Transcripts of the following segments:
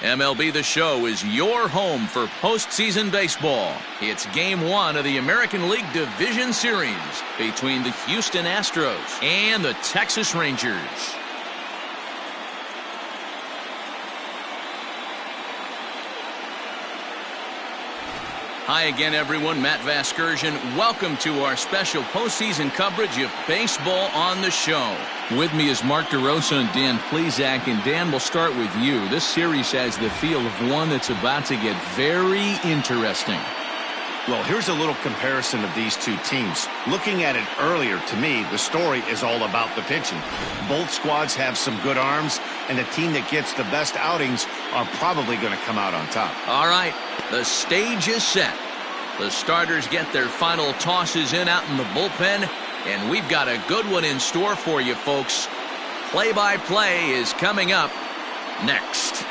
MLB The Show is your home for postseason baseball. It's Game 1 of the American League Division Series between the Houston Astros and the Texas Rangers. Hi again, everyone. Matt Vasgersian. Welcome to our special postseason coverage of Baseball on the Show. With me is Mark DeRosa and Dan Plesac. And Dan, we'll start with you. This series has the feel of one that's about to get very interesting. Well, here's a little comparison of these two teams. Looking at it earlier, to me, the story is all about the pitching. Both squads have some good arms, and the team that gets the best outings are probably going to come out on top. All right, the stage is set. The starters get their final tosses in out in the bullpen, and we've got a good one in store for you, folks. Play-by-play is coming up next.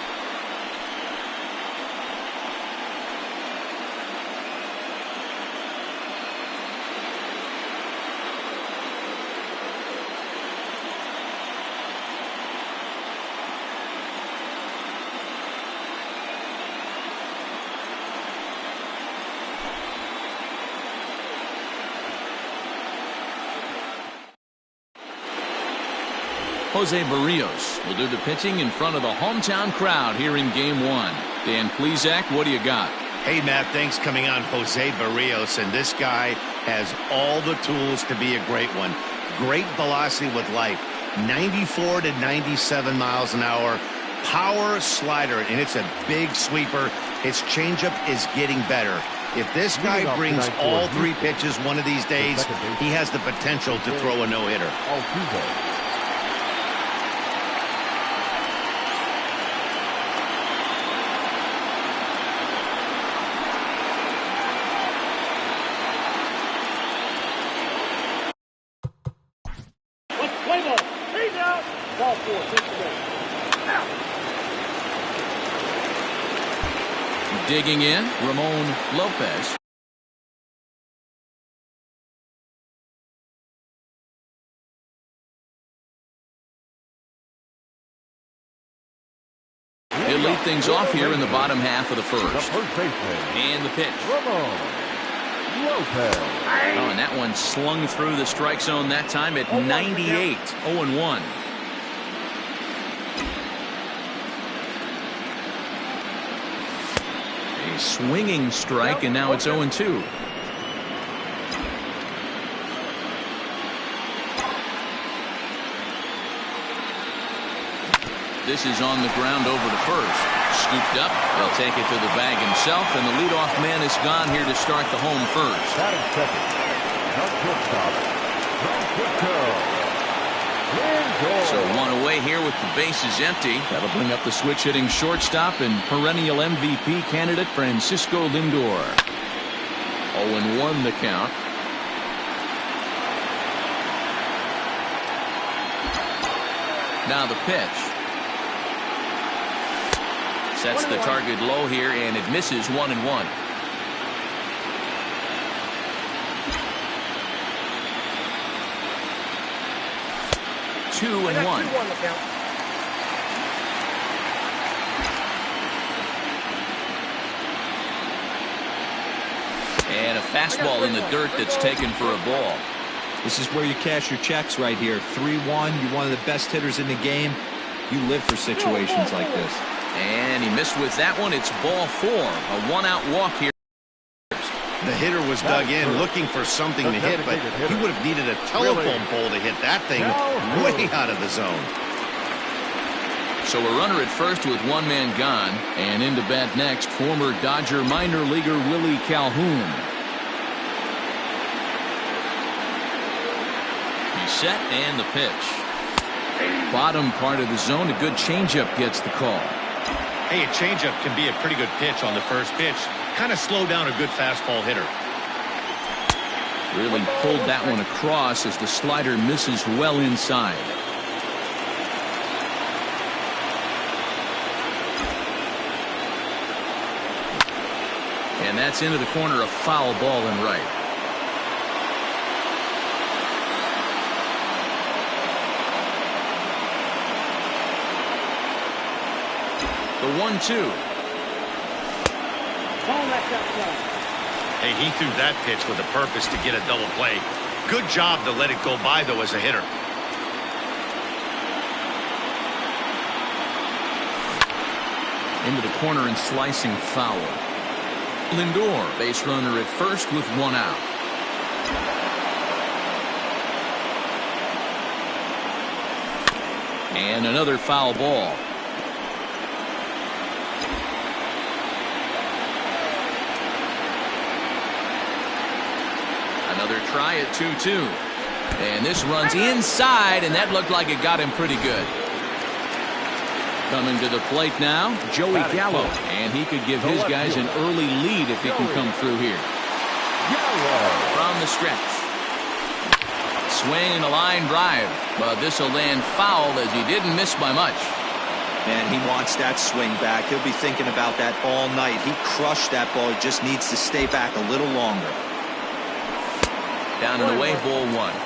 Jose Barrios will do the pitching in front of the hometown crowd here in Game 1. Dan Plesac, what do you got? Hey, Matt, thanks coming on Jose Barrios, and this guy has all the tools to be a great one. Great velocity with life, 94 to 97 miles an hour, power slider, and it's a big sweeper. His changeup is getting better. If this guy brings all three pitches one of these days, he has the potential to throw a no-hitter. Digging in, Ramon Lopez. He'll lead things off here in the bottom half of the first. And the pitch. Oh, and that one slung through the strike zone that time at 98, 0-1. A swinging strike, and now it's 0-2. This is on the ground over to first. Scooped up. They'll take it to the bag himself, and the leadoff man is gone here to start the home first. So one away here with the bases empty. That'll bring up the switch-hitting shortstop and perennial MVP candidate Francisco Lindor. 0-1 the count. Now the pitch. Sets the target low here, and it misses 1-1. Two and one. And a fastball in the dirt that's taken for a ball. This is where you cash your checks right here. 3-1. You're one of the best hitters in the game. You live for situations like this. And he missed with that one. It's ball 4. A one-out walk here. The hitter was dug in looking for something to hit, but he would have needed a telephone pole to hit that thing way out of the zone. So a runner at first with one man gone, and into bat next, former Dodger minor leaguer Willie Calhoun. He's set, and the pitch. Bottom part of the zone, a good changeup gets the call. Hey, a changeup can be a pretty good pitch on the first pitch. Kind of slow down a good fastball hitter. Really pulled that one across as the slider misses well inside. And that's into the corner, a foul ball and right. The 1-2. Hey, he threw that pitch with a purpose to get a double play. Good job to let it go by, though, as a hitter. Into the corner and slicing foul. Lindor, base runner at first with one out. And another foul ball. Another try at 2-2. And this runs inside, and that looked like it got him pretty good. Coming to the plate now, Joey Gallo. And he could give his guys an early lead if he can come through here. From the stretch. Swing and a line drive. But this will land foul as he didn't miss by much. Man, he wants that swing back. He'll be thinking about that all night. He crushed that ball. He just needs to stay back a little longer. Down and away, ball one.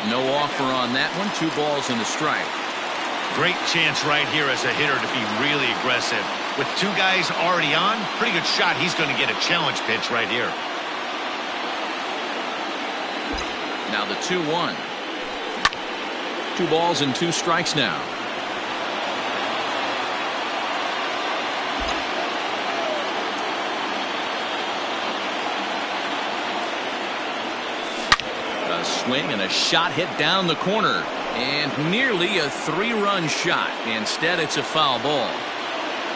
No offer on that one. 2 balls and a strike. Great chance right here as a hitter to be really aggressive. With 2 guys already on, pretty good shot. He's going to get a challenge pitch right here. Now the 2-1. 2 balls and 2 strikes now. A swing and a shot hit down the corner. And nearly a 3-run shot. Instead, it's a foul ball.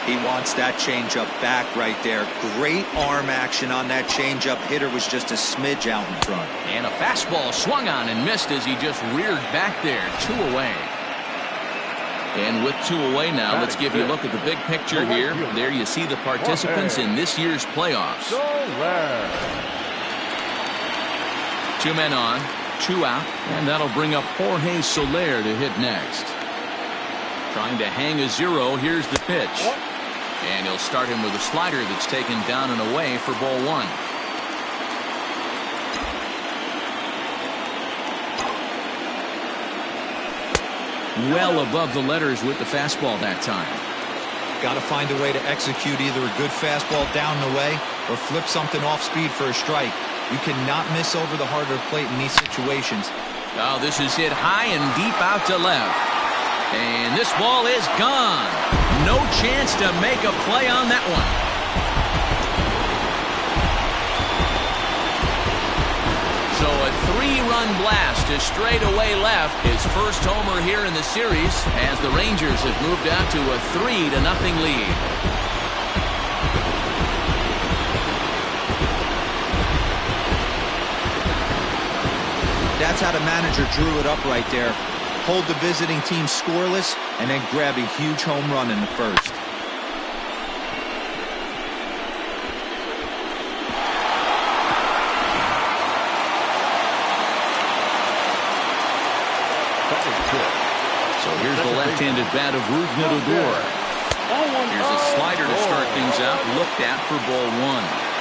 He wants that changeup back right there. Great arm action on that changeup. Hitter was just a smidge out in front. And a fastball swung on and missed as he just reared back there. 2 away. And with 2 away now, let's give you a look at the big picture here. There you see the participants in this year's playoffs. 2 men on, 2 out, and that'll bring up Jorge Soler to hit next. Trying to hang a 0. Here's the pitch. And he'll start him with a slider that's taken down and away for ball 1. Well above the letters with the fastball that time. Got to find a way to execute either a good fastball down and away or flip something off speed for a strike. You cannot miss over the heart of the plate in these situations. Oh, this is hit high and deep out to left. And this ball is gone. No chance to make a play on that one. So a 3-run blast to straightaway left. His first homer here in the series as the Rangers have moved out to a 3-0 lead. That's how the manager drew it up right there. Hold the visiting team scoreless and then grab a huge home run in the first. So here's the left-handed bat of Rougned Odor. Here's a slider to start things out. Looked at for ball 1.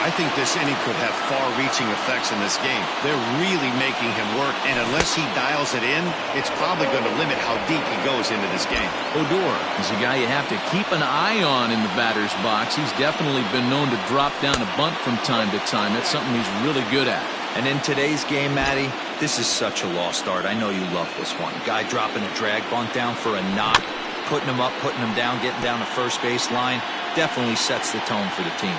I think this inning could have far-reaching effects in this game. They're really making him work, and unless he dials it in, it's probably going to limit how deep he goes into this game. Odor is a guy you have to keep an eye on in the batter's box. He's definitely been known to drop down a bunt from time to time. That's something he's really good at. And in today's game, Matty, this is such a lost art. I know you love this one. Guy dropping a drag bunt down for a knock, putting him up, putting him down, getting down the first base line. Definitely sets the tone for the team.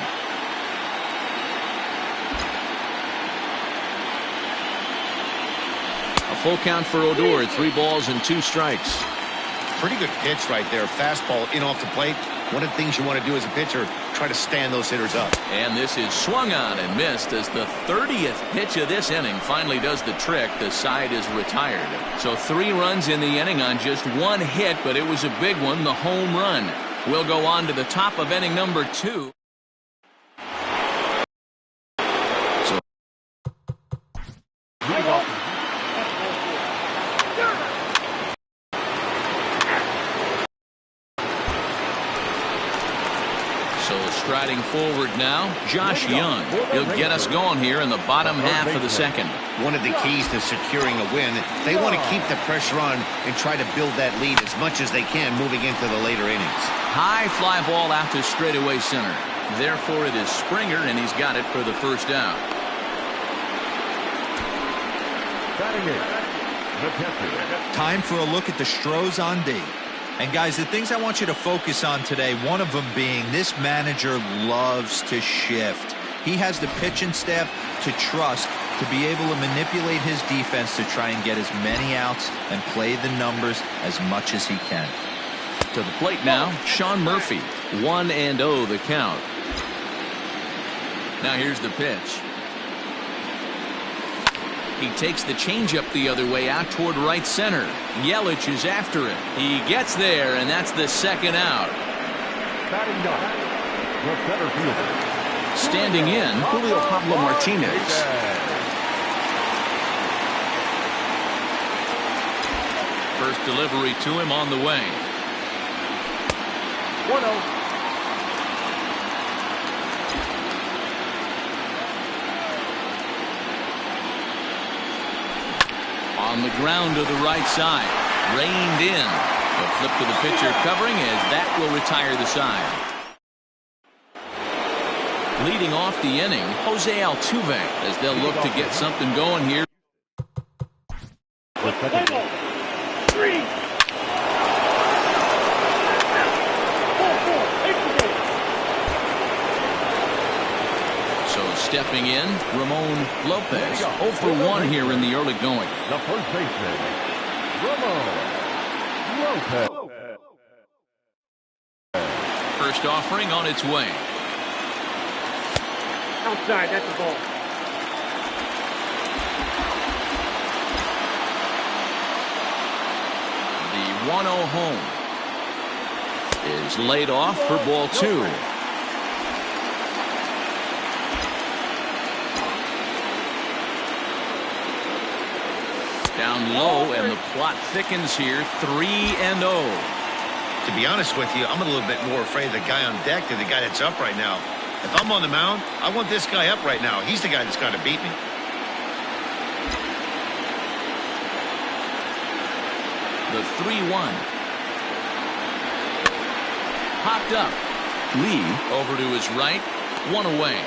Full count for Odor, 3 balls and 2 strikes. Pretty good pitch right there. Fastball in off the plate. One of the things you want to do as a pitcher, try to stand those hitters up. And this is swung on and missed as the 30th pitch of this inning finally does the trick. The side is retired. So 3 runs in the inning on just 1 hit, but it was a big one, the home run. We'll go on to the top of inning number 2. Riding forward now, Josh Young. He'll get us going here in the bottom half of the second. One of the keys to securing a win, they want to keep the pressure on and try to build that lead as much as they can moving into the later innings. High fly ball out to straightaway center. Therefore, it is Springer, and he's got it for the first out. Time for a look at the Astros on D. And guys, the things I want you to focus on today, one of them being this manager loves to shift. He has the pitching staff to trust to be able to manipulate his defense to try and get as many outs and play the numbers as much as he can. To the plate now, Sean Murphy. 1-0 the count. Now here's the pitch. He takes the changeup the other way out toward right center. Yelich is after it. He gets there, and that's the second out. Standing in, Julio Pablo Martinez. First delivery to him on the way. 1-0. On the ground to the right side. Reined in. A flip to the pitcher covering as that will retire the side. Leading off the inning, Jose Altuve, as they'll look to get something going here. Stepping in, Ramon Lopez. 0 for 1 here in the early going. The first baseman, Ramon Lopez. First offering on its way. Outside, that's the ball. The 1-0 home is laid off for ball 2. Down low, and the plot thickens here. 3-0. To be honest with you, I'm a little bit more afraid of the guy on deck than the guy that's up right now. If I'm on the mound, I want this guy up right now. He's the guy that's got to beat me. The 3-1. Popped up. Lee over to his right. 1 away.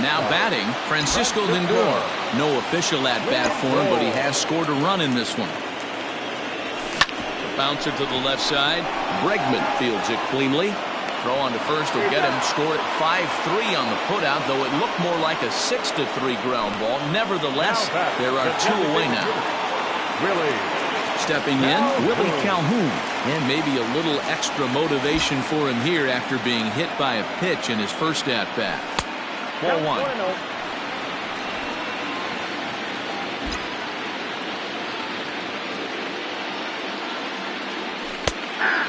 Now batting, Francisco Lindor. No official at-bat for him, but he has scored a run in this one. The bouncer to the left side. Bregman fields it cleanly. Throw on to first will get him. Scored at 5-3 on the putout, though it looked more like a 6-3 ground ball. Nevertheless, there are 2 away now. Stepping in, Willie Calhoun. And maybe a little extra motivation for him here after being hit by a pitch in his first at-bat. 4-1.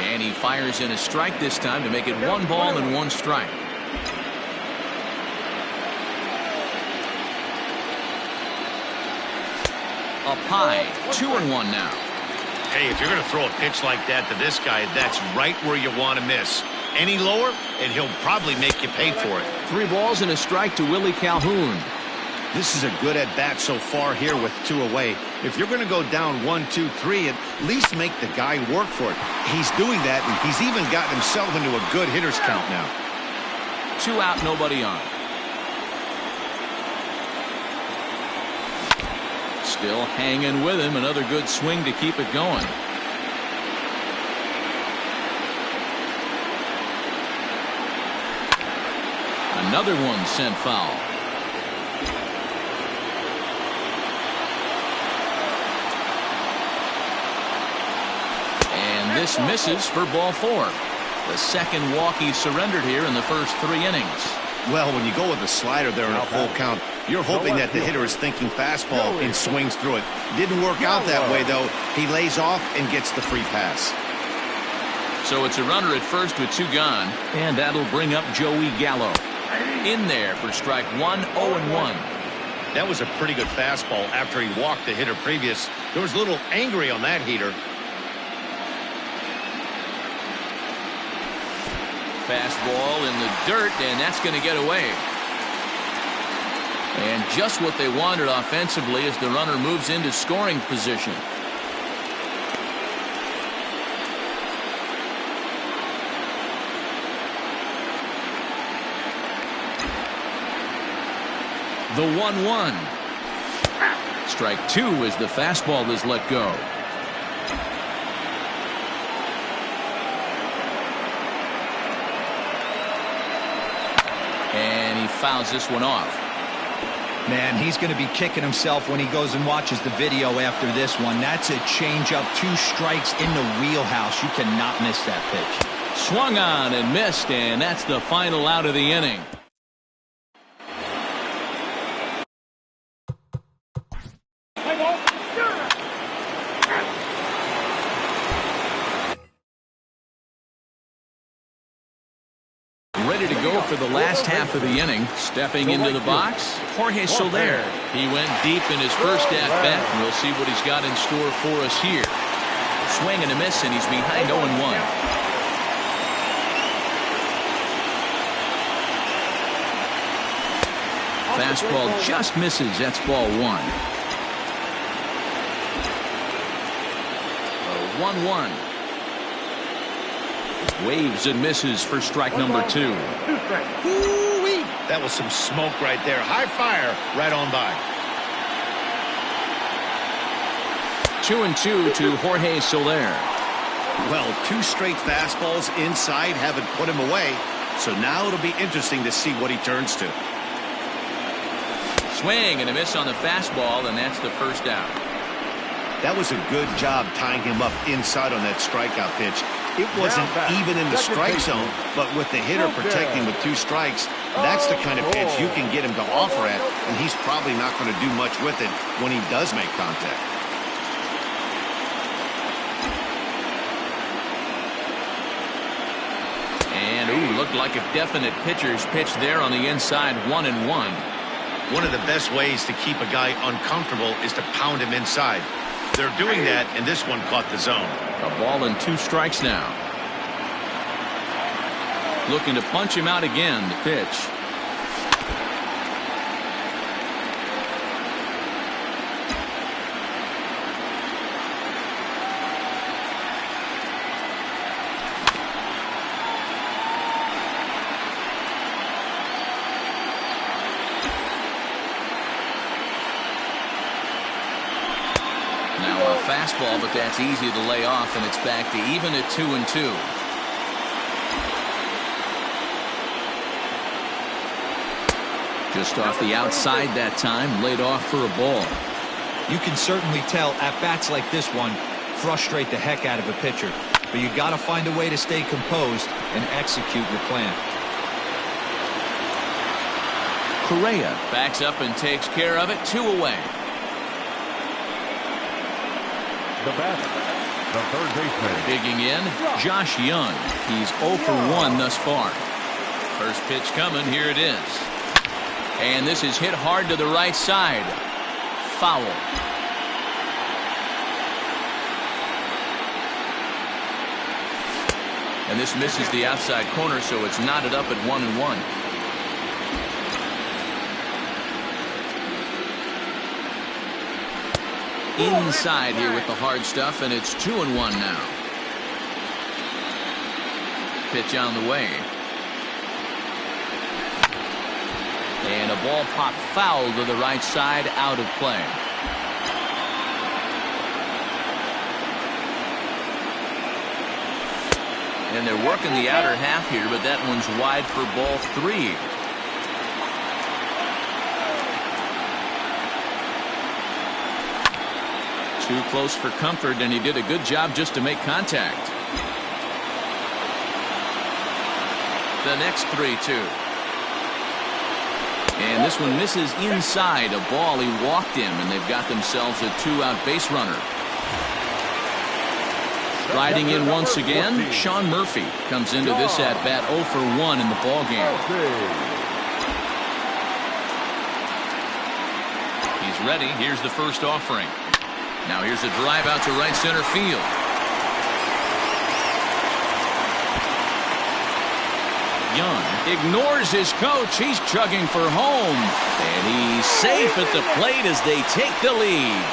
And he fires in a strike this time to make it 1 ball and 1 strike. Up high, 2-1 now. Hey, if you're going to throw a pitch like that to this guy, that's right where you want to miss. Any lower, and he'll probably make you pay for it. 3 balls and a strike to Willie Calhoun. This is a good at-bat so far here with 2 away. If you're going to go down 1, 2, 3, at least make the guy work for it. He's doing that, and he's even gotten himself into a good hitter's count now. 2 out, nobody on. Still hanging with him. Another good swing to keep it going. Another one sent foul. And this misses for ball 4. The second walk he surrendered here in the first 3 innings. Well, when you go with a slider there in a full count, you're hoping that the hitter is thinking fastball and swings through it. Didn't work out that way, though. He lays off and gets the free pass. So it's a runner at first with 2 gone, and that'll bring up Joey Gallo. In there for strike 1, 0-1. That was a pretty good fastball after he walked the hitter previous. There was a little angry on that heater. Fastball in the dirt, and that's going to get away. And just what they wanted offensively as the runner moves into scoring position. The 1-1. Strike two as the fastball is let go. And he fouls this one off. Man, he's going to be kicking himself when he goes and watches the video after this one. That's a changeup, 2 strikes in the wheelhouse. You cannot miss that pitch. Swung on and missed, and that's the final out of the inning. Ready to go for the last half of the inning. Stepping into the box, Jorge Soler. He went deep in his first at-bat, and we'll see what he's got in store for us here. Swing and a miss, and he's behind 0-1. Fastball just misses. That's ball 1. 1-1. Waves and misses for strike number 2. Ooh-wee. That was some smoke right there. High fire right on by. 2-2 to Jorge Soler. Well, 2 straight fastballs inside haven't put him away. So now it'll be interesting to see what he turns to. Swing and a miss on the fastball, and that's the first out. That was a good job tying him up inside on that strikeout pitch. It wasn't even in the strike zone, but with the hitter protecting with 2 strikes, that's the kind of pitch you can get him to offer at, and he's probably not going to do much with it when he does make contact. And, ooh, looked like a definite pitcher's pitch there on the inside, 1-1. One of the best ways to keep a guy uncomfortable is to pound him inside. They're doing that, and this one caught the zone. A ball and 2 strikes now. Looking to punch him out again, the pitch. Fastball, but that's easy to lay off, and it's back to even at 2-2. Just off the outside that time, laid off for a ball. You can certainly tell at-bats like this one frustrate the heck out of a pitcher, but you got to find a way to stay composed and execute your plan. Correa backs up and takes care of it. 2 away. The batter, the third baseman. Digging in, Josh Young. He's 0 for 1 thus far. First pitch coming. Here it is. And this is hit hard to the right side. Foul. And this misses the outside corner, so it's knotted up at 1-1. Inside here with the hard stuff, and it's 2-1 now. Pitch on the way. And a ball popped foul to the right side, out of play. And they're working the outer half here, but that one's wide for ball 3. Too close for comfort, and he did a good job just to make contact. The next 3-2. And this one misses inside. A ball he walked him, and they've got themselves a 2-out base runner. Riding in once again, Sean Murphy comes into this at-bat 0 for 1 in the ballgame. He's ready. Here's the first offering. Now here's a drive out to right center field. Young ignores his coach. He's chugging for home. And he's safe at the plate as they take the lead.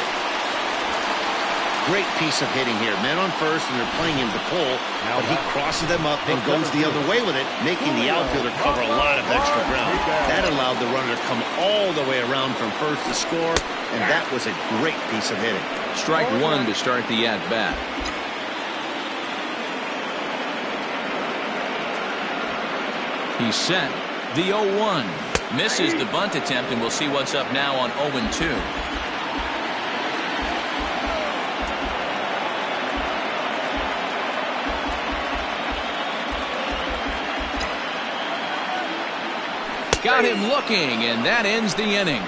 Great piece of hitting here. Men on first, and they're playing him to pull, but he crosses them up and goes the other way with it, making the outfielder cover a lot of extra ground. That allowed the runner to come all the way around from first to score, and that was a great piece of hitting. Strike one to start the at-bat. He's set. The 0-1. Misses the bunt attempt, and we'll see what's up now on 0-2. Got him looking, and that ends the inning.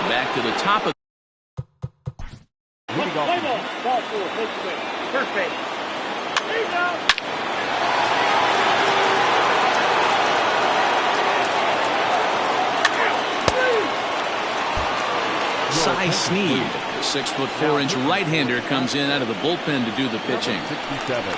Back to the top of. First base. Cy Sneed, the 6'4" right-hander, comes in out of the bullpen to do the pitching. 67.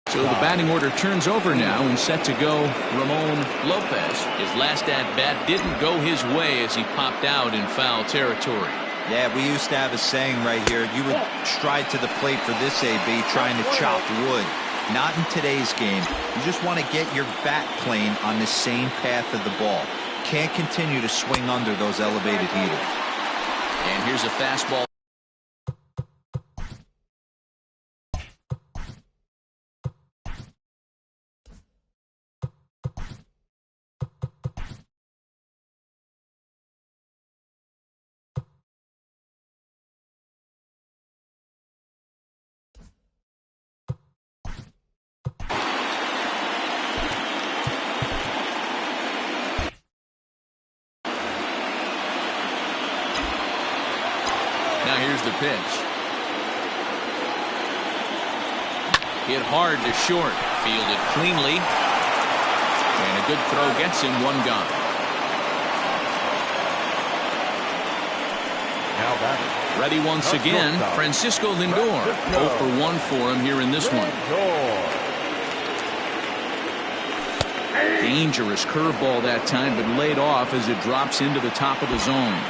So the batting order turns over now, and set to go Ramon Lopez. His last at-bat didn't go his way as he popped out in foul territory. Yeah, we used to have a saying right here. You would stride to the plate for this AB, trying to chop wood. Not in today's game. You just want to get your bat plane on the same path of the ball. Can't continue to swing under those elevated heaters. And here's a fastball. Now here's the pitch. Hit hard to short. Fielded cleanly. And a good throw gets him one gone. Now batting. Ready once again, Francisco Lindor. 0 for 1 for him here in this one. Dangerous curveball that time, but laid off as it drops into the top of the zone.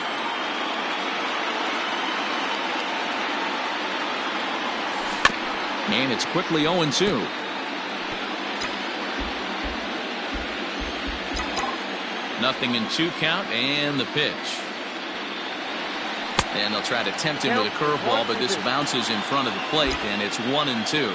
And it's quickly 0-2. Nothing in 2 count, and the pitch. And they'll try to tempt him with a curveball, but this bounces in front of the plate, and it's 1-2.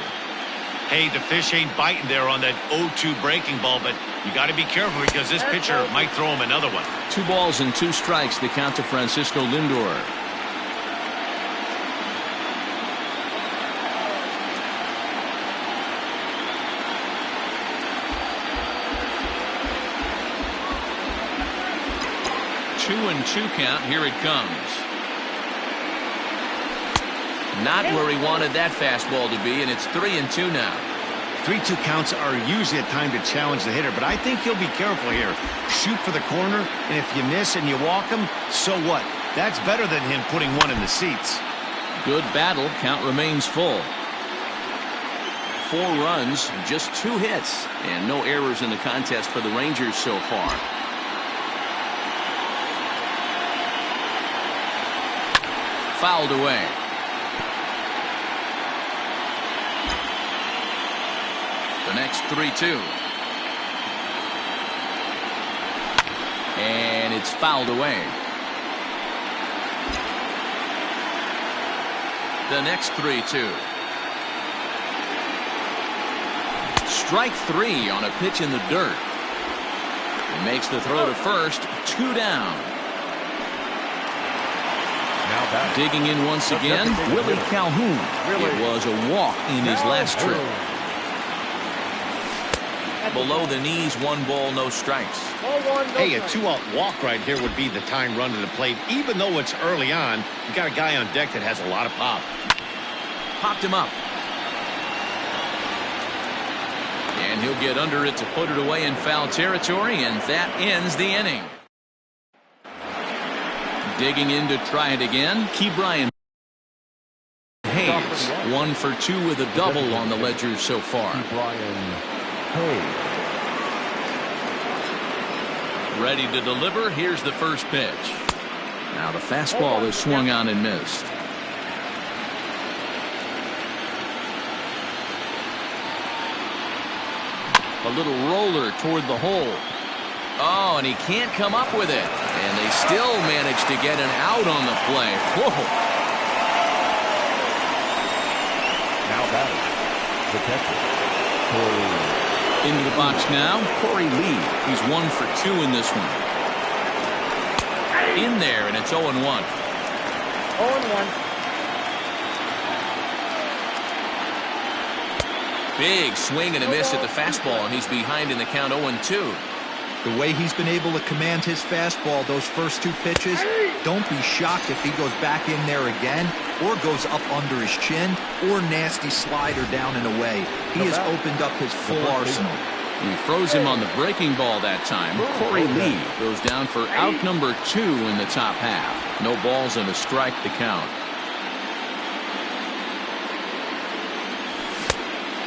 Hey, the fish ain't biting there on that 0-2 breaking ball, but you got to be careful because this pitcher might throw him another one. 2 balls and 2 strikes, the count to Francisco Lindor. Two and 2 count. Here it comes. Not where he wanted that fastball to be, and it's 3-2 now. 3-2 counts are usually a time to challenge the hitter, but I think he'll be careful here. Shoot for the corner, and if you miss and you walk him, so what? That's better than him putting one in the seats. Good battle. Count remains full. 4 runs, just 2 hits, and no errors in the contest for the Rangers so far. Fouled away. The next 3-2. And it's fouled away. The next 3-2. Strike 3 on a pitch in the dirt. He makes the throw to first. 2 down. Digging in once again, Willie Calhoun. It was a walk in his last trip. Below the knees, 1 ball, no strikes. Hey, a 2-out walk right here would be the time run to the plate. Even though it's early on, you got a guy on deck that has a lot of pop. Popped him up. And he'll get under it to put it away in foul territory, and that ends the inning. Digging in to try it again. Brian Hayes, 1 for 2 with a double on the ledger so far. Brian Hayes. Ready to deliver. Here's the first pitch. Now the fastball is swung on and missed. A little roller toward the hole. Oh, and he can't come up with it. And they still manage to get an out on the play. Whoa. Now batting, the catcher, Corey. Into the box now, Corey Lee. He's 1 for 2 in this one. In there, and it's 0-1. 0-1. Big swing and a miss at the fastball, and he's behind in the count 0-2. The way he's been able to command his fastball those first 2 pitches, don't be shocked if he goes back in there again or goes up under his chin or nasty slider down and away. He has opened up his full arsenal. He froze him on the breaking ball that time. Corey Lee goes down for out number 2 in the top half. No balls and a strike to count.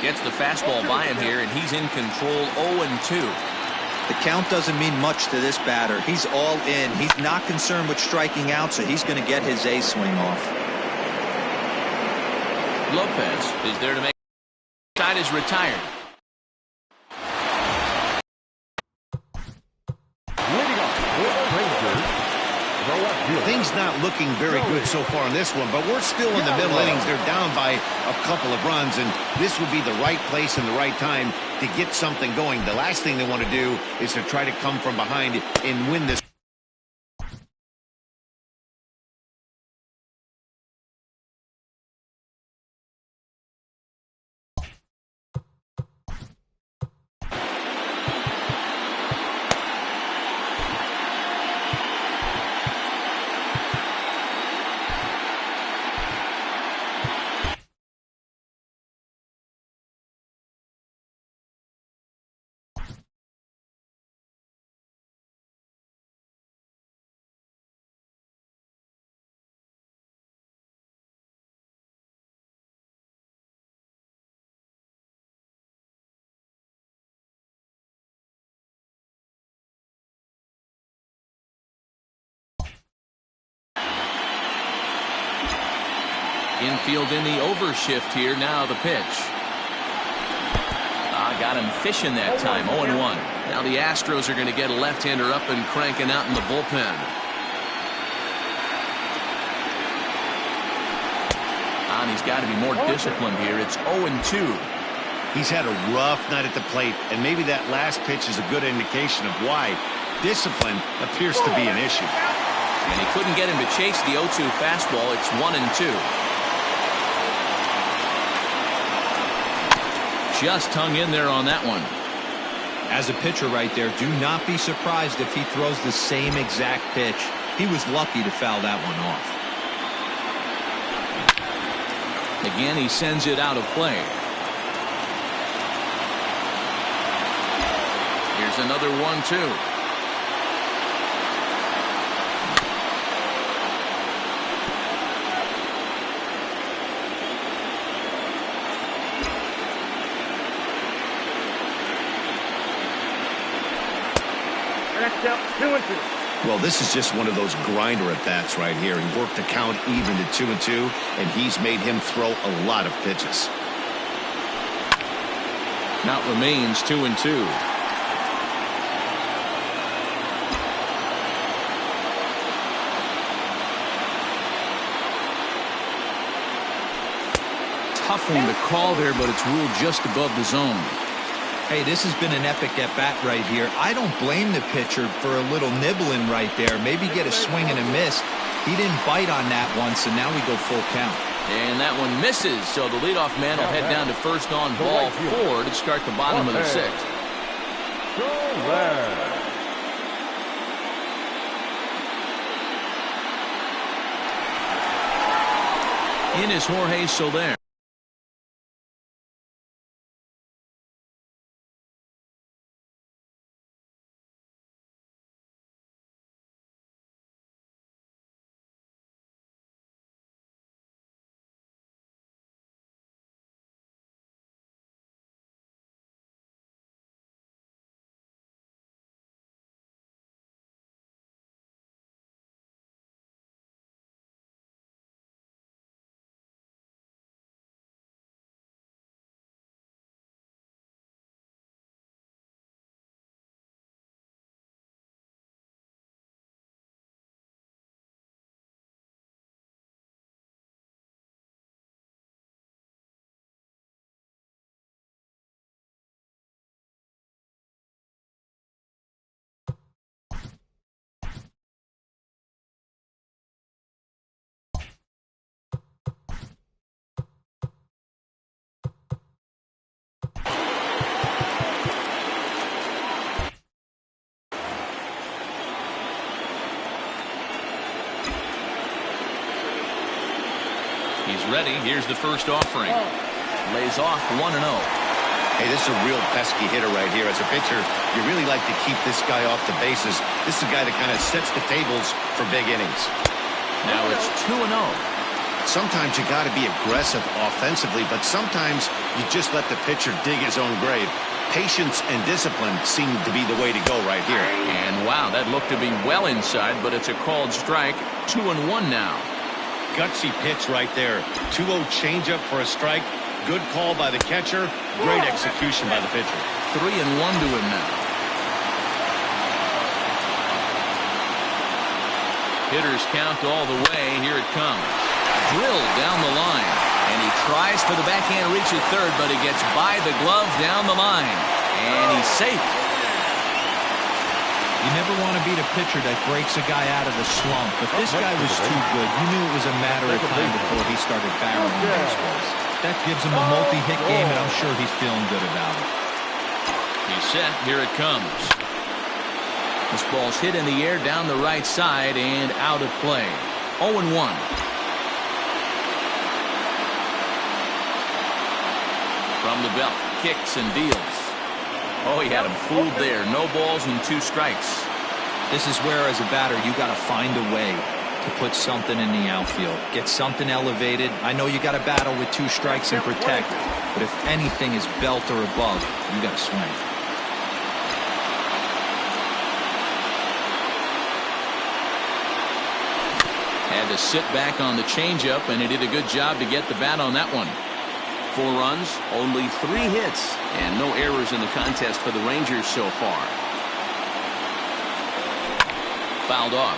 Gets the fastball by him here, and he's in control 0-2. The count doesn't mean much to this batter. He's all in. He's not concerned with striking out, so he's going to get his A swing off. Lopez is there to make. Side is retired. Leading off with Rangers, the left fielder. Things not looking very good so far in this one, but we're still in the middle innings. They're down by a couple of runs, and this would be the right place and the right time to get something going. The last thing they want to do is to try to come from behind and win this. Infield in the overshift here. Now the pitch. Got him fishing that time. 0-1. Now the Astros are going to get a left-hander up and cranking out in the bullpen. And he's got to be more disciplined here. It's 0-2. He's had a rough night at the plate, and maybe that last pitch is a good indication of why. Discipline appears to be an issue. And he couldn't get him to chase the 0-2 fastball. It's 1-2. Just hung in there on that one. As a pitcher right there, do not be surprised if he throws the same exact pitch. He was lucky to foul that one off. Again, he sends it out of play. Here's another 1-2. Well, this is just one of those grinder at-bats right here. He worked the count even to 2-2, and he's made him throw a lot of pitches. Count remains 2-2. Tough one to call there, but it's ruled just above the zone. Hey, this has been an epic at-bat right here. I don't blame the pitcher for a little nibbling right there. Maybe get a swing and a miss. He didn't bite on that one, so now we go full count. And that one misses, so the leadoff man will head down to first on ball 4 to start the bottom of the 6th. In is Jorge Soler. He's ready. Here's the first offering. Lays off 1-0. Hey, this is a real pesky hitter right here. As a pitcher, you really like to keep this guy off the bases. This is a guy that kind of sets the tables for big innings. Now it's 2-0. Sometimes you got to be aggressive offensively, but sometimes you just let the pitcher dig his own grave. Patience and discipline seem to be the way to go right here. And wow, that looked to be well inside, but it's a called strike. 2-1 now. Gutsy pitch right there. 2-0 changeup for a strike. Good call by the catcher. Great execution by the pitcher. 3-1 to him now. Hitters count all the way. Here it comes. Drilled down the line. And he tries for the backhand reach at third, but he gets by the glove down the line. And he's safe. You never want to beat a pitcher that breaks a guy out of the slump, but this guy was too good. You knew it was a matter of time before he started barreling baseballs. That gives him a multi-hit game, and I'm sure he's feeling good about it. He's set. Here it comes. This ball's hit in the air down the right side and out of play. 0-1. From the belt, kicks and deals. Oh, he had him fooled there. No balls and 2 strikes. This is where, as a batter, you got to find a way to put something in the outfield. Get something elevated. I know you got to battle with 2 strikes and protect, but if anything is belt or above, you got to swing. Had to sit back on the changeup, and he did a good job to get the bat on that one. 4 runs, only 3 hits, and no errors in the contest for the Rangers so far. Fouled off.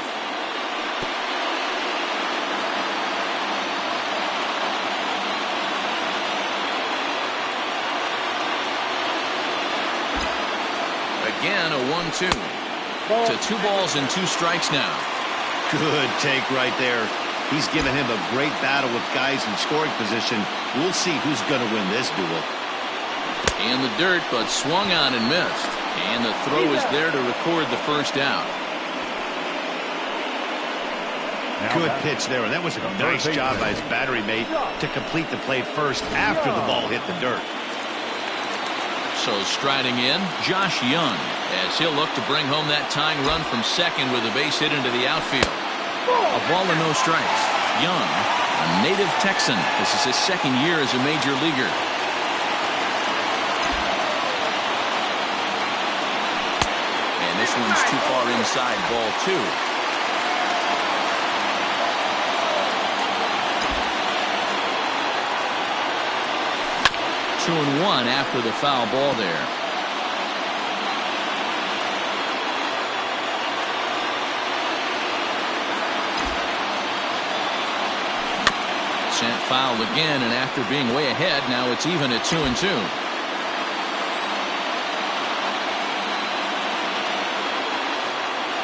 Again, a 1-2. To 2 balls and 2 strikes now. Good take right there. He's given him a great battle with guys in scoring position. We'll see who's going to win this duel. In the dirt, but swung on and missed. And the throw is there to record the first out. Good pitch there, and that was a nice job by his battery mate to complete the play first after the ball hit the dirt. So striding in, Josh Young, as he'll look to bring home that tying run from second with a base hit into the outfield. A ball and no strikes. Young, a native Texan. This is his second year as a major leaguer. And this one's too far inside, ball 2. Two and 1 after the foul ball there. Sent foul again, and after being way ahead, now it's even at 2-2.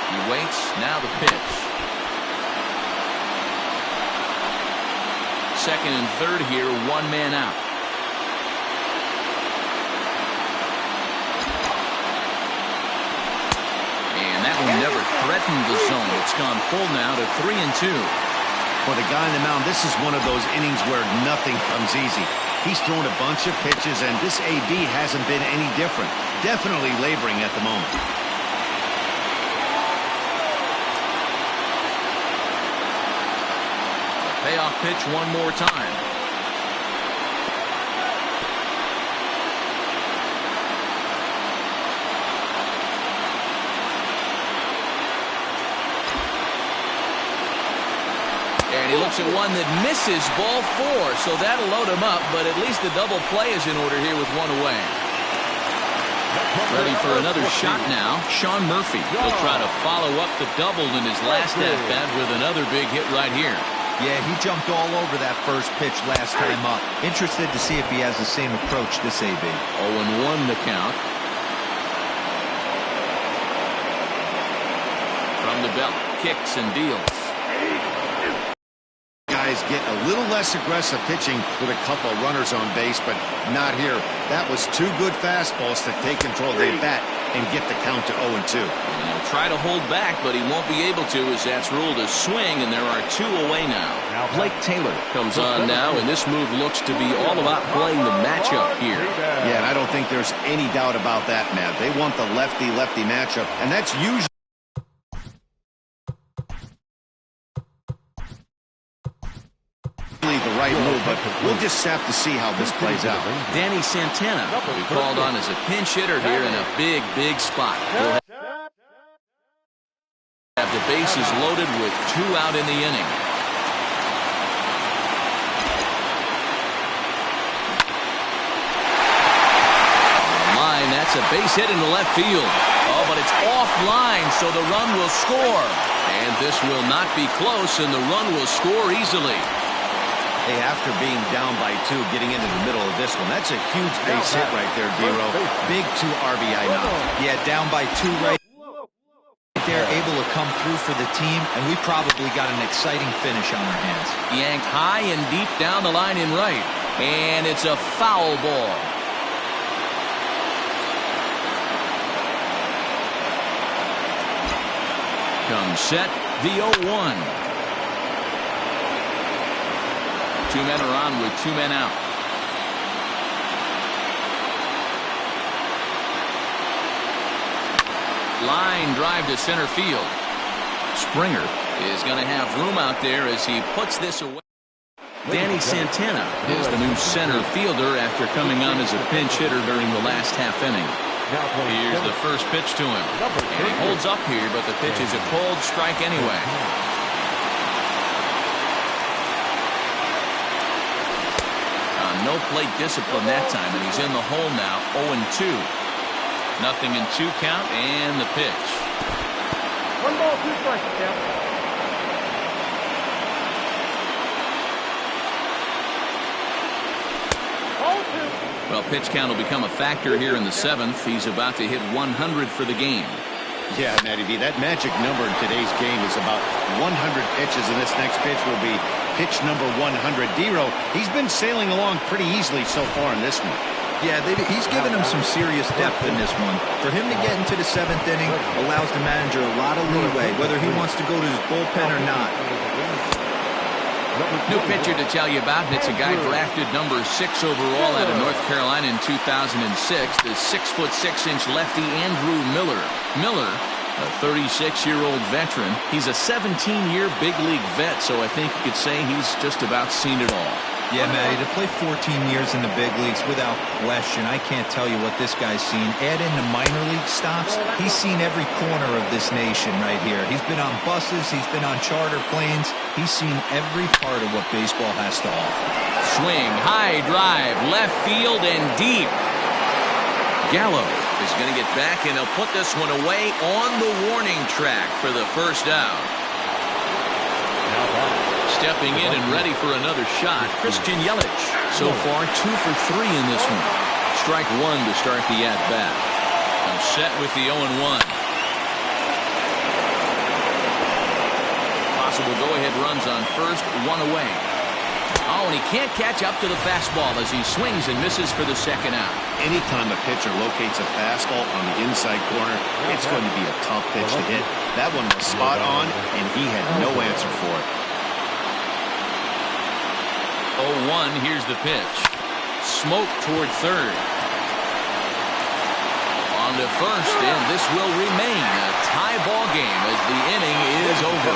He waits, now the pitch. Second and third here, 1 man out. And that one never threatened the zone. It's gone full now to 3-2. For the guy on the mound, this is one of those innings where nothing comes easy. He's thrown a bunch of pitches, and this AB hasn't been any different. Definitely laboring at the moment. Payoff pitch one more time. And he looks at one that misses, ball 4, so that'll load him up, but at least the double play is in order here with 1 away. Ready for another shot now, Sean Murphy. He'll try to follow up the double in his last at-bat with another big hit right here. Yeah, he jumped all over that first pitch last time up. Interested to see if he has the same approach this AB. 0-1 the count. From the belt, kicks and deals. Guys get a little less aggressive pitching with a couple of runners on base, but not here. That was 2 good fastballs to take control of the bat and get the count to 0-2. And try to hold back, but he won't be able to as that's ruled a swing, and there are 2 away now. Blake Taylor Comes on now, and this move looks to be all about playing the matchup here. Yeah, and I don't think there's any doubt about that, Matt. They want the lefty-lefty matchup, and that's usually the right move, but we'll just have to see how this plays out. Danny Santana will be called on as a pinch hitter here in a big, big spot. He'll have the bases loaded with 2 out in the inning. Line, that's a base hit into left field. Oh, but it's offline, so the run will score. And this will not be close, and the run will score easily. Hey, after being down by 2, getting into the middle of this one, that's a huge base hit right there, D-Row. Big 2 RBI now. Yeah, down by 2 right there, able to come through for the team, and we probably got an exciting finish on our hands. Yanked high and deep down the line in right. And it's a foul ball. Comes set, the 0-1. 2 men are on with 2 men out. Line drive to center field. Springer is going to have room out there as he puts this away. Danny Santana is the new center fielder after coming on as a pinch hitter during the last half inning. Here's the first pitch to him. And he holds up here, but the pitch is a cold strike anyway. No plate discipline that time, and he's in the hole now, 0-2. Nothing in 2 count, and the pitch. 1 ball, 2 strikes, count. Well, pitch count will become a factor here in the 7th. He's about to hit 100 for the game. Yeah, Matty B, that magic number in today's game is about 100 pitches, and this next pitch will be pitch number 100. D-Row, he's been sailing along pretty easily so far in this one. Yeah, he's given him some serious depth in this one. For him to get into the 7th inning allows the manager a lot of leeway, whether he wants to go to his bullpen or not. New pitcher to tell you about, and it's a guy drafted number 6 overall out of North Carolina in 2006, the 6'6" lefty Andrew Miller. Miller, a 36-year-old veteran. He's a 17-year big league vet, so I think you could say he's just about seen it all. Yeah, Matty, to play 14 years in the big leagues, without question, I can't tell you what this guy's seen. Add in the minor league stops, he's seen every corner of this nation right here. He's been on buses, he's been on charter planes, he's seen every part of what baseball has to offer. Swing, high drive, left field and deep. Gallo is going to get back, and he'll put this one away on the warning track for the first out. Stepping in and ready for another shot, Christian Yelich. So far, 2 for 3 in this one. Strike 1 to start the at-bat. I'm set with the 0-1. Possible go-ahead runs on first, 1 away. Oh, and he can't catch up to the fastball as he swings and misses for the second out. Anytime a pitcher locates a fastball on the inside corner, it's going to be a tough pitch to hit. That one was spot on, and he had no answer for it. 0-1, here's the pitch. Smoke toward third. On to first, and this will remain a tie ball game as the inning is over.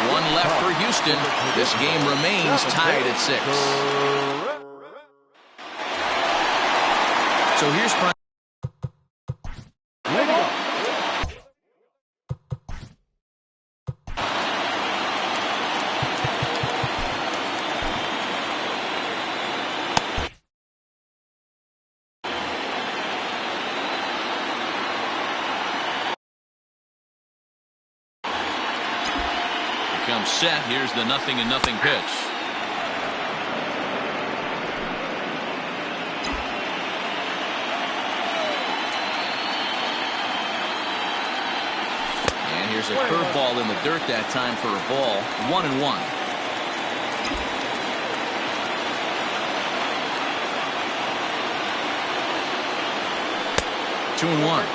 1 left for Houston. This game remains tied at 6. So here's Prime. Comes set. Here's the 0-0 pitch. And here's a curveball in the dirt that time for a ball. 1-1. Two and 1.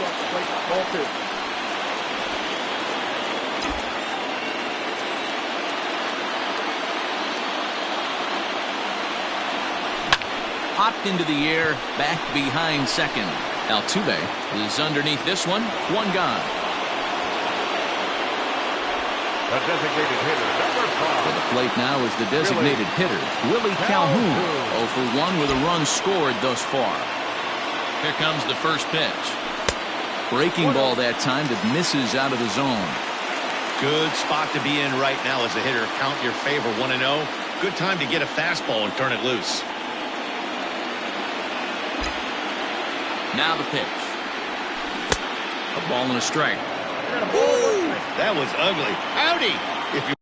popped into the air, back behind second. Altuve is underneath this one. One gone. The designated hitter, number 5. For the plate now is the designated hitter, Willie Calhoun. 0 for 1 with a run scored thus far. Here comes the first pitch. Breaking ball that time that misses out of the zone. Good spot to be in right now as a hitter. Count your favor, 1-0. Good time to get a fastball and turn it loose. Now the pitch. A ball and a strike. Ooh, that was ugly. Howdy. If you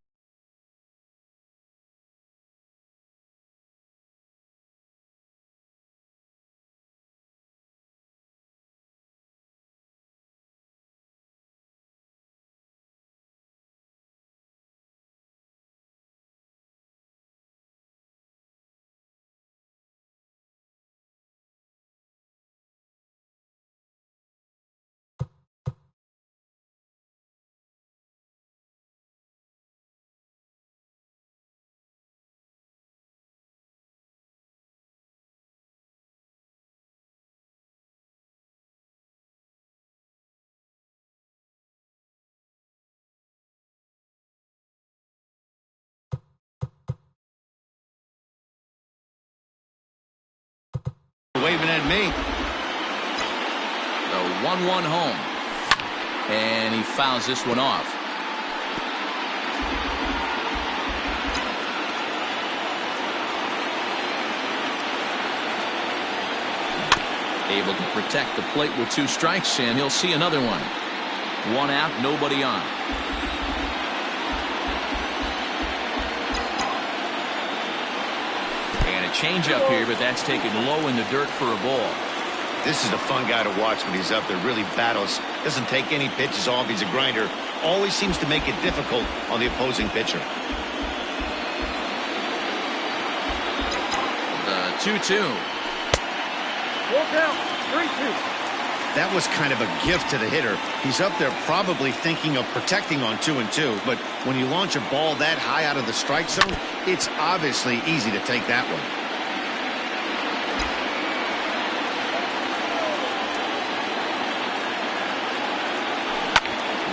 waving at me. The 1-1 home. And he fouls this one off. Able to protect the plate with 2 strikes, and he'll see another one. 1 out, nobody on. And a changeup here, but that's taken low in the dirt for a ball. This is a fun guy to watch when he's up there. Really battles. Doesn't take any pitches off. He's a grinder. Always seems to make it difficult on the opposing pitcher. The 2-2. Walk out. 3-2. That was kind of a gift to the hitter. He's up there probably thinking of protecting on 2-2, but when you launch a ball that high out of the strike zone, it's obviously easy to take that one.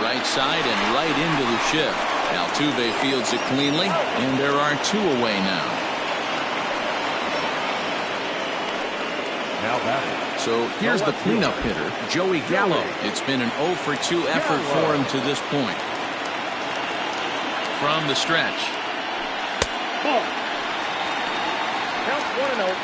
Right side and right into the shift. Altuve fields it cleanly, and there are 2 away now. Now batting. So here's the cleanup hitter, Joey Gallo. It's been an 0 for 2 effort for him to this point. From the stretch. Ball. Counts 1-0.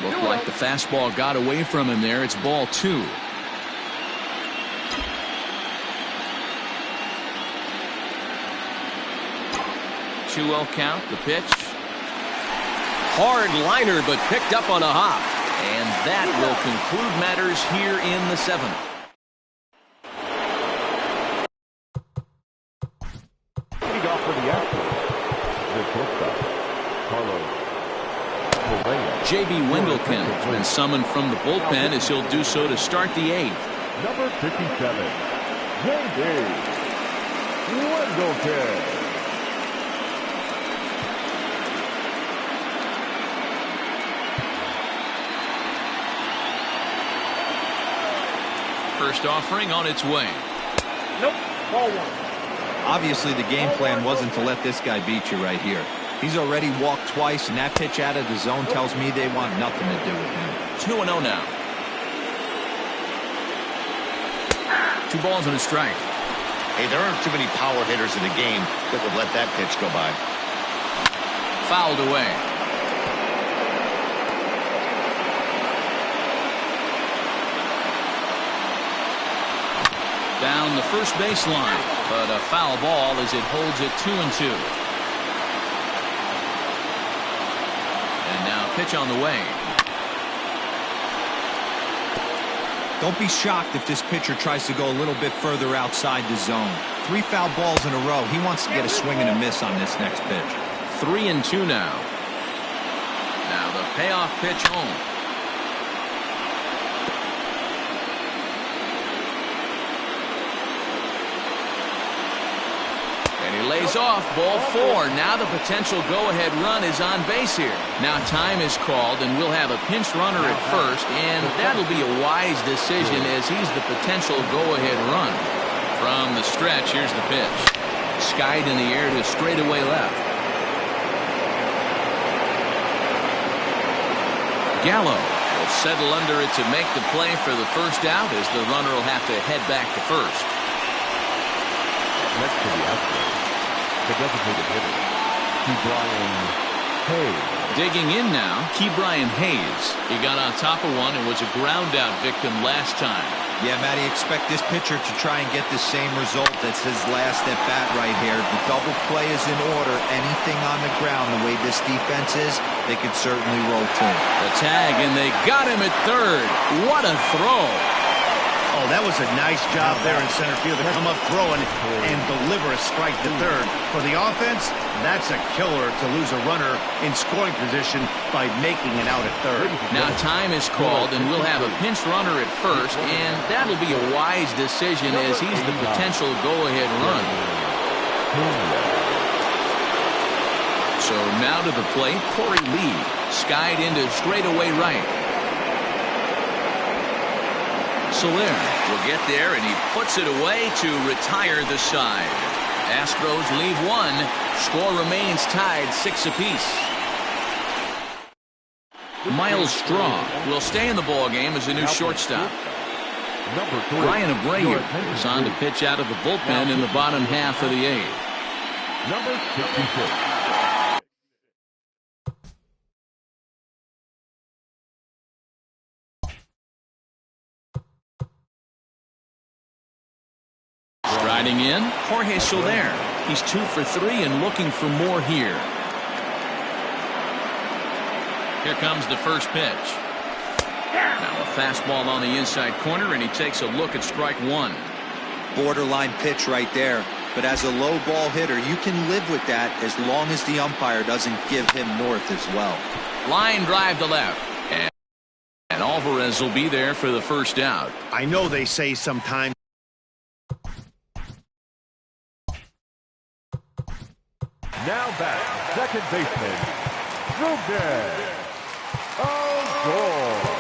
Looked like the fastball got away from him there. It's ball 2. Two-0 count, the pitch. Hard liner, but picked up on a hop. And that will conclude matters here in the 7th. Leading off for the Asstros, the shortstop, Carlos. J.B. Wendelken has been summoned from the bullpen as he'll do so to start the 8th. Number 57, J.B. Wendelken. First offering on its way. Nope. Ball 1. Obviously, the game plan wasn't to let this guy beat you right here. He's already walked twice, and that pitch out of the zone tells me they want nothing to do with him. 2-0 now. 2 balls and a strike. Hey, there aren't too many power hitters in the game that would let that pitch go by. Fouled away. Down the first baseline, but a foul ball as it holds it 2-2. And now pitch on the way. Don't be shocked if this pitcher tries to go a little bit further outside the zone. 3 foul balls in a row. He wants to get a swing and a miss on this next pitch. 3-2 now. Now the payoff pitch home. lays off ball 4. Now the potential go-ahead run is on base here. Now time is called, and we'll have a pinch runner at first, and that'll be a wise decision as he's the potential go-ahead run. From the stretch, here's the pitch. Skied in the air to straightaway left. Gallo will settle under it to make the play for the first out, as the runner will have to head back to first. Next to the Asstros, the designated hitter, Ke'Bryan Hayes. Digging in now, Ke'Bryan Hayes. He got on top of one and was a ground out victim last time. Yeah, Matty, expect this pitcher to try and get the same result as his last at bat right here. The double play is in order. Anything on the ground, the way this defense is, they could certainly roll too. The tag, and they got him at third. What a throw. Oh, that was a nice job there in center field to come up throwing and deliver a strike to third. For the offense, that's a killer to lose a runner in scoring position by making it out at third. Now time is called, and we'll have a pinch runner at first, and that'll be a wise decision as he's the potential go-ahead run. So now to the plate, Corey Lee. Skied into straightaway right. Soler will get there, and he puts it away to retire the side. Astros leave one. Score remains tied 6 apiece. Miles Straw will stay in the ballgame as a new shortstop. Brian Abreu is on to pitch out of the bullpen in the bottom half of the 8th. Number 66. Riding in, Jorge Soler. He's 2 for 3 and looking for more here. Here comes the first pitch. Now a fastball on the inside corner, and he takes a look at strike 1. Borderline pitch right there. But as a low ball hitter, you can live with that as long as the umpire doesn't give him north as well. Line drive to left. And Alvarez will be there for the first out. I know they say sometimes. Now back, second baseman, Ruben. Oh, goal.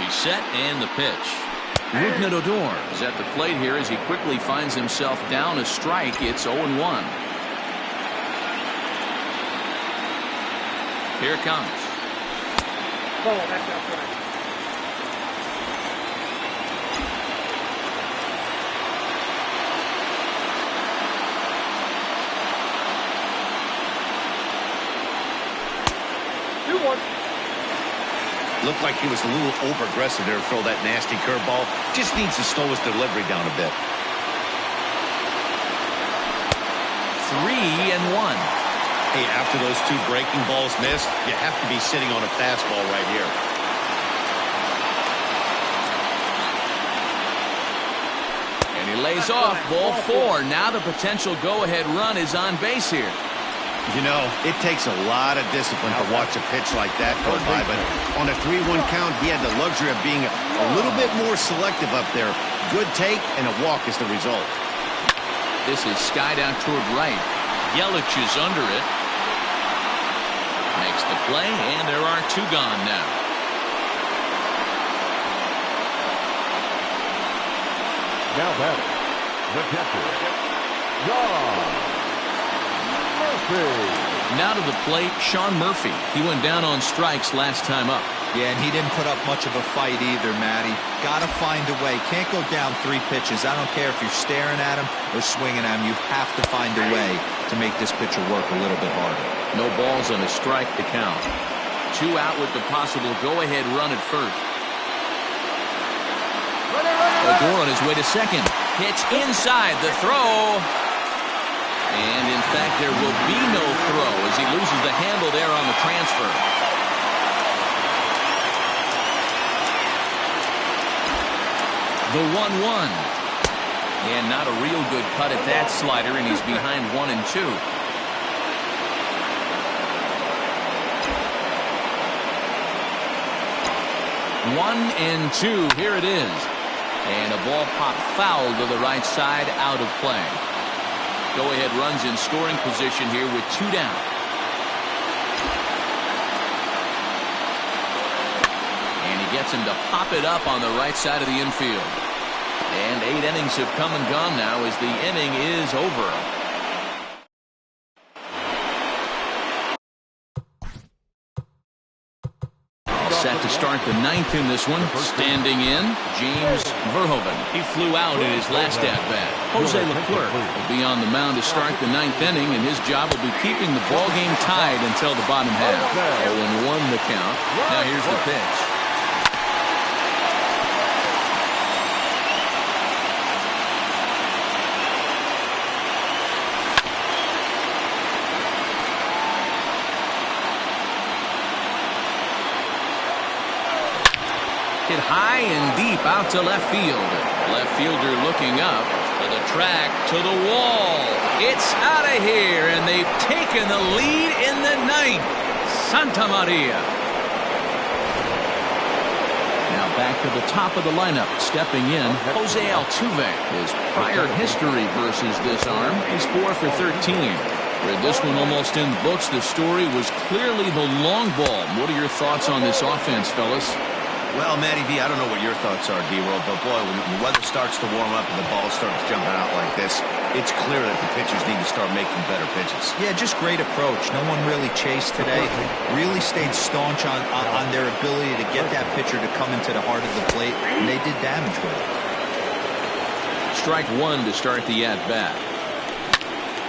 Set and the pitch. Rougned Odor is at the plate here as he quickly finds himself down a strike. It's 0-1. Here it comes. Ball, that's outside. Looked like he was a little over-aggressive there to throw that nasty curveball. Just needs to slow his delivery down a bit. 3-1. Hey, after those 2 breaking balls missed, you have to be sitting on a fastball right here. And he lays off ball 4. Now the potential go-ahead run is on base here. You know, it takes a lot of discipline to watch a pitch like that go by, but on a 3-1 count, he had the luxury of being a little bit more selective up there. Good take, and a walk is the result. This is skied out toward right. Yelich is under it. Makes the play, and there are 2 gone now. Now batting, the catcher, John. Now to the plate, Sean Murphy. He went down on strikes last time up. Yeah, and he didn't put up much of a fight either, Matty. Got to find a way. Can't go down 3 pitches. I don't care if you're staring at him or swinging at him. You have to find a way to make this pitcher work a little bit harder. No balls on a strike to count. 2 out with the possible go-ahead run at first. Odor on his way to second. Pitch inside. The throw. And in fact, there will be no throw as he loses the handle there on the transfer. The 1-1. And not a real good cut at that slider, and he's behind 1-2. 1-2. Here it is. And a ball popped foul to the right side, out of play. Go-ahead runs in scoring position here with 2 down. And he gets him to pop it up on the right side of the infield. And 8 innings have come and gone now as the inning is over. Set to start the 9th in this one. Standing in, James Verhoeven. He flew out in his last at-bat. Jose Leclerc will be on the mound to start the 9th inning, and his job will be keeping the ball game tied until the bottom half. 0-1 the count. Now here's the pitch. Hit high and deep out to left field. Left fielder looking up to the track, to the wall. It's out of here, and they've taken the lead in the 9th. Santa Maria. Now back to the top of the lineup. Stepping in, Jose Altuve. His prior history versus this arm is 4 for 13. Where this one almost in the books, the story was clearly the long ball. What are your thoughts on this offense, fellas? Well, Matty V, I don't know what your thoughts are, D-Roll, but boy, when the weather starts to warm up and the ball starts jumping out like this, it's clear that the pitchers need to start making better pitches. Yeah, just great approach. No one really chased today. Really stayed staunch on their ability to get that pitcher to come into the heart of the plate, and they did damage with it. Strike 1 to start the at-bat.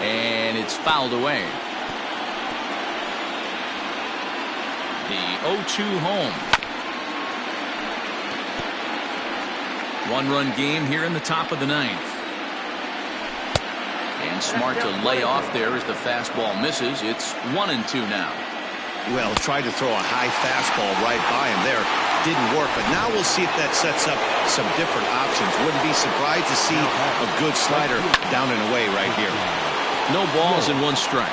And it's fouled away. The 0-2 home. 1-run game here in the top of the 9th. And smart to lay off there as the fastball misses. It's 1-2 now. Well, tried to throw a high fastball right by him there. Didn't work, but now we'll see if that sets up some different options. Wouldn't be surprised to see a good slider down and away right here. No balls and 1 strike.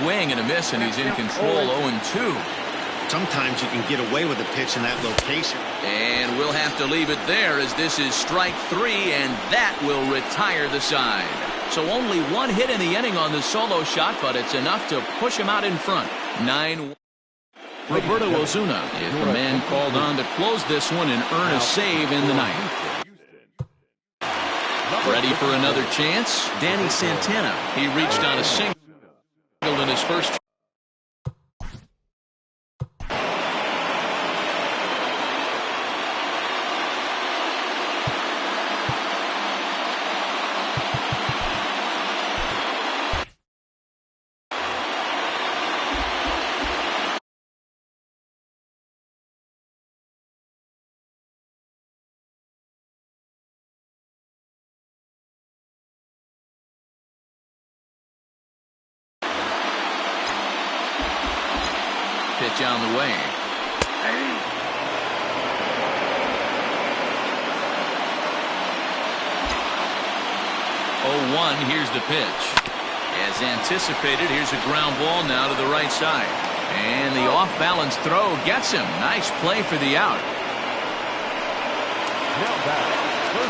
Swing and a miss, and he's in control. 0-2. Sometimes you can get away with a pitch in that location. And we'll have to leave it there as this is strike 3, and that will retire the side. So only 1 hit in the inning on the solo shot, but it's enough to push him out in front. 9-1. Roberto Osuna is the man called on to close this one and earn a save in the 9th. Ready for another chance? Danny Santana. He reached on a single in his first. Pitch on the way. 0-1, here's the pitch. As anticipated, here's a ground ball now to the right side. And the off-balance throw gets him. Nice play for the out.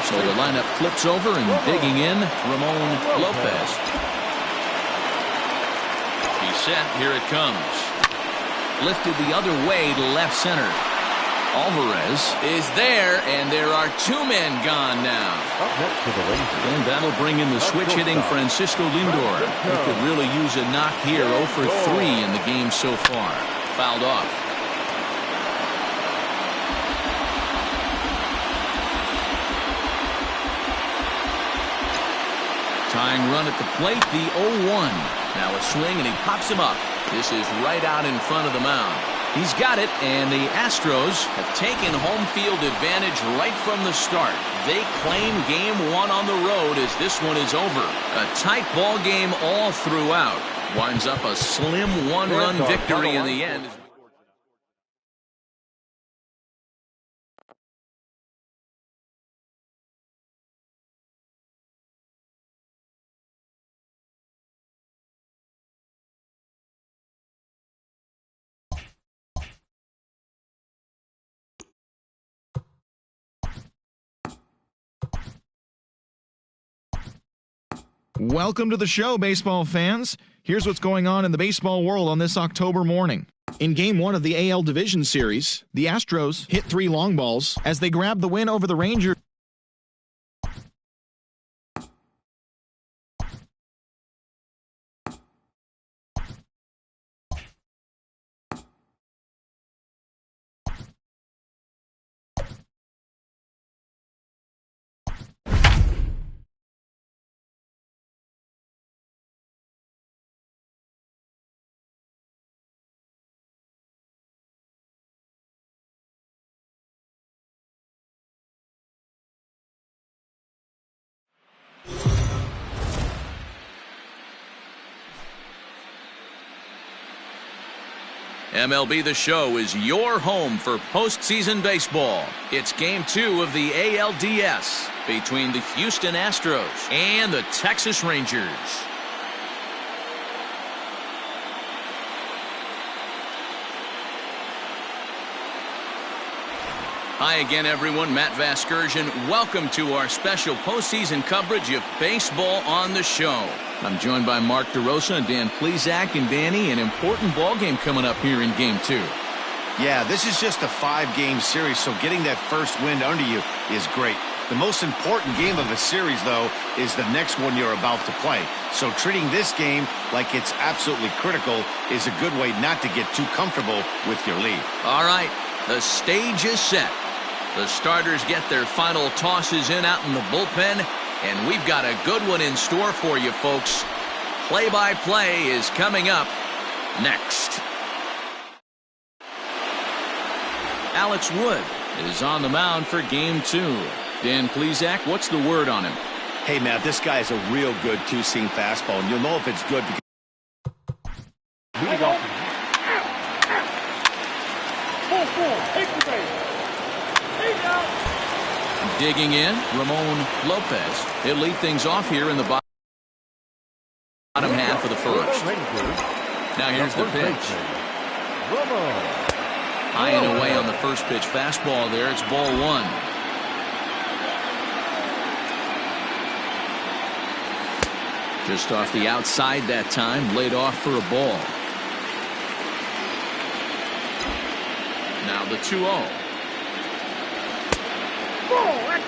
So the lineup flips over and digging in, Ramon Lopez. He's set. Here it comes. Lifted the other way to left center. Alvarez is there, and there are 2 men gone now. And that'll bring in the switch-hitting Francisco Lindor. He could really use a knock here. 0 for 3 in the game so far. Fouled off. Tying run at the plate, the 0-1. Now a swing, and he pops him up. This is right out in front of the mound. He's got it, and the Astros have taken home field advantage right from the start. They claim game one on the road as this one is over. A tight ball game all throughout. Winds up a slim one-run victory in the end. Welcome to the show, baseball fans. Here's what's going on in the baseball world on this October morning. In Game 1 of the AL Division Series, the Astros hit 3 long balls as they grabbed the win over the Rangers. MLB The Show is your home for postseason baseball. It's Game 2 of the ALDS between the Houston Astros and the Texas Rangers. Hi again, everyone. Matt Vasgersian. Welcome to our special postseason coverage of baseball on the show. I'm joined by Mark DeRosa and Dan Plesac. And Danny, an important ball game coming up here in Game 2. Yeah, this is just a 5-game series, so getting that first win under you is great. The most important game of a series, though, is the next one you're about to play. So treating this game like it's absolutely critical is a good way not to get too comfortable with your lead. All right, the stage is set. The starters get their final tosses in out in the bullpen, and we've got a good one in store for you, folks. Play-by-play is coming up next. Alex Wood is on the mound for Game 2. Dan Plesac, what's the word on him? Hey, Matt, this guy is a real good two-seam fastball, and you'll know if it's good because digging in, Ramon Lopez. He'll lead things off here in the bottom half of the first. Now here's the pitch. High and away on the first pitch fastball there. It's ball 1. Just off the outside that time, laid off for a ball. Now the 2-0.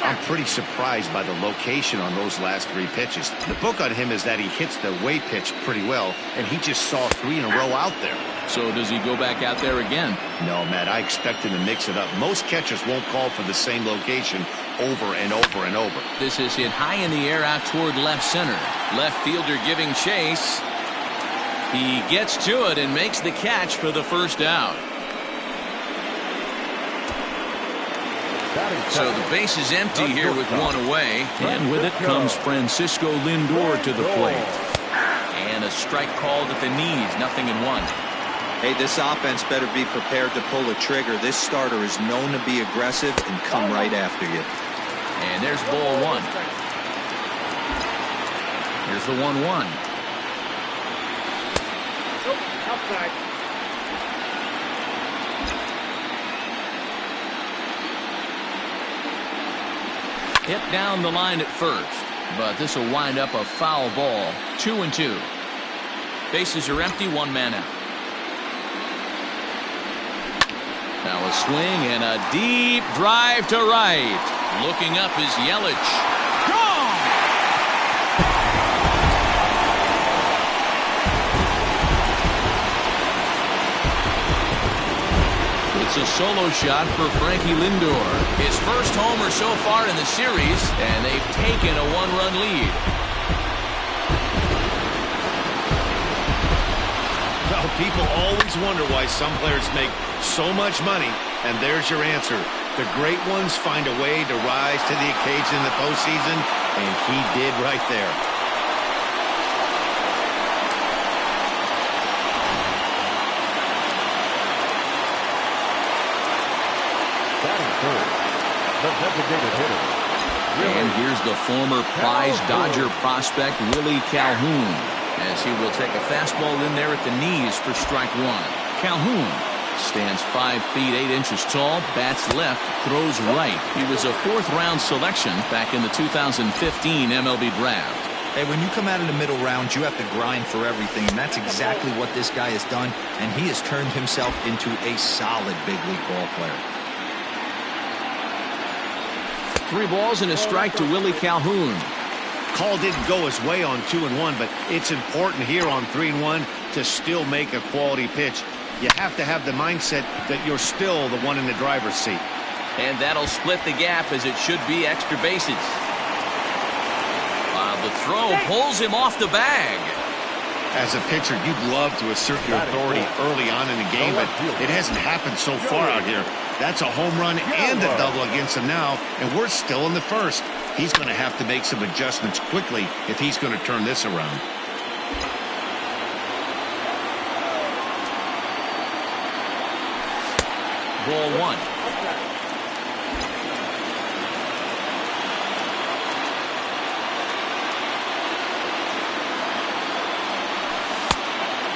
I'm pretty surprised by the location on those last 3 pitches. The book on him is that he hits the way pitch pretty well, and he just saw 3 in a row out there. So does he go back out there again? No, Matt, I expect him to mix it up. Most catchers won't call for the same location over and over and over. This is hit high in the air out toward left center. Left fielder giving chase. He gets to it and makes the catch for the first out. So the base is empty here with 1 away. And with it comes Francisco Lindor to the plate. And a strike called at the knees, 0-1. Hey, this offense better be prepared to pull the trigger. This starter is known to be aggressive and come right after you. And there's ball 1. Here's the 1-1. Outside. Hit down the line at first, but this will wind up a foul ball. 2-2. Bases are empty, 1 man out. Now a swing and a deep drive to right. Looking up is Yelich. Gone! It's a solo shot for Frankie Lindor. His first homer so far in the series, and they've taken a 1-run lead. Well, People always wonder why some players make so much money, and there's your answer. The great ones find a way to rise to the occasion in the postseason, and he did right there. Batting third, the designated hitter. And here's the former prize Dodger prospect, Willie Calhoun, as he will take a fastball in there at the knees for strike one. Calhoun stands 5 feet 8 inches tall, bats left, throws right. He was a 4th-round selection back in the 2015 MLB draft. Hey, when you come out of the middle rounds, you have to grind for everything, and that's exactly what this guy has done, and he has turned himself into a solid big league ball player. 3 balls and a strike to Willie Calhoun. Call didn't go his way on 2-1, but it's important here on 3-1 to still make a quality pitch. You have to have the mindset that you're still the one in the driver's seat. And that'll split the gap, as it should be extra bases. While the throw pulls him off the bag. As a pitcher, you'd love to assert your authority early on in the game, but it hasn't happened so far out here. That's a home run and a double against him now, and we're still in the first. He's going to have to make some adjustments quickly if he's going to turn this around. Ball 1.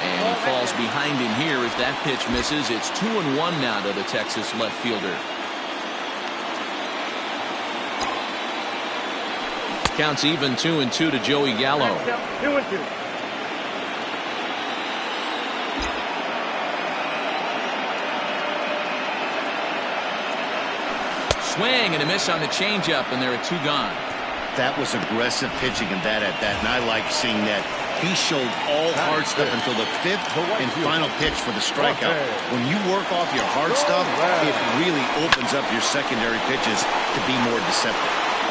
And he falls behind him here as that pitch misses. It's 2-1 now to the Texas left fielder. Counts even 2-2 to Joey Gallo. 2-2. Swing and a miss on the changeup, and there are 2 gone. That was aggressive pitching and that at that, and I like seeing that. He showed all hard stuff until the 5th and final pitch for the strikeout. When you work off your hard stuff, it really opens up your secondary pitches to be more deceptive.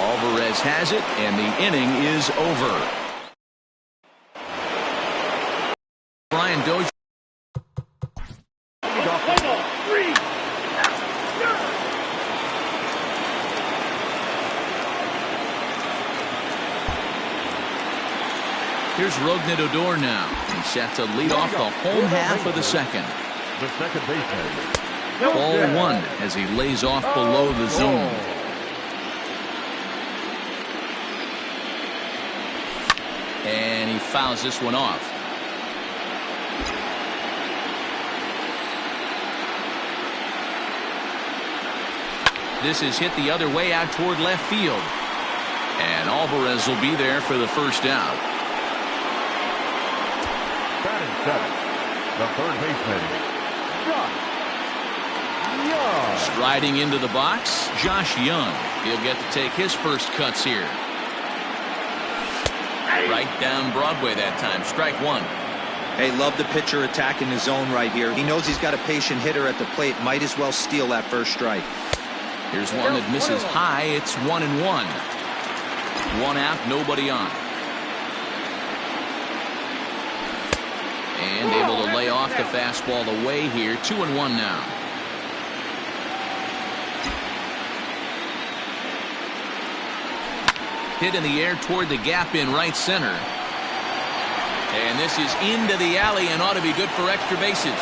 Alvarez has it, and the inning is over. Brian Dozier. Here's Rougned Odor now. He's set to lead off the home half of the second. The second baseman. Ball 1 as he lays off below the zone. And he fouls this one off. This is hit the other way out toward left field. And Alvarez will be there for the first out. Batting 7th, the third baseman, Josh Young. Striding into the box, Josh Young. He'll get to take his first cuts here. Right down Broadway that time. Strike 1. Hey, love the pitcher attacking the zone right here. He knows he's got a patient hitter at the plate. Might as well steal that first strike. Here's one that misses high. It's 1-1. 1 out, nobody on. And able to lay off the fastball away here. 2-1 now. Hit in the air toward the gap in right center. And this is into the alley and ought to be good for extra bases.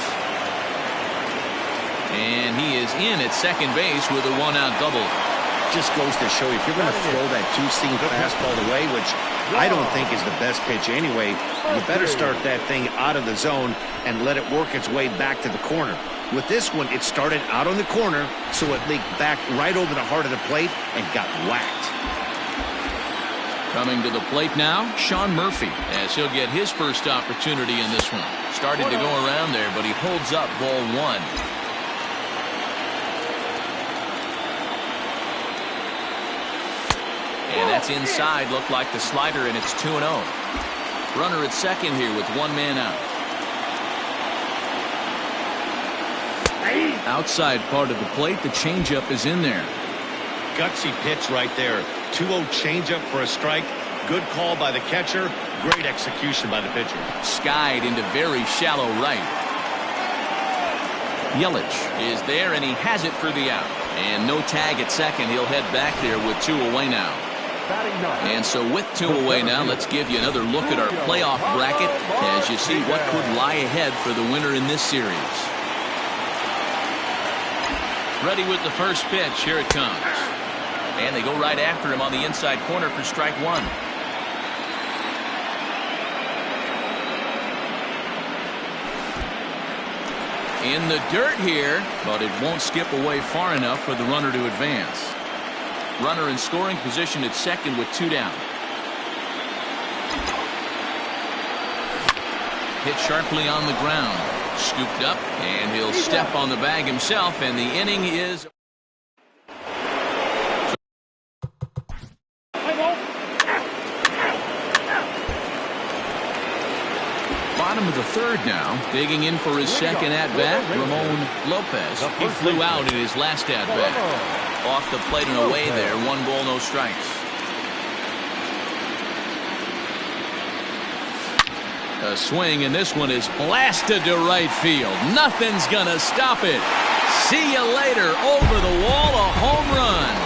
And he is in at second base with a 1-out double. Just goes to show you, if you're going to throw that 2-seam fastball away, which I don't think is the best pitch anyway, you better start that thing out of the zone and let it work its way back to the corner. With this one, it started out on the corner, so it leaked back right over the heart of the plate and got whacked. Coming to the plate now, Sean Murphy, as he'll get his first opportunity in this one. Started to go around there, but he holds up ball 1. And that's inside. Looked like the slider, and it's 2-0. Runner at second here with 1 man out. Outside part of the plate, the changeup is in there. Gutsy pitch right there. 2-0 changeup for a strike. Good call by the catcher. Great execution by the pitcher. Skied into very shallow right. Yelich is there, and he has it for the out. And no tag at second. He'll head back there with 2 away now. And so with 2 away now, let's give you another look at our playoff bracket as you see what could lie ahead for the winner in this series. Ready with the first pitch. Here it comes. And they go right after him on the inside corner for strike 1. In the dirt here, but it won't skip away far enough for the runner to advance. Runner in scoring position at second with 2 down. Hit sharply on the ground. Scooped up, and he'll step on the bag himself, and the inning is... Bottom of the third now. Digging in for his second at-bat, Ramon Lopez. He flew out in his last at-bat. Off the plate and away there. 1 ball, no strikes. A swing, and this one is blasted to right field. Nothing's gonna stop it. See you later. Over the wall, a home run.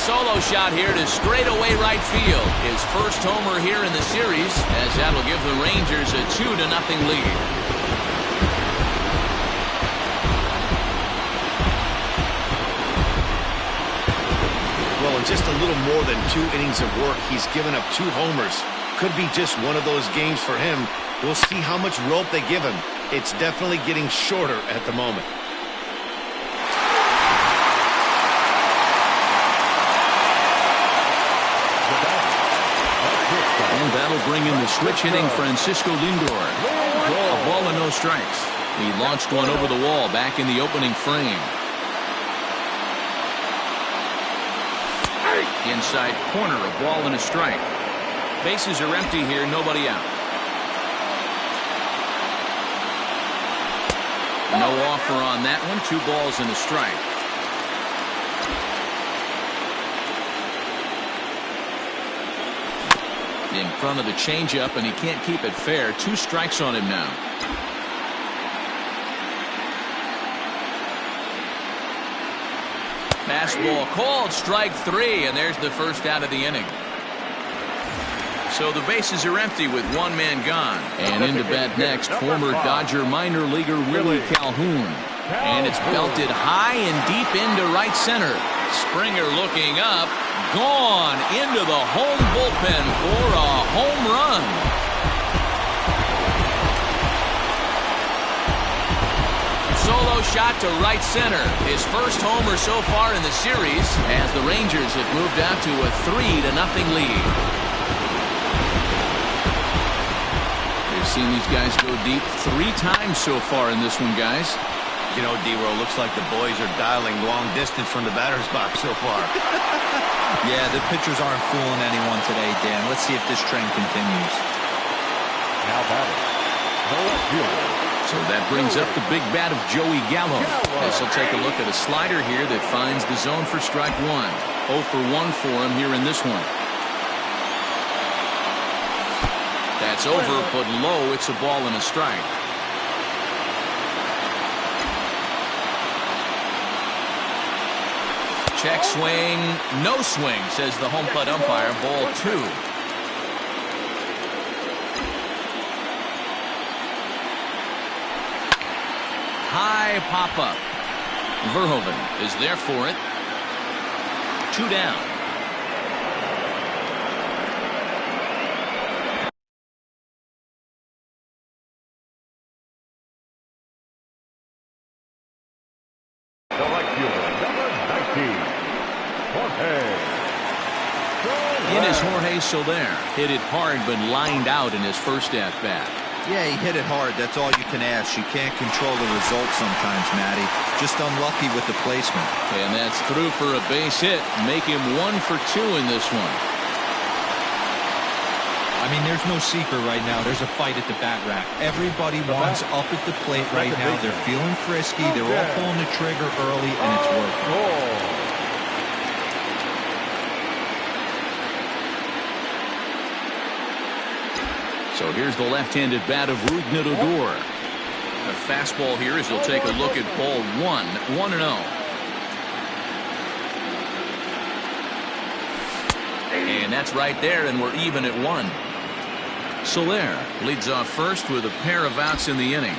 Solo shot here to straightaway right field. His first homer here in the series, as that'll give the Rangers a 2-0 lead. Well, in just a little more than 2 innings of work, he's given up 2 homers. Could be just one of those games for him. We'll see how much rope they give him. It's definitely getting shorter at the moment. And that'll bring in the switch hitting Francisco Lindor. A ball and no strikes. He launched one over the wall back in the opening frame. Inside corner, a ball and a strike. Bases are empty here, nobody out. No offer on that one. 2 balls and a strike. In front of the changeup, and he can't keep it fair. 2 strikes on him now. Fastball called, strike 3, and there's the first out of the inning. So the bases are empty with 1 man gone. And into bat next, former Dodger minor leaguer Willie Calhoun. And it's belted high and deep into right center. Springer looking up. Gone into the home bullpen for a home run. Solo shot to right center. His first homer so far in the series as the Rangers have moved out to a 3-0 lead. We've seen these guys go deep 3 times so far in this one, guys. You know, D-Row, looks like the boys are dialing long distance from the batter's box so far. Yeah, the pitchers aren't fooling anyone today, Dan. Let's see if this trend continues. Now batting, the left fielder. So that brings up the big bat of Joey Gallo. As he'll take a look at a slider here that finds the zone for strike 1. 0 for 1 for him here in this one. That's over, but low. It's a ball and a strike. Check swing, no swing, says the home plate umpire. Ball 2. High pop up. Verhoeven is there for it. 2 down. The right fielder, number 19. In is Jorge Soler. Hit it hard, but lined out in his first at-bat. Yeah, he hit it hard. That's all you can ask. You can't control the result sometimes, Matty. Just unlucky with the placement. And that's through for a base hit. Make him 1 for 2 in this one. I mean, there's no secret right now. There's a fight at the bat rack. Everybody wants up at the plate right now. They're feeling frisky. They're all pulling the trigger early, and it's working. So So here's the left-handed bat of Rougned Odor. The fastball here as he'll take a look at ball 1, 1-0. And that's right there, and we're even at 1. Soler leads off first with a pair of outs in the inning.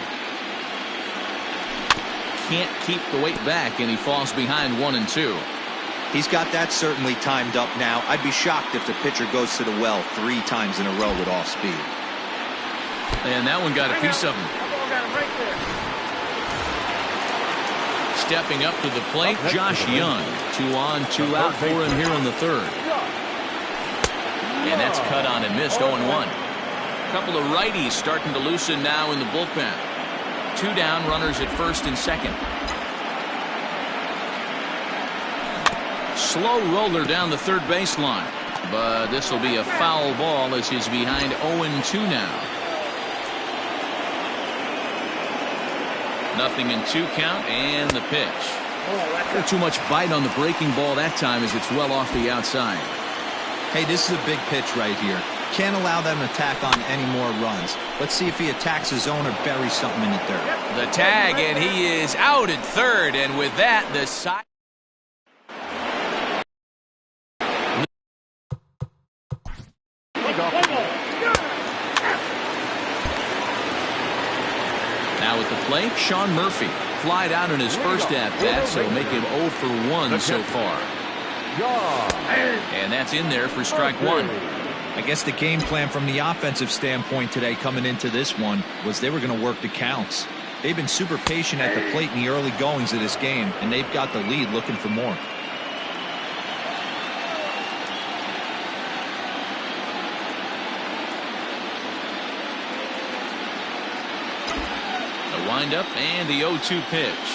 Can't keep the weight back, and he falls behind 1 and 2. He's got that certainly timed up now. I'd be shocked if the pitcher goes to the well 3 times in a row with off speed. And that one got a piece of him. Stepping up to the plate, Josh Young. 2 on, 2 out for him here in the 3rd. And that's cut on and missed, 0-1. A couple of righties starting to loosen now in the bullpen. 2 down, runners at first and second. Slow roller down the third baseline. But this will be a foul ball as he's behind 0-2 now. Nothing in 2 count, and the pitch. Not too much bite on the breaking ball that time as it's well off the outside. Hey, this is a big pitch right here. Can't allow them to tack on any more runs. Let's see if he attacks his zone or buries something in the third. The tag, and he is out at third, and with that, the side. Now at the plate, Sean Murphy. Flied out in his first at-bat, so make him 0 for 1 so far. And that's in there for strike 1. I guess the game plan from the offensive standpoint today coming into this one was they were going to work the counts. They've been super patient at the plate in the early goings of this game, and they've got the lead looking for more. Windup and the 0-2 pitch.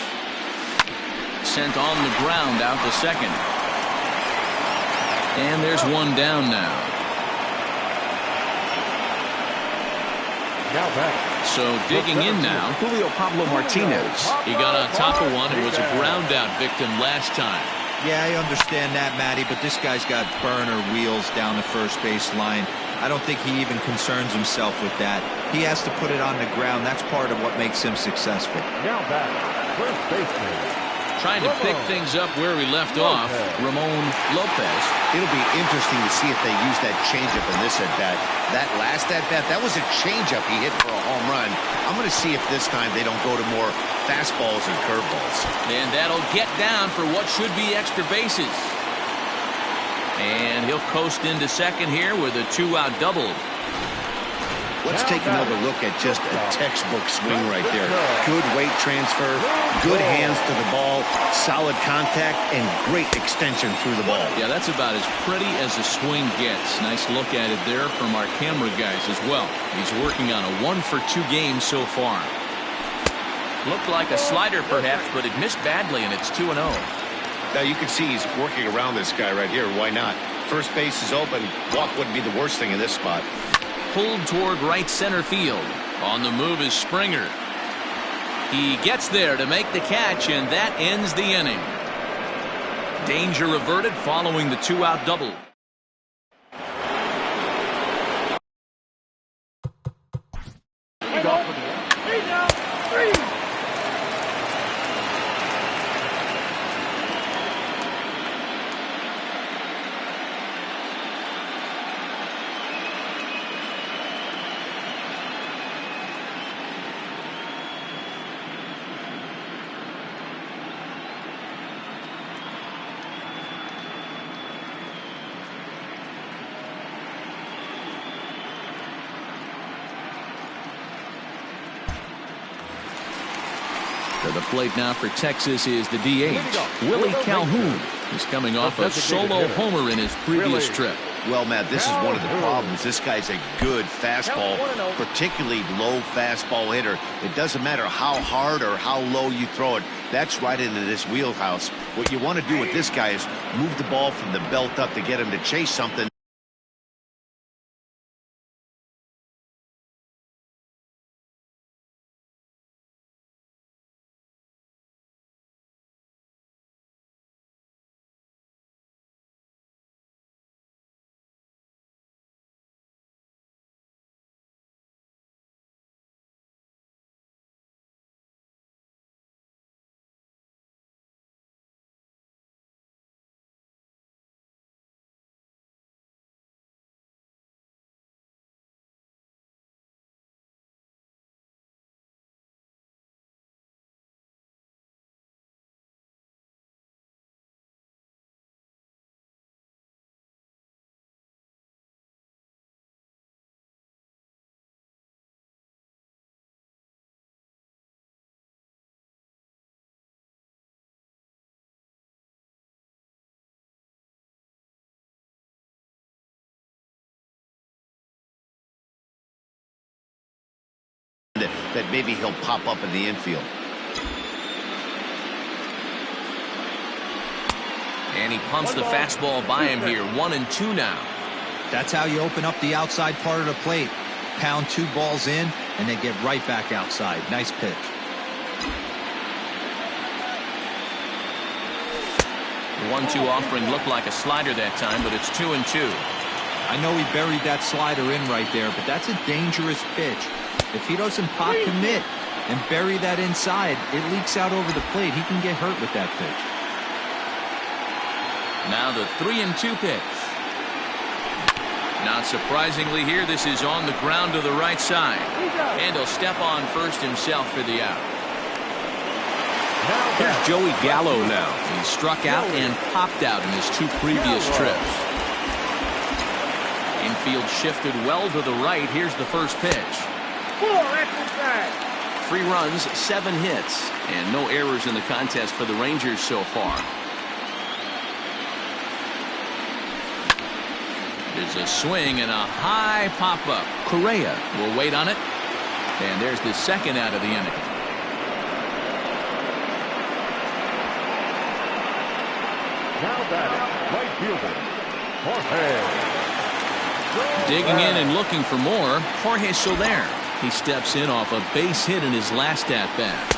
Sent on the ground out to second. And there's 1 down now. So digging in now, Julio Pablo Martinez. He got on top of one and was a ground out victim last time. Yeah, I understand that, Matty, but this guy's got burner wheels down the first base line. I don't think he even concerns himself with that. He has to put it on the ground. That's part of what makes him successful. Now back, first baseman. Trying to pick things up where we left off, Ramon Lopez. It'll be interesting to see if they use that changeup in this at-bat. That last at-bat, that was a changeup he hit for a home run. I'm going to see if this time they don't go to more fastballs and curveballs. And that'll get down for what should be extra bases. And he'll coast into second here with a 2-out double. Let's take another look at just a textbook swing right there. Good weight transfer, good hands to the ball, solid contact, and great extension through the ball. Yeah, that's about as pretty as a swing gets. Nice look at it there from our camera guys as well. He's working on a 1-for-2 game so far. Looked like a slider perhaps, but it missed badly, and it's 2-0. Now you can see he's working around this guy right here. Why not? First base is open. Walk wouldn't be the worst thing in this spot. Pulled toward right center field. On the move is Springer. He gets there to make the catch, and that ends the inning. Danger averted following the 2-out double. To the plate now for Texas is the DH. Willie Calhoun is coming off a solo homer in his previous trip. Well, Matt, this is one of the problems. This guy's a good fastball, particularly low fastball hitter. It doesn't matter how hard or how low you throw it. That's right into this wheelhouse. What you want to do with this guy is move the ball from the belt up to get him to chase something. that maybe he'll pop up in the infield. And he pumps the fastball by him here. 1-2 now. That's how you open up the outside part of the plate. Pound 2 balls in, and they get right back outside. Nice pitch. The 1-2 offering looked like a slider that time, but it's 2-2. I know he buried that slider in right there, but that's a dangerous pitch. If he doesn't pop commit and bury that inside, it leaks out over the plate. He can get hurt with that pitch. Now the 3-2 pitch. Not surprisingly here, this is on the ground to the right side. And he'll step on first himself for the out. Here's Joey Gallo now. He struck out and popped out in his 2 previous trips. Infield shifted well to the right. Here's the first pitch. 3 runs, 7 hits, and no errors in the contest for the Rangers so far. There's a swing and a high pop-up. Correa will wait on it. And there's the second out of the inning. Now batting, right fielder, Jorge. Digging in and looking for more, Jorge Soler. He steps in off a base hit in his last at-bat.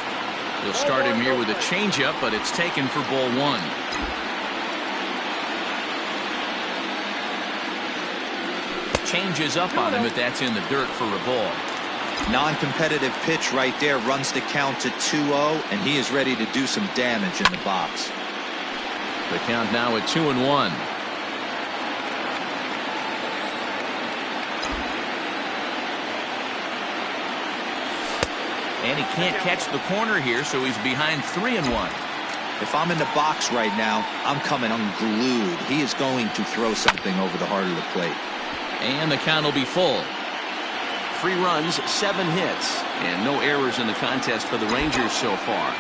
He'll start him here with a changeup, but it's taken for ball 1. Changes up on him, but that's in the dirt for a ball. Non-competitive pitch right there, runs the count to 2-0, and he is ready to do some damage in the box. The count now at 2-1. And he can't catch the corner here, so he's behind 3-1. If I'm in the box right now, I'm coming unglued. He is going to throw something over the heart of the plate. And the count will be full. 3 runs, 7 hits, and no errors in the contest for the Rangers so far.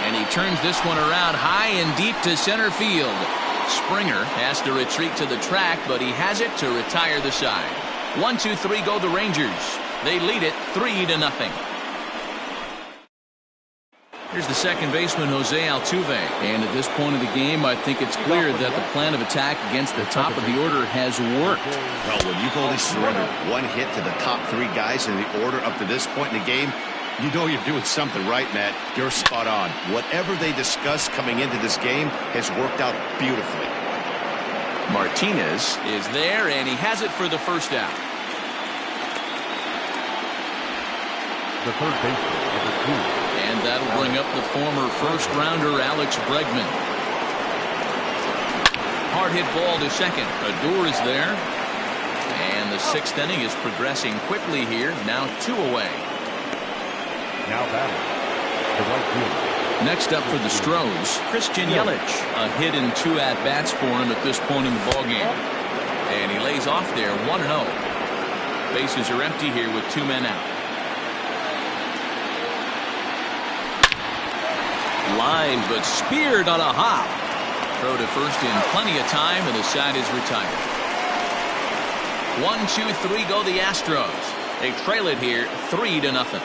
And he turns this one around high and deep to center field. Springer has to retreat to the track, but he has it to retire the side. 1-2-3 go the Rangers. They lead it 3-0. Here's the second baseman, Jose Altuve. And at this point of the game, I think it's clear that the plan of attack against the top of the order has worked. Well, when you've only surrendered 1 hit to the top 3 guys in the order up to this point in the game, you know you're doing something right, Matt. You're spot on. Whatever they discussed coming into this game has worked out beautifully. Martinez is there, and he has it for the first out. The third baseman, number 2. And that'll bring up the former first-rounder Alex Bregman. Hard hit ball to second. Odor is there. And the 6th inning is progressing quickly here. Now 2 away. Now batting, the right fielder. Next up for the Astros, Christian Yelich. A hit in 2 at-bats for him at this point in the ballgame. And he lays off there 1-0. Bases are empty here with 2 men out. Line, but speared on a hop. Throw to first in plenty of time, and the side is retired. 1-2-3 go the Astros. They trail it here 3-0.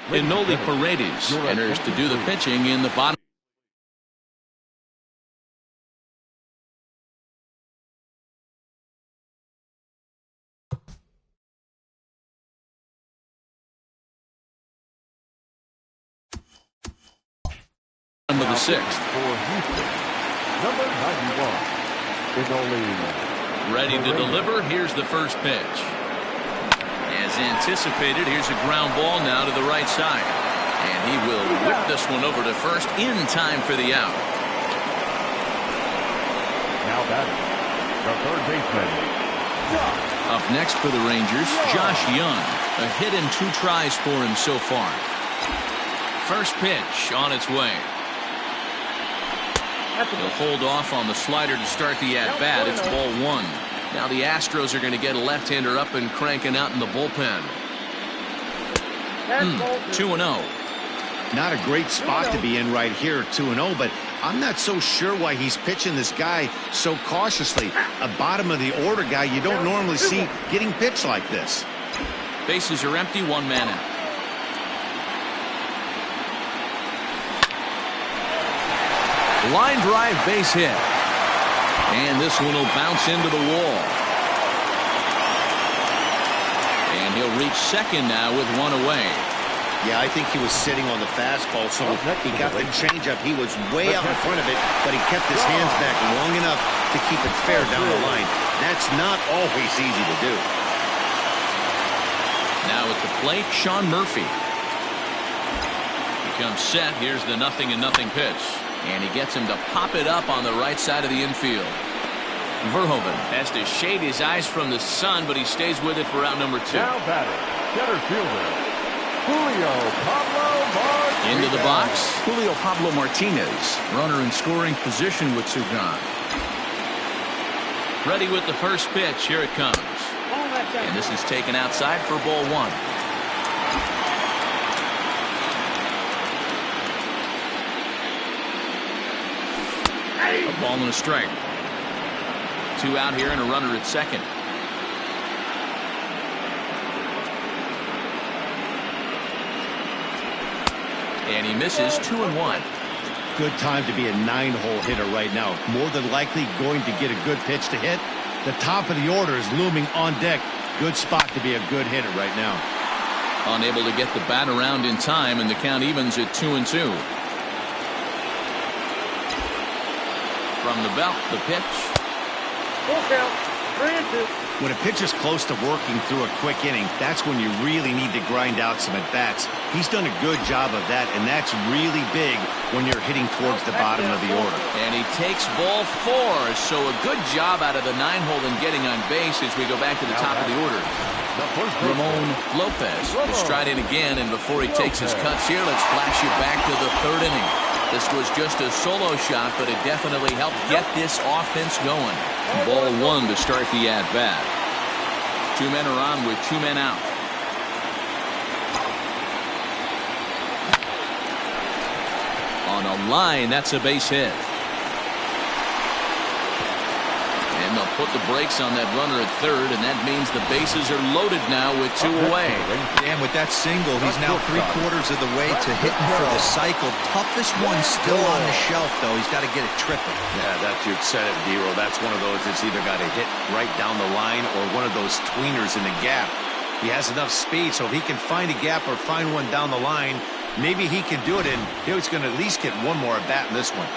Enoli Paredes enters to do the pitching in the bottom. Of the 6th. For Houston, number 91, Enoli. Ready to deliver. Here's the first pitch. As anticipated, here's a ground ball now to the right side. And he will whip this one over to first in time for the out. Now batting, the third baseman. Up next for the Rangers, Josh Young. A hit in 2 tries for him so far. First pitch on its way. He'll hold off on the slider to start the at-bat. It's ball 1. Now the Astros are going to get a left-hander up and cranking out in the bullpen. 2-0. Not a great spot to be in right here, 2-0, but I'm not so sure why he's pitching this guy so cautiously. A bottom of the order guy you don't normally see getting pitched like this. Bases are empty, one man out. Line drive base hit. And this one will bounce into the wall. And he'll reach second now with one away. Yeah, I think he was sitting on the fastball, so he got the changeup. He was way out in front of it, but he kept his hands back long enough to keep it fair down the line. That's not always easy to do. Now at the plate, Sean Murphy. He comes set. Here's the 0-0 pitch. And he gets him to pop it up on the right side of the infield. Verhoeven has to shade his eyes from the sun, but he stays with it for out number 2. Now batter, center fielder, Julio Pablo Martinez. Into the box, Julio Pablo Martinez. Runner in scoring position with 2 gone. Ready with the first pitch. Here it comes. And this is taken outside for ball 1. A ball and a strike. 2 out here and a runner at second. And he misses 2-1. Good time to be a 9-hole hitter right now. More than likely going to get a good pitch to hit. The top of the order is looming on deck. Good spot to be a good hitter right now. Unable to get the bat around in time, and the count evens at 2-2. From the belt, the pitch. Full count. 3-2. When a pitcher's close to working through a quick inning, that's when you really need to grind out some at-bats. He's done a good job of that, and that's really big when you're hitting towards the bottom of the order. And he takes ball 4, so a good job out of the 9-hole and getting on base as we go back to the top of the order. Ramon Lopez will stride in again, and before he takes his cuts here, let's flash you back to the 3rd inning. This was just a solo shot, but it definitely helped get this offense going. Ball 1 to start the at-bat. 2 men are on with 2 men out. On a line, that's a base hit. And they'll put the brakes on that runner at 3rd, and that means the bases are loaded now with 2 away. And with that single, he's now 3/4 of the way to hitting for the cycle. Toughest one still on the shelf, though. He's got to get it triple. Yeah, that's you said it, D-Roll. That's one of those that's either got to hit right down the line or one of those tweeners in the gap. He has enough speed, so if he can find a gap or find one down the line, maybe he can do it, and he's going to at least get one more at bat in this one.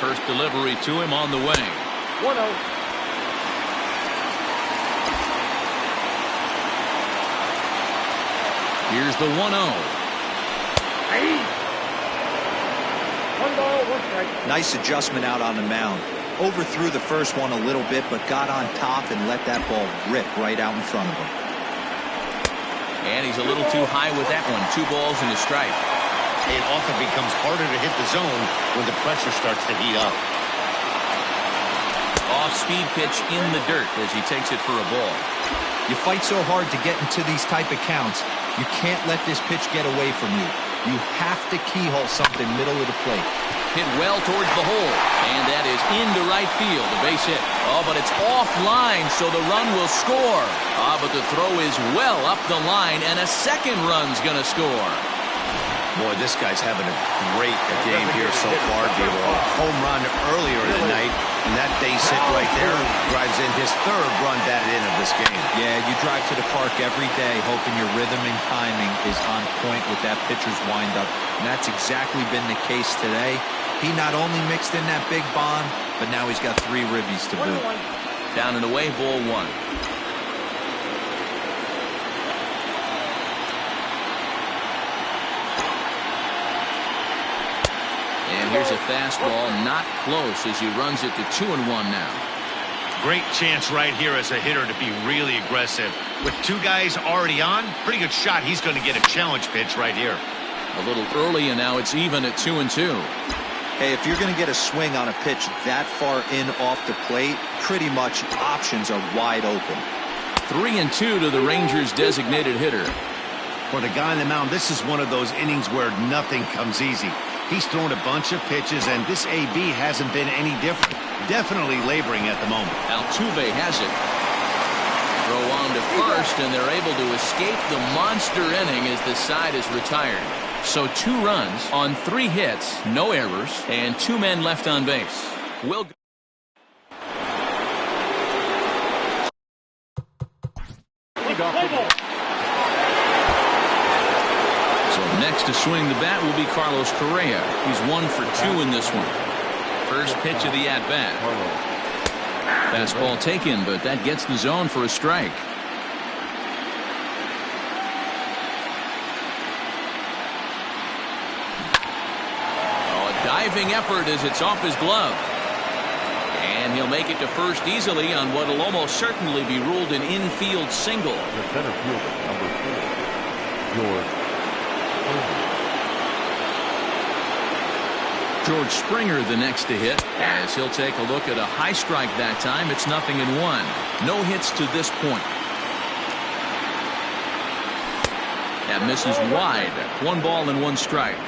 First delivery to him on the way. 1-0. Here's the 1-0. 1 ball, 1 strike. Nice adjustment out on the mound. Overthrew the first one a little bit, but got on top and let that ball rip right out in front of him. And he's a little too high with that one. 2 balls and a strike. It often becomes harder to hit the zone when the pressure starts to heat up. Off-speed pitch in the dirt as he takes it for a ball. You fight so hard to get into these type of counts, you can't let this pitch get away from you. You have to keyhole something middle of the plate. Hit well towards the hole, and that is into right field, a base hit. Oh, but it's offline, so the run will score. But the throw is well up the line, and a second run's going to score. Boy, this guy's having a great game here so far, D-Roll. Home run earlier in the night, and that base hit right there drives in his 3rd run batted in of this game. Yeah, you drive to the park every day hoping your rhythm and timing is on point with that pitcher's windup, and that's exactly been the case today. He not only mixed in that big bomb, but now he's got 3 ribbies to boot. Down and away, ball 1. And here's a fastball, not close as he runs it to 2-1 now. Great chance right here as a hitter to be really aggressive. With 2 guys already on, pretty good shot. He's going to get a challenge pitch right here. A little early, and now it's even at 2-2. Hey, if you're going to get a swing on a pitch that far in off the plate, pretty much options are wide open. 3-2 to the Rangers' designated hitter. For the guy on the mound, this is one of those innings where nothing comes easy. He's thrown a bunch of pitches, and this AB hasn't been any different. Definitely laboring at the moment. Altuve has it. Throw on to first, and they're able to escape the monster inning as the side is retired. So 2 runs on 3 hits, no errors, and 2 men left on base. Will. So next to swing the bat will be Carlos Correa. He's 1 for 2 in this one. First pitch of the at-bat. Fastball taken, but that gets the zone for a strike. Diving effort as it's off his glove. And he'll make it to first easily on what will almost certainly be ruled an infield single. The center fielder, number 4, George Springer the next to hit, as he'll take a look at a high strike that time. It's 0-1. No hits to this point. That misses wide. 1 ball and 1 strike.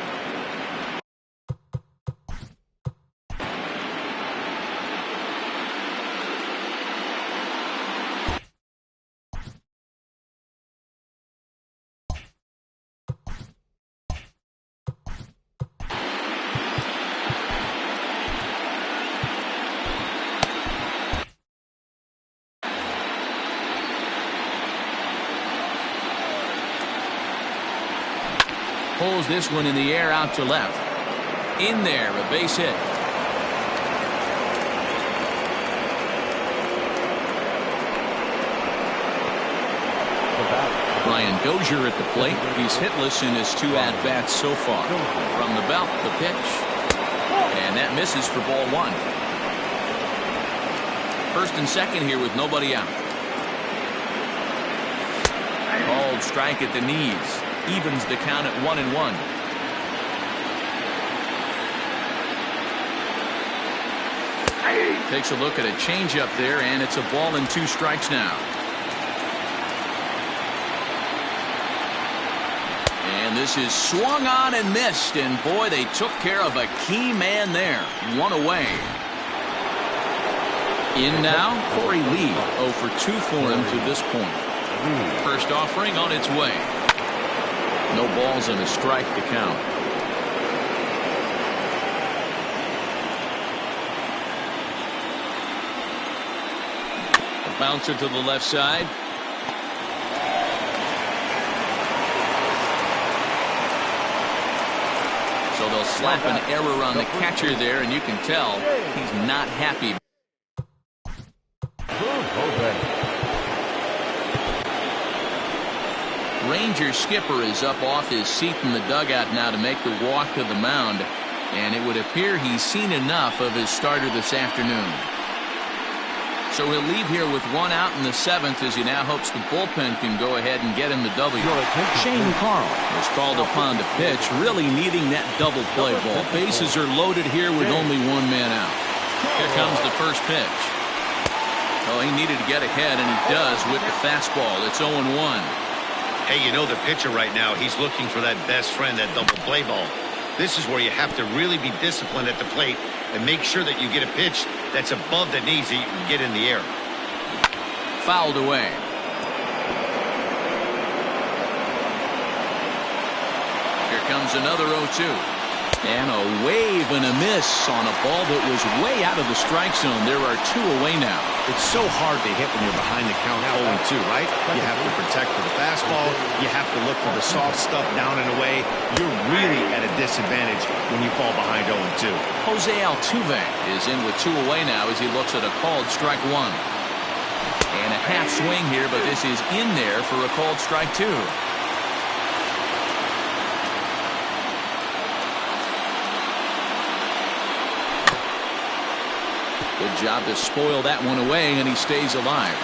Pulls this one in the air out to left. In there, a base hit. Ryan Dozier at the plate. He's hitless in his 2 at-bats so far. From the belt, the pitch. And that misses for ball 1. First and second here with nobody out. Called strike at the knees. Evens the count at 1-1. Takes a look at a changeup there, and it's a ball and 2 strikes now. And this is swung on and missed, and boy, they took care of a key man there. 1 away. In now, Corey Lee, 0 for 2 for him to this point. First offering on its way. No balls and a strike to count. A bouncer to the left side. So they'll slap an error on the catcher there, and you can tell he's not happy. Ranger skipper is up off his seat in the dugout now to make the walk to the mound, and it would appear he's seen enough of his starter this afternoon. So he'll leave here with 1 out in the 7th as he now hopes the bullpen can go ahead and get him the W. Shane Carl was called upon to pitch, really needing that double play ball. Bases are loaded here with only 1 man out. Here comes the first pitch. Oh, he needed to get ahead, and he does with the fastball. It's 0-1. Hey, you know the pitcher right now, he's looking for that best friend, that double play ball. This is where you have to really be disciplined at the plate and make sure that you get a pitch that's above the knees that you can get in the air. Fouled away. Here comes another 0-2. And a wave and a miss on a ball that was way out of the strike zone. There are 2 away now. It's so hard to hit when you're behind the count 0-2, right? You have to protect for the fastball. You have to look for the soft stuff down and away. You're really at a disadvantage when you fall behind 0-2. Jose Altuve is in with 2 away now as he looks at a called strike 1. And a half swing here, but this is in there for a called strike 2. Good job to spoil that one away, and he stays alive.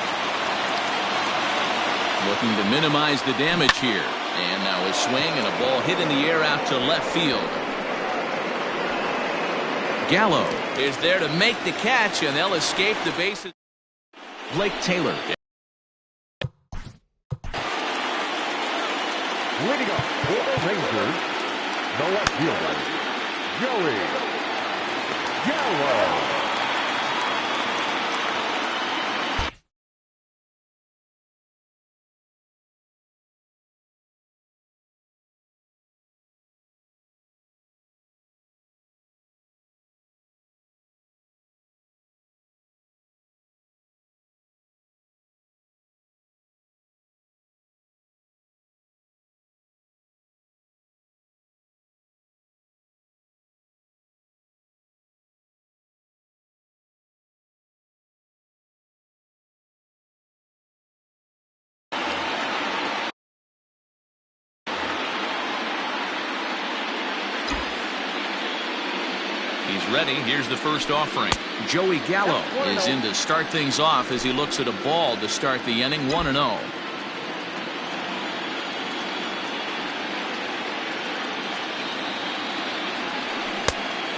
Looking to minimize the damage here. And now a swing and a ball hit in the air out to left field. Gallo is there to make the catch, and they'll escape the bases. Blake Taylor. Leading up for the Rangers, the left fielder, Joey Gallo. He's ready. Here's the first offering. Joey Gallo is in to start things off as he looks at a ball to start the inning. 1-0.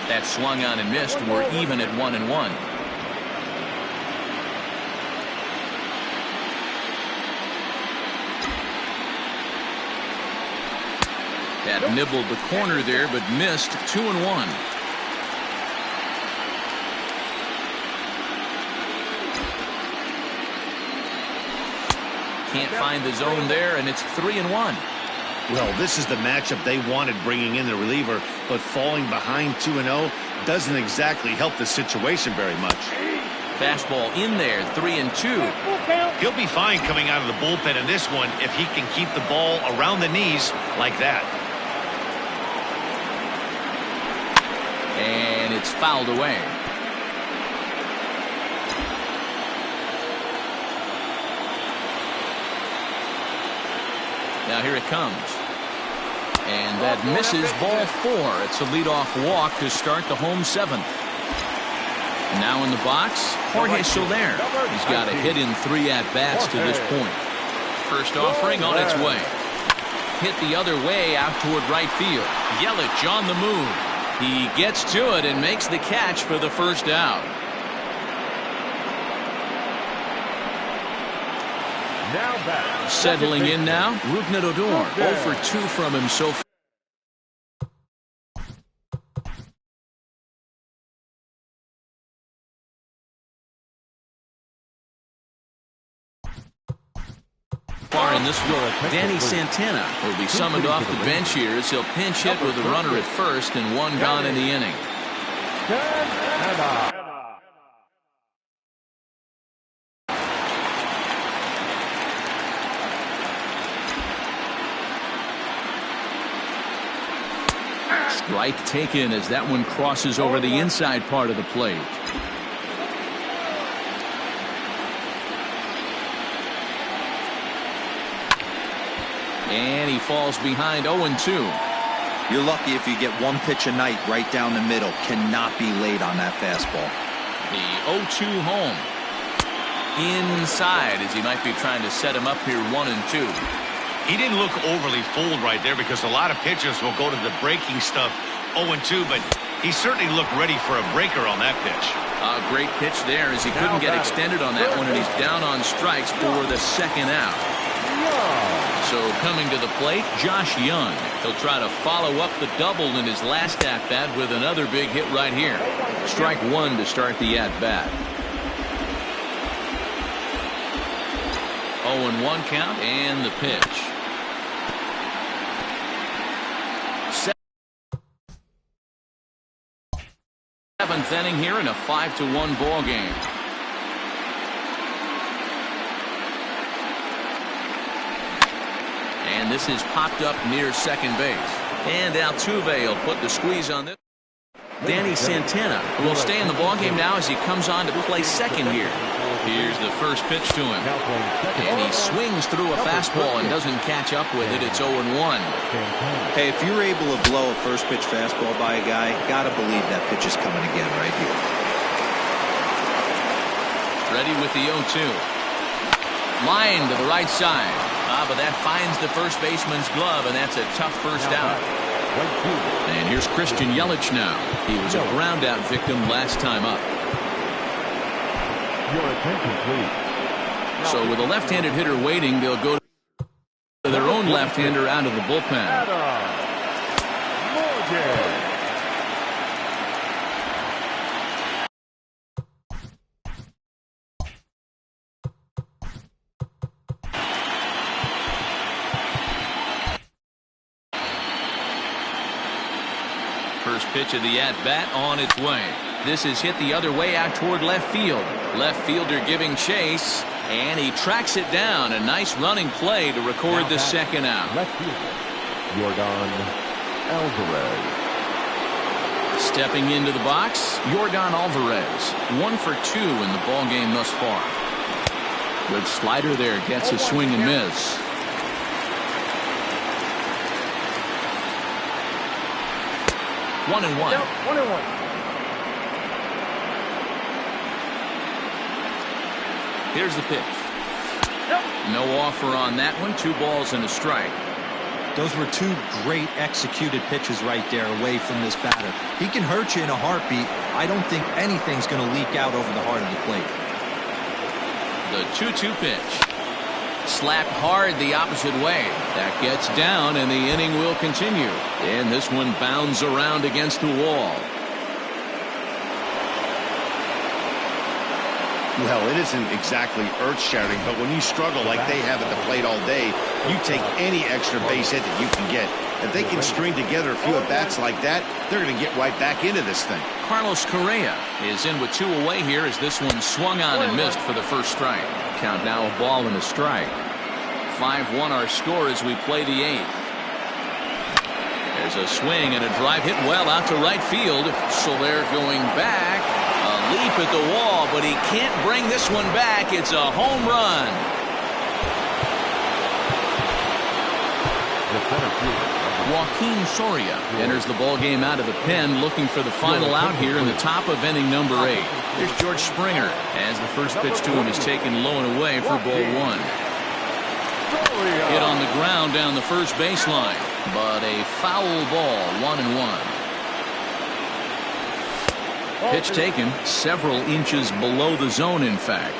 That swung on and missed. We're even at 1-1. That nibbled the corner there, but missed. 2-1. Can't find the zone there, and it's 3-1. Well, this is the matchup they wanted, bringing in the reliever, but falling behind 2-0 doesn't exactly help the situation very much. Fastball in there, 3-2. He'll be fine coming out of the bullpen in this one if he can keep the ball around the knees like that. And it's fouled away. Now here it comes. And that misses, ball 4. It's a leadoff walk to start the home 7th. Now in the box, Jorge Soler. He's got a hit in 3 at-bats to this point. First offering on its way. Hit the other way out toward right field. Yelich on the move. He gets to it and makes the catch for the first out. Now back. Settling in now, Rougned Odor. 0 for 2 from him so far in this one. Danny Santana will be summoned off the bench here as he'll pinch hit with a runner at first and 1 gone in the inning. Strike taken as that one crosses over the inside part of the plate. And he falls behind 0-2. You're lucky if you get one pitch a night right down the middle. Cannot be late on that fastball. The 0-2 home. Inside as he might be trying to set him up here 1-2. He didn't look overly fooled right there because a lot of pitchers will go to the breaking stuff 0-2, but he certainly looked ready for a breaker on that pitch. A great pitch there as he couldn't get extended on that one, and he's down on strikes for the second out. So coming to the plate, Josh Young. He'll try to follow up the double in his last at-bat with another big hit right here. Strike 1 to start the at-bat. 0-1 count and the pitch. Seventh inning here in a 5-1 ball game. And this is popped up near second base. And Altuve will put the squeeze on this. Danny Santana, who will stay in the ballgame now as he comes on to play second here. Here's the first pitch to him. And he swings through a fastball and doesn't catch up with it. It's 0-1. Hey, if you're able to blow a first pitch fastball by a guy, gotta believe that pitch is coming again right here. Ready with the 0-2. Line to the right side. But that finds the first baseman's glove, and that's a tough first out. And here's Christian Yelich now. He was a ground out victim last time up. Your attention, please. So with a left-handed hitter waiting, they'll go to Their own left-hander out of the bullpen. First pitch of the at-bat on its way. This is hit the other way out toward left field. Left fielder giving chase, and he tracks it down. A nice running play to record the second out. Left fielder, Yordan Alvarez. Stepping into the box, Yordan Alvarez. 1 for 2 in the ball game thus far. Good slider there, gets a swing and miss. One and one. Yep, 1-1. Here's the pitch. Yep. No offer on that one. 2 balls and a strike. Those were 2 great executed pitches right there away from this batter. He can hurt you in a heartbeat. I don't think anything's going to leak out over the heart of the plate. The 2-2 pitch. Slapped hard the opposite way. That gets down, and the inning will continue. And this one bounds around against the wall. Well, it isn't exactly earth-shattering, but when you struggle like they have at the plate all day, you take any extra base hit that you can get. If they can string together a few at-bats like that, they're going to get right back into this thing. Carlos Correa is in with 2 away here as this one swung on and missed for the first strike. Count now a ball and a strike. 5-1 our score as we play the 8th. There's a swing and a drive hit well out to right field. Soler going back. A leap at the wall, but he can't bring this one back. It's a home run. Joaquin Soria enters the ball game out of the pen, looking for the final out here in the top of inning number 8. Here's George Springer as the first pitch to him is taken low and away for ball 1. Hit on the ground down the first baseline, but a foul ball. 1-1. Pitch taken several inches below the zone, in fact.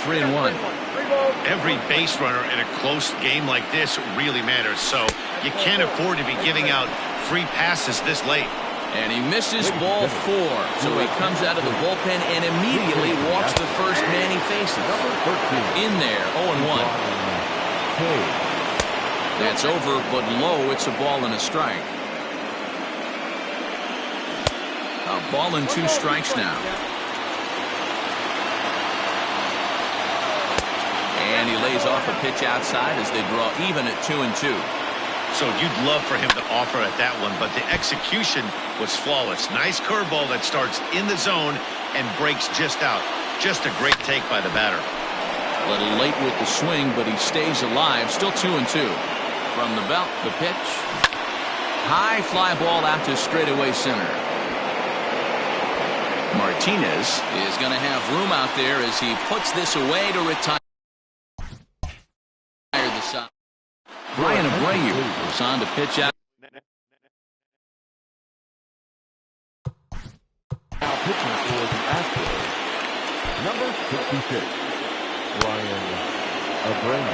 3-1. Every base runner in a close game like this really matters, so you can't afford to be giving out free passes this late. And he misses ball 4, so he comes out of the bullpen and immediately walks the first man he faces. In there, 0-1. That's over, but low. It's a ball and a strike. A ball and 2 strikes now. And he lays off a pitch outside as they draw even at 2-2. So you'd love for him to offer at that one, but the execution was flawless. Nice curveball that starts in the zone and breaks just out. Just a great take by the batter. A little late with the swing, but he stays alive. Still 2-2. From the belt, the pitch. High fly ball out to straightaway center. Martinez is going to have room out there as he puts this away to retire the side. Brian Abreu is on to pitch out. Now pitching for the Asstros, number 66, Brian Abreu.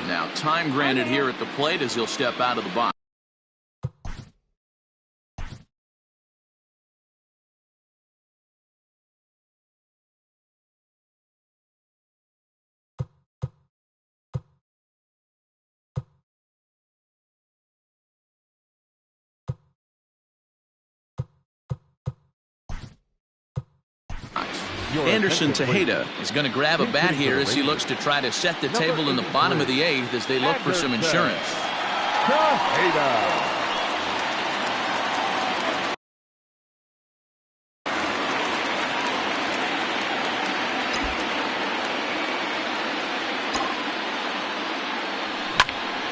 Now time granted here at the plate as he'll step out of the box. Anderson Tejeda is going to grab a bat here as he looks to try to set the table in the bottom of the 8th as they look for some insurance. Tejeda.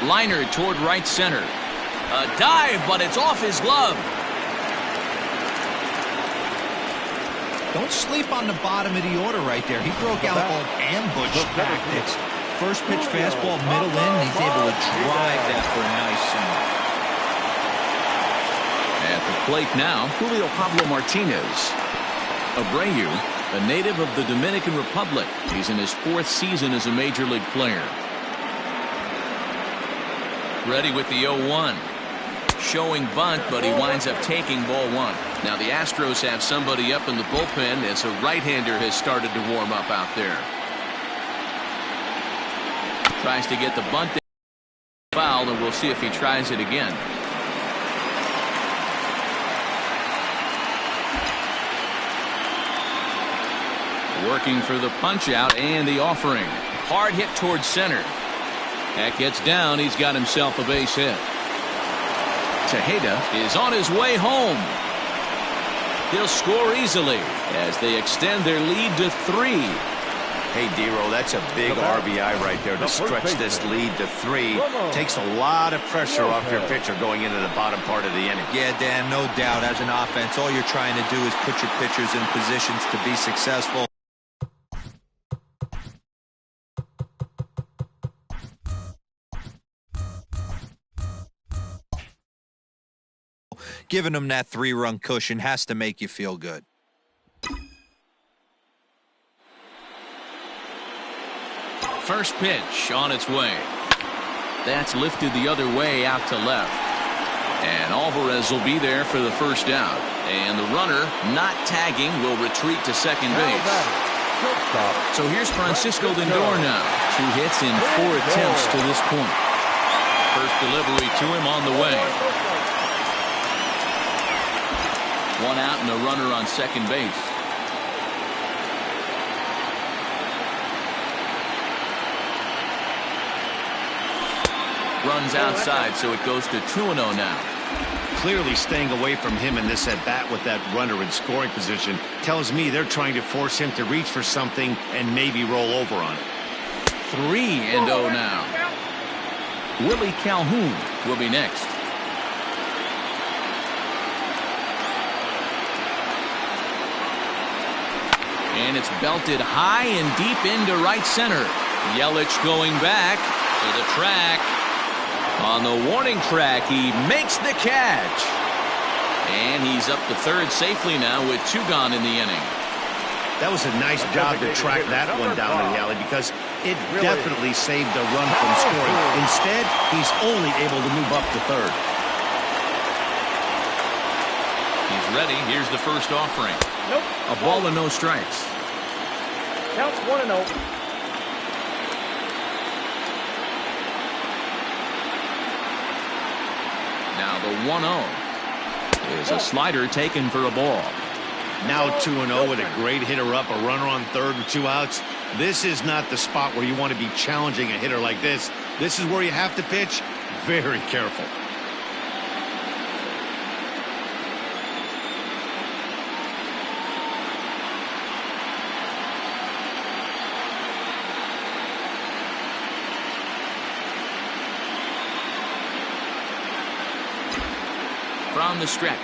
Liner toward right center. A dive, but it's off his glove. Don't sleep on the bottom of the order right there. He broke out all ambush tactics. First pitch fastball, middle in, and he's able to drive that for a nice single. At the plate now, Julio Pablo Martinez. Abreu, a native of the Dominican Republic. He's in his 4th season as a major league player. Ready with the 0-1. Showing bunt, but he winds up taking ball 1. Now the Astros have somebody up in the bullpen as a right-hander has started to warm up out there. Tries to get the bunt foul, and we'll see if he tries it again. Working for the punch out and the offering. Hard hit towards center. That gets down. He's got himself a base hit. Tejeda is on his way home. He'll score easily as they extend their lead to 3. Hey, D-Roll, that's a big RBI right there to stretch this lead to 3. Takes a lot of pressure off your pitcher going into the bottom part of the inning. Yeah, Dan, no doubt. As an offense, all you're trying to do is put your pitchers in positions to be successful. Giving them that 3-run cushion has to make you feel good. First pitch on its way. That's lifted the other way out to left. And Alvarez will be there for the first out. And the runner, not tagging, will retreat to second base. So here's Francisco Lindor now. 2 hits in 4 attempts to this point. First delivery to him on the way. 1 out and a runner on second base. Runs outside, so it goes to 2-0 now. Clearly staying away from him in this at-bat with that runner in scoring position tells me they're trying to force him to reach for something and maybe roll over on it. 3-0 now. Willie Calhoun will be next. And it's belted high and deep into right center. Yelich going back to the track. On the warning track, he makes the catch. And he's up to third safely now with 2 gone in the inning. That was a nice job to track that one down in the alley because it definitely saved a run from scoring. Instead, he's only able to move up to third. He's ready. Here's the first offering. Nope. A ball and no strikes. Counts 1-0. Now the 1-0 is a slider taken for a ball. Now 2-0 with a great hitter up, a runner on third and 2 outs. This is not the spot where you want to be challenging a hitter like this. This is where you have to pitch very careful. From the stretch.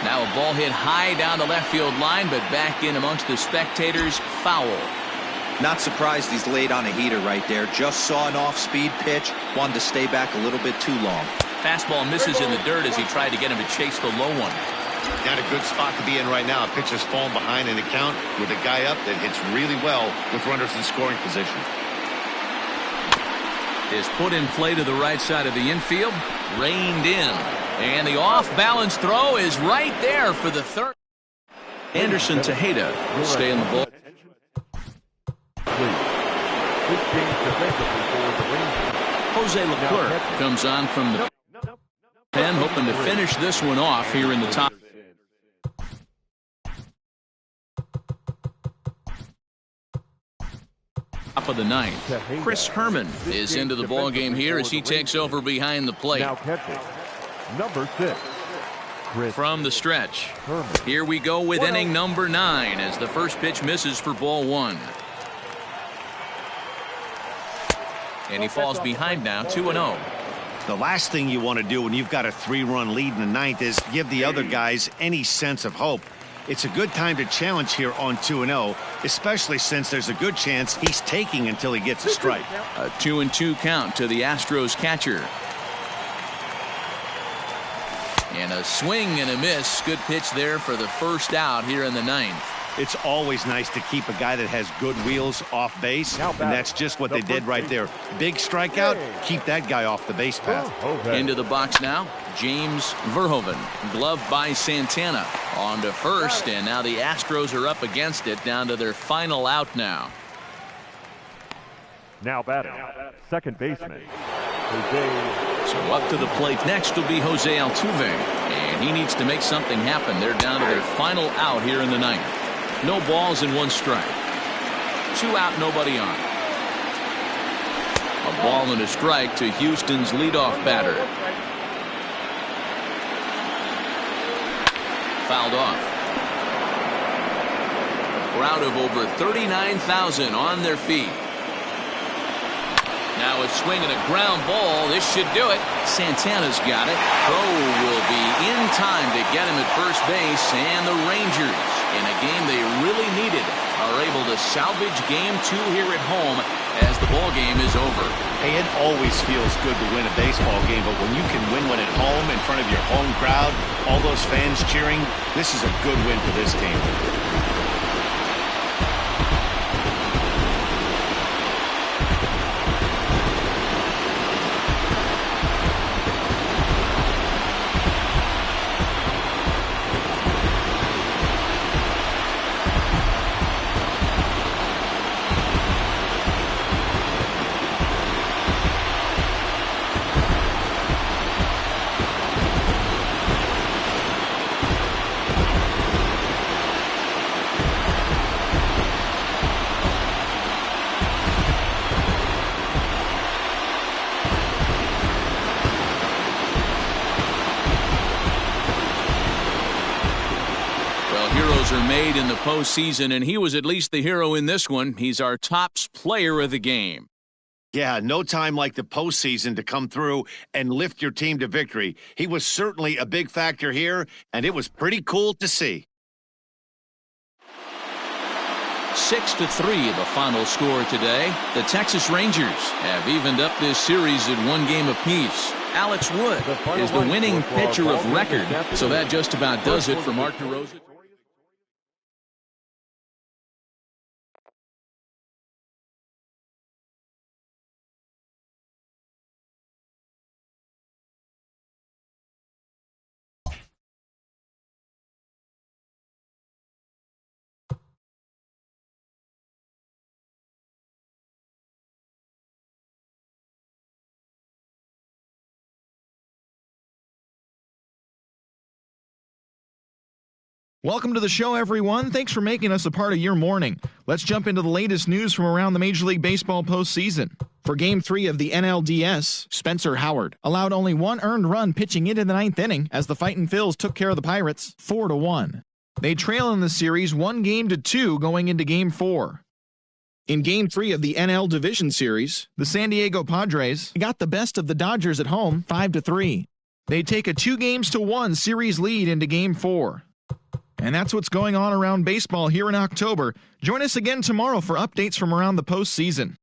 Now a ball hit high down the left field line, but back in amongst the spectators. Foul. Not surprised he's laid on a heater right there. Just saw an off-speed pitch. Wanted to stay back a little bit too long. Fastball misses in the dirt as he tried to get him to chase the low one. Got a good spot to be in right now. A pitcher's falling behind in the count with a guy up that hits really well with runners in scoring position. Is put in play to the right side of the infield. Reined in. And the off-balance throw is right there for the third. Anderson Tejeda will stay in the ball. Jose Leclerc comes on from the pen, hoping to finish this one off here in the top. Top of the ninth. Chris Herman is into the ball game here as he takes over behind the plate. Now catching, number 6. From the stretch, here we go with inning number 9 as the first pitch misses for ball 1. And he falls behind now, 2-0. The last thing you want to do when you've got a 3-run lead in the ninth is give the other guys any sense of hope. It's a good time to challenge here on 2-0, especially since there's a good chance he's taking until he gets a strike. A 2-2 count to the Astros catcher. And a swing and a miss. Good pitch there for the first out here in the ninth. It's always nice to keep a guy that has good wheels off base, and that's just what they did right there. Big strikeout, keep that guy off the base path. Into the box now, James Verhoeven. Gloved by Santana. On to first, and now the Astros are up against it, down to their final out now. Now batting, second baseman, Jose. So up to the plate next will be Jose Altuve, and he needs to make something happen. They're down to their final out here in the ninth. No balls and 1 strike. 2 out, nobody on. A ball and a strike to Houston's leadoff batter. Fouled off. A crowd of over 39,000 on their feet. Now a swing and a ground ball. This should do it. Santana's got it. Throw will be in time to get him at first base, and the Rangers, in a game they really needed, are able to salvage game 2 here at home as the ball game is over. Hey, it always feels good to win a baseball game, but when you can win one at home in front of your home crowd, all those fans cheering, this is a good win for this team. Are made in the postseason, and he was at least the hero in this one. He's our top player of the game. Yeah, no time like the postseason to come through and lift your team to victory. He was certainly a big factor here, and it was pretty cool to see. 6-3 the final score today. The Texas Rangers have evened up this series at 1 game apiece. Alex Wood is the winning pitcher of record, so that just about does it for Mark DeRosa. Welcome to the show, everyone. Thanks for making us a part of your morning. Let's jump into the latest news from around the Major League Baseball postseason. For Game 3 of the NLDS, Spencer Howard allowed only 1 earned run pitching into the 9th inning as the Fightin' Phils took care of the Pirates 4-1. They trail in the series 1-2 going into Game 4. In Game 3 of the NL Division Series, the San Diego Padres got the best of the Dodgers at home 5-3. They take a 2-1 series lead into Game 4. And that's what's going on around baseball here in October. Join us again tomorrow for updates from around the postseason.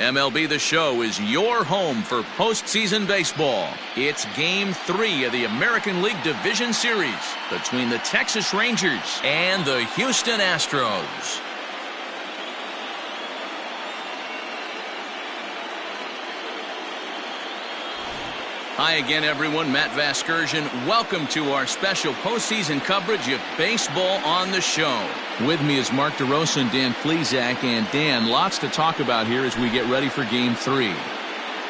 MLB The Show is your home for postseason baseball. It's Game 3 of the American League Division Series between the Texas Rangers and the Houston Astros. Hi again, everyone. Matt Vasgersian. Welcome to our special postseason coverage of Baseball on the Show. With me is Mark DeRosa and Dan Plesac. And Dan, lots to talk about here as we get ready for Game 3.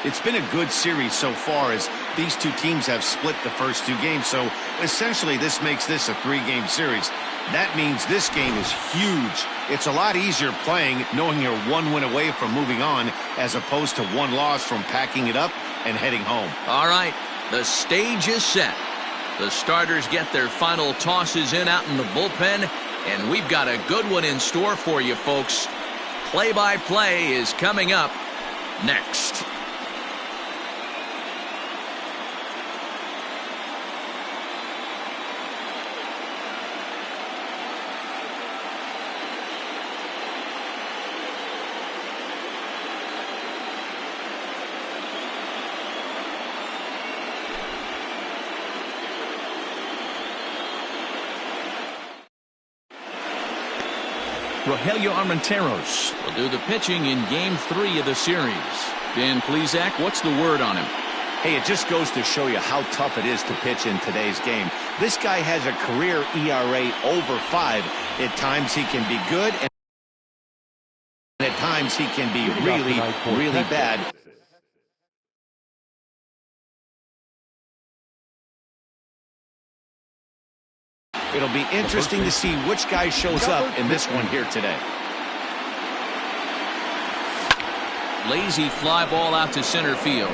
It's been a good series so far as these two teams have split the first two games. So essentially this makes this a three-game series. That means this game is huge. It's a lot easier playing knowing you're one win away from moving on as opposed to one loss from packing it up and heading home. All right, the stage is set. The starters get their final tosses in out in the bullpen, and we've got a good one in store for you, folks. Play-by-play is coming up next. Rogelio Armenteros will do the pitching in Game 3 of the series. Dan Plesac, what's the word on him? Hey, it just goes to show you how tough it is to pitch in today's game. This guy has a career ERA over 5. At times he can be good, and at times he can be really, really bad. It'll be interesting to see which guy shows up in this one here today. Lazy fly ball out to center field.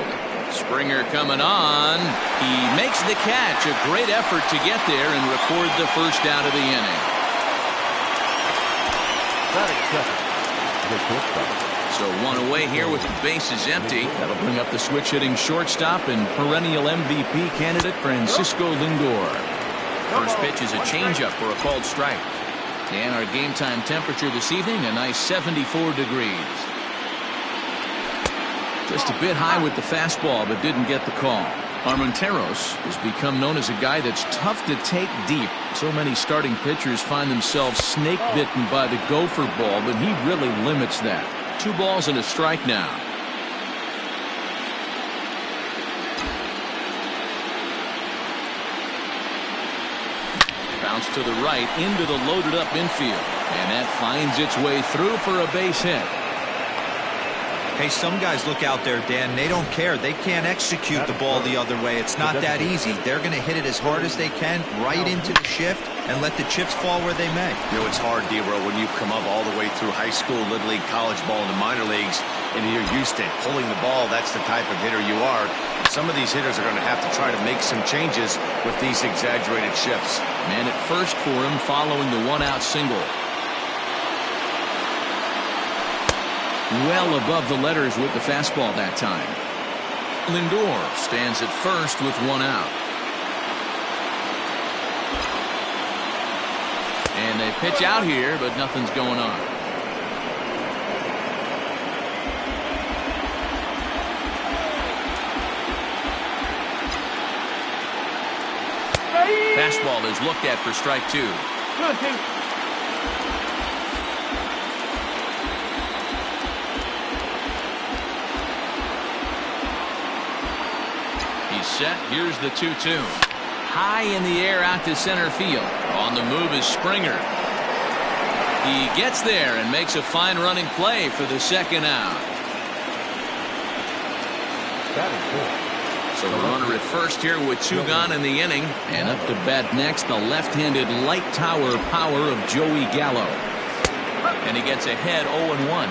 Springer coming on. He makes the catch. A great effort to get there and record the first out of the inning. So one away here with the bases empty. That'll bring up the switch hitting shortstop and perennial MVP candidate Francisco Lindor. First pitch is a changeup for a called strike. And our game time temperature this evening, a nice 74 degrees. Just a bit high with the fastball, but didn't get the call. Armenteros has become known as a guy that's tough to take deep. So many starting pitchers find themselves snake bitten by the gopher ball, but he really limits that. 2 balls and a strike now. Bounce to the right into the loaded up infield, and that finds its way through for a base hit. Hey, some guys look out there, Dan, they don't care. They can't execute the ball the other way. It's not that easy. They're going to hit it as hard as they can right into the shift and let the chips fall where they may. You know, it's hard, D-Row, when you've come up all the way through high school, Little League, college ball, and the minor leagues, and you're used to pulling the ball. That's the type of hitter you are. Some of these hitters are going to have to try to make some changes with these exaggerated shifts. Man at first for him following the one-out single. Well above the letters with the fastball that time. Lindor stands at first with 1 out. And they pitch out here, but nothing's going on. Fastball is looked at for strike 2. He's set. Here's the 2-2. High in the air out to center field. On the move is Springer. He gets there and makes a fine running play for the second out. So the runner at first here with 2 gone in the inning. And up to bat next, the left-handed light tower power of Joey Gallo. And he gets ahead 0-1.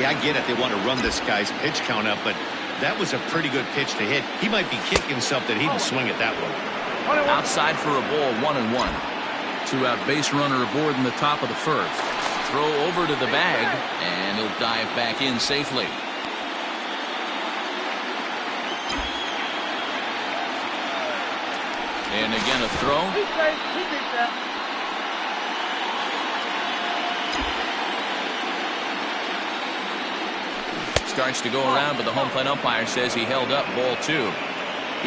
Yeah, I get it. They want to run this guy's pitch count up, but that was a pretty good pitch to hit. He might be kicking something. He didn't swing at that one. Outside for a ball, 1-1. 2-out base runner aboard in the top of the first. Throw over to the bag, and he'll dive back in safely. And again a throw. starts to go around, but the home plate umpire says he held up ball 2.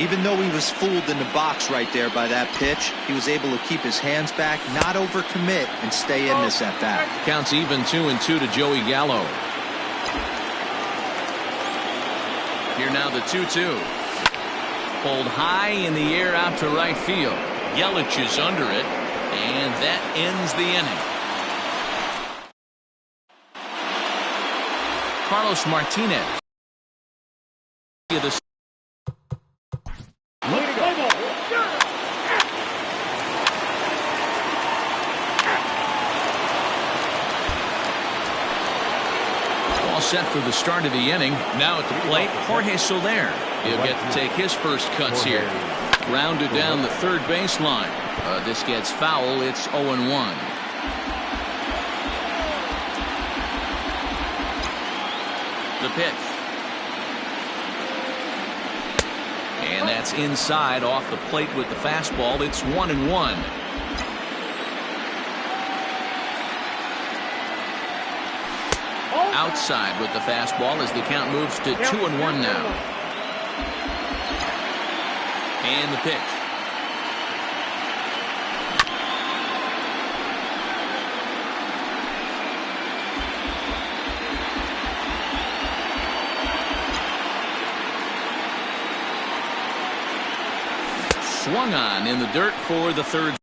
Even though he was fooled in the box right there by that pitch, he was able to keep his hands back, not overcommit, and stay in this at bat. Counts even 2-2 to Joey Gallo. Here now the 2-2. Pulled high in the air out to right field. Yelich is under it, and that ends the inning. Carlos Martinez. All set for the start of the inning. Now at the plate, Jorge Soler. He'll get to take his first cuts here. Grounded down the third baseline. This gets foul. It's 0-1. The pitch. And that's inside off the plate with the fastball. It's 1-1. Outside with the fastball as the count moves to 2-1 now. And the pitch. Swung on in the dirt for the third.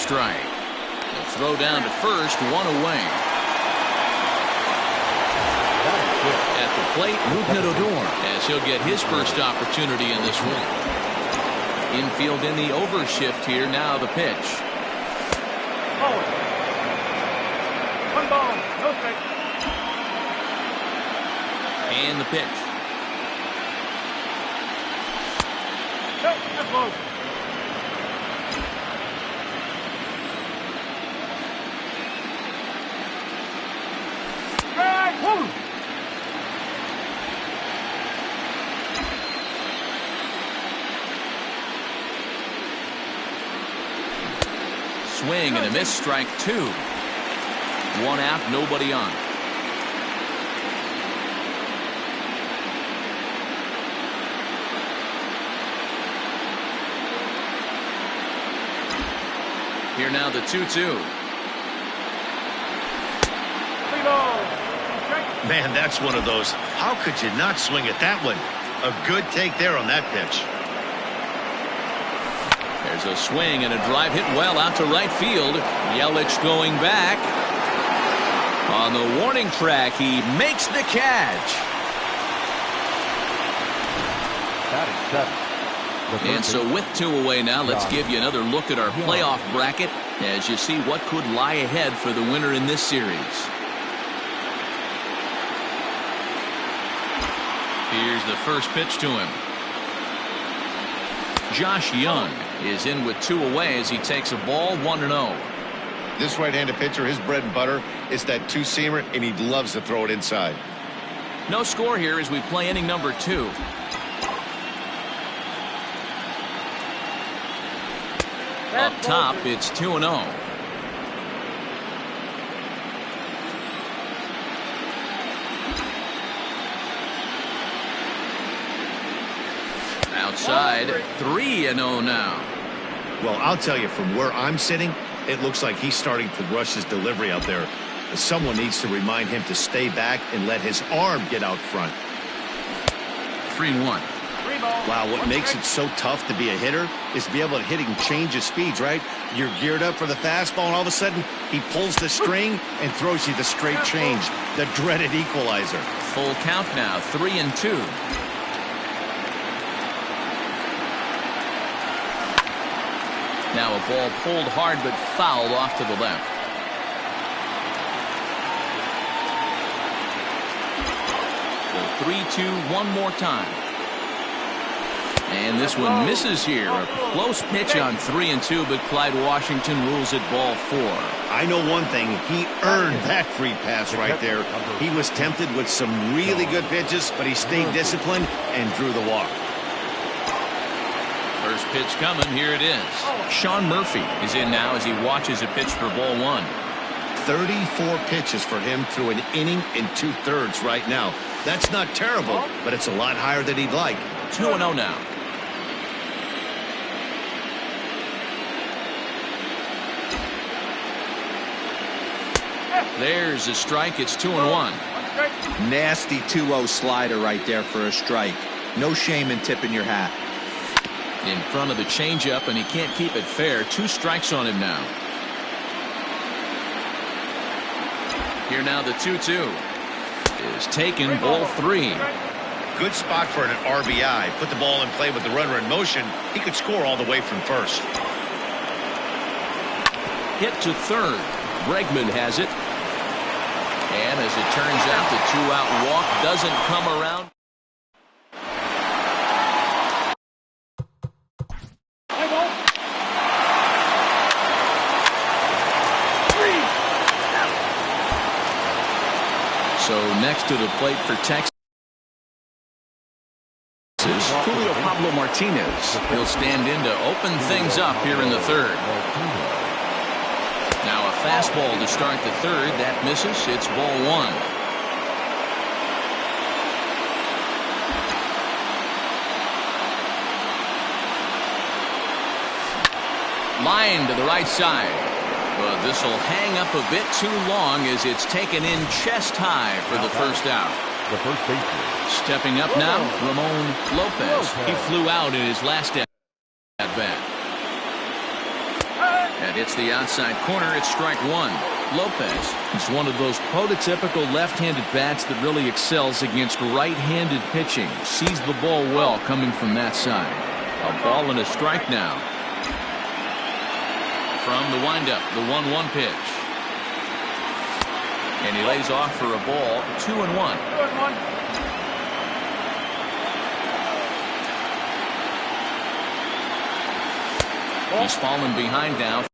Strike. The throw down to first, 1 away. At the plate, Rougned Odor, as he'll get his first opportunity in this one. Infield in the overshift here. Now the pitch. One ball, no strike. And the pitch. That's low. Swing and a miss, strike 2. 1 out, nobody on. Here now the 2-2. Man, that's one of those. How could you not swing at that one? A good take there on that pitch. There's a swing and a drive hit well out to right field. Yelich going back. On the warning track, he makes the catch. And so with 2 away now, let's give you another look at our playoff bracket as you see what could lie ahead for the winner in this series. Here's the first pitch to him. Josh Young is in with 2 away as he takes a ball, 1-0. This right-handed pitcher, his bread and butter is that two-seamer, and he loves to throw it inside. No score here as we play inning number 2. Up top, it's 2-0. Outside, 3-0 now. Well, I'll tell you, from where I'm sitting, It looks like he's starting to rush his delivery out there. Someone needs to remind him to stay back and let his arm get out front. 3-1. Wow, what makes it so tough to be a hitter is to be able to hit and change his speeds, right? You're geared up for the fastball, and all of a sudden, he pulls the string and throws you the straight change, the dreaded equalizer. Full count now, 3-2. Now a ball pulled hard but fouled off to the left. The 3-2 one more time. And this one misses here. A close pitch on 3-2, but Clyde Washington rules it ball 4. I know one thing. He earned that free pass right there. He was tempted with some really good pitches, but he stayed disciplined and drew the walk. First pitch coming. Here it is. Sean Murphy is in now as he watches a pitch for ball 1. 34 pitches for him through an inning and 2/3 right now. That's not terrible, but it's a lot higher than he'd like. 2-0 now. There's a strike. It's 2-1. Nasty 2-0 slider right there for a strike. No shame in tipping your hat. In front of the changeup, and he can't keep it fair. 2 strikes on him now. Here now the 2-2 is taken. Ball 3. Good spot for an RBI. Put the ball in play with the runner in motion. He could score all the way from first. Hit to third. Bregman has it. And as it turns out, the 2-out walk doesn't come around. So next to the plate for Texas, Julio Pablo Martinez. He'll stand in to open things up here in the third. Now a fastball to start the third. That misses. It's ball 1. Line to the right side. But this will hang up a bit too long as it's taken in chest high for the first out. The first baseman. Stepping up now, Ramon Lopez. He flew out in his last at bat. That hits the outside corner. It's strike 1. Lopez is one of those prototypical left-handed bats that really excels against right-handed pitching. Sees the ball well coming from that side. A ball and a strike now. From the windup, the 1-1 pitch. And he lays off for a ball. 2-1. He's fallen behind now.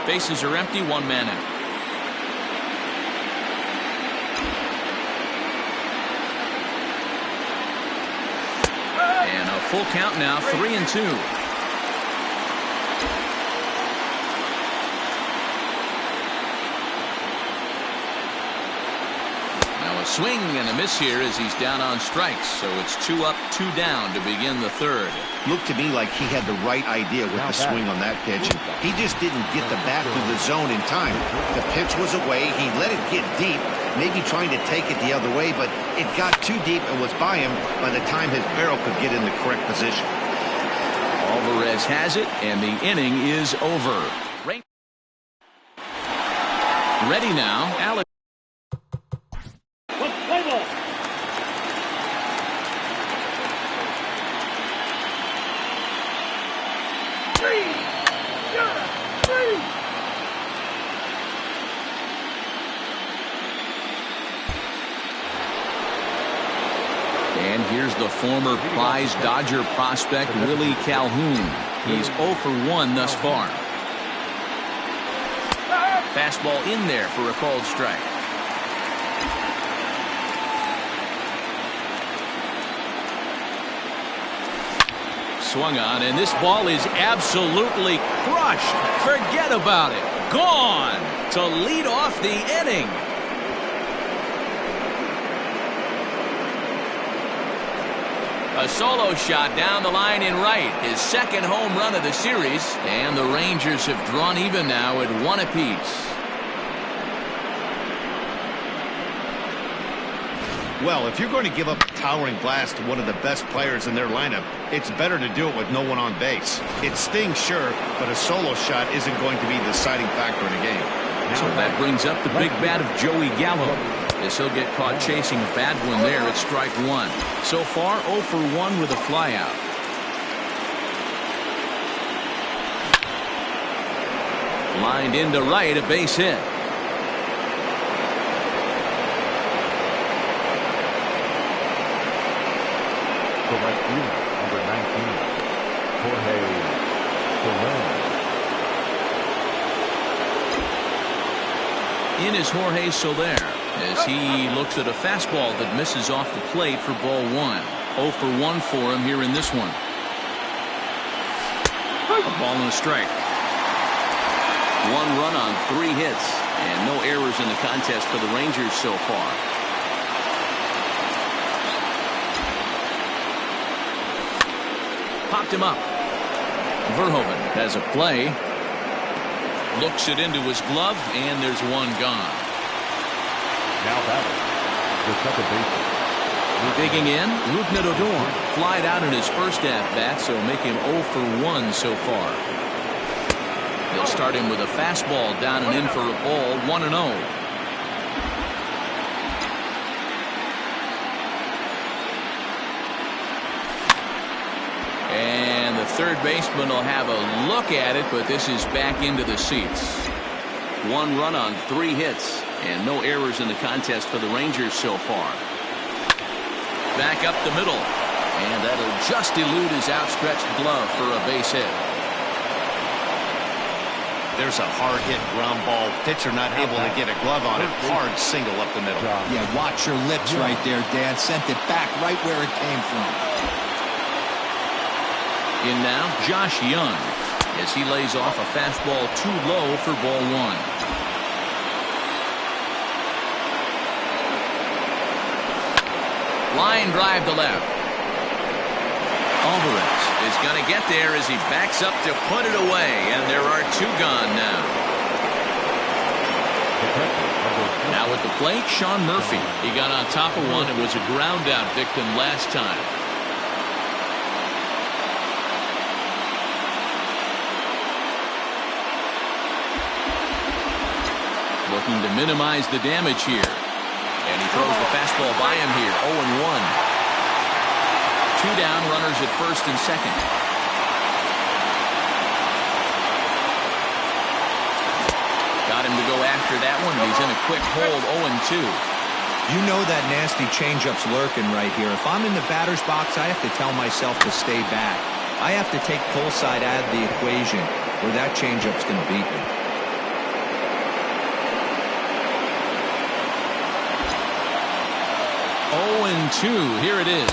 Bases are empty, 1 man out. And a full count now, 3-2. Now a swing and a miss here as he's down on strikes. So it's 2 up, 2 down to begin the third. Looked to me like he had the right idea with the swing on that pitch. He just didn't get the bat through the zone in time. The pitch was away. He let it get deep, maybe trying to take it the other way, but it got too deep and was by him by the time his barrel could get in the correct position. Alvarez has it, and the inning is over. Ready now, Alex. And here's the former prize Dodger prospect, Willie Calhoun. He's 0 for 1 thus far. Fastball in there for a called strike. Swung on, and this ball is absolutely crushed. Forget about it. Gone to lead off the inning. A solo shot down the line in right. His second home run of the series. And the Rangers have drawn even now at 1 apiece. Well, if you're going to give up a towering blast to one of the best players in their lineup, it's better to do it with no one on base. It stings, sure, but a solo shot isn't going to be the deciding factor in the game. So that brings up the big bat of Joey Gallo. As he'll get caught chasing a bad one there at strike one. So far, 0 for 1 with a flyout. Lined into right, a base hit. The right fielder, number 19, Jorge Soler. In is Jorge Soler as he looks at a fastball that misses off the plate for ball 1. 0 for 1 for him here in this one. A ball and a strike. 1 run on 3 hits and no errors in the contest for the Rangers so far. Popped him up. Verhoeven has a play. Looks it into his glove, and there's 1 gone. Now batting, the second baseman. Digging in, Rougned Odor flied out in his first at-bat, so make him 0 for 1 so far. They'll start him with a fastball down and in for a ball, 1-0. And the third baseman will have a look at it, but this is back into the seats. 1 run on 3 hits and no errors in the contest for the Rangers so far. Back up the middle, and that'll just elude his outstretched glove for a base hit. There's a hard hit ground ball. Pitcher not able to get a glove on it. Hard single up the middle. Yeah, watch your lips right there, Dan. Sent it back right where it came from. In now, Josh Young, as he lays off a fastball too low for ball 1. Line drive to left. Alvarez is going to get there as he backs up to put it away, and there are 2 gone now. Now at the plate, Sean Murphy. He got on top of one and was a ground out victim last time. Looking to minimize the damage here. And he throws the fastball by him here. 0-1. 2 down, runners at first and second. Got him to go after that one. He's in a quick hold. 0-2. You know that nasty changeup's lurking right here. If I'm in the batter's box, I have to tell myself to stay back. I have to take pull side out of the equation, or that changeup's going to beat me. 0-2. Here it is.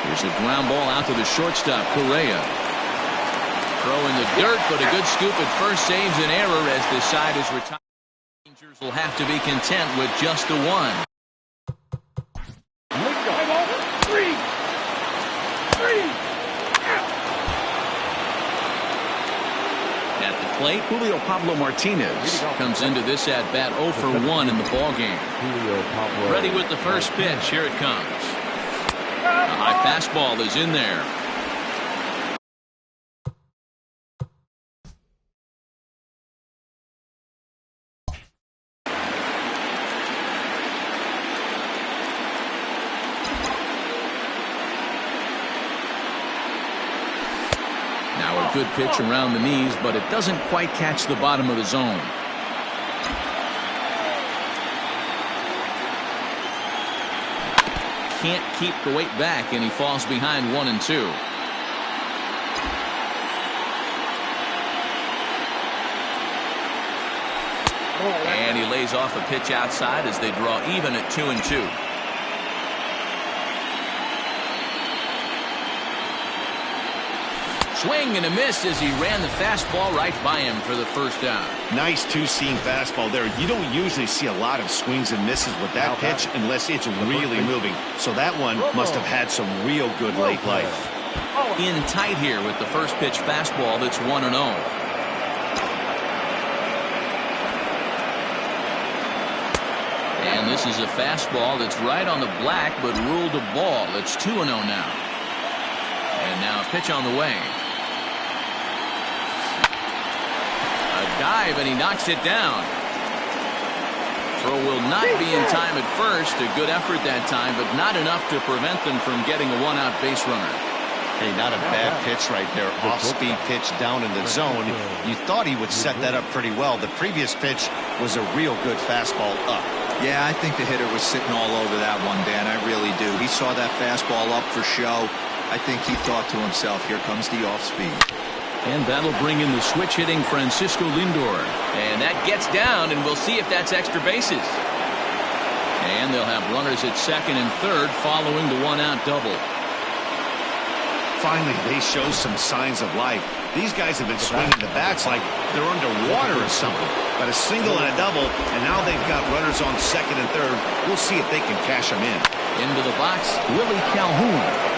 Here's a ground ball out to the shortstop, Correa. Throw in the dirt, but a good scoop at first saves an error as this side is retired. Rangers will have to be content with just the 1. At the plate, Julio Pablo Martinez comes into this at bat 0 for 1 in the ball game. Ready with the first pitch. Here it comes. A high fastball is in there. Now a good pitch around the knees, but it doesn't quite catch the bottom of the zone. Can't keep the weight back, and he falls behind 1-2. And he lays off a pitch outside as they draw even at 2-2. Swing and a miss as he ran the fastball right by him for the first out. Nice two-seam fastball there. You don't usually see a lot of swings and misses with that pitch unless it's really moving. So that one must have had some real good late life. In tight here with the first pitch fastball that's 1-0. And this is a fastball that's right on the black but ruled a ball. It's 2-0 now. And now a pitch on the way. Dive, and he knocks it down. Throw will not be in time at first. A good effort that time, but not enough to prevent them from getting a one-out base runner. Hey, not a bad pitch right there. Off-speed pitch down in the zone. You thought he would set that up pretty well. The previous pitch was a real good fastball up. Yeah, I think the hitter was sitting all over that one, Dan. I really do. He saw that fastball up for show. I think he thought to himself, here comes the off-speed. And that'll bring in the switch-hitting Francisco Lindor. And that gets down, and we'll see if that's extra bases. And they'll have runners at second and third following the one-out double. Finally, they show some signs of life. These guys have been swinging the bats like they're underwater or something. But a single and a double, and now they've got runners on second and third. We'll see if they can cash them in. Into the box, Willie Calhoun.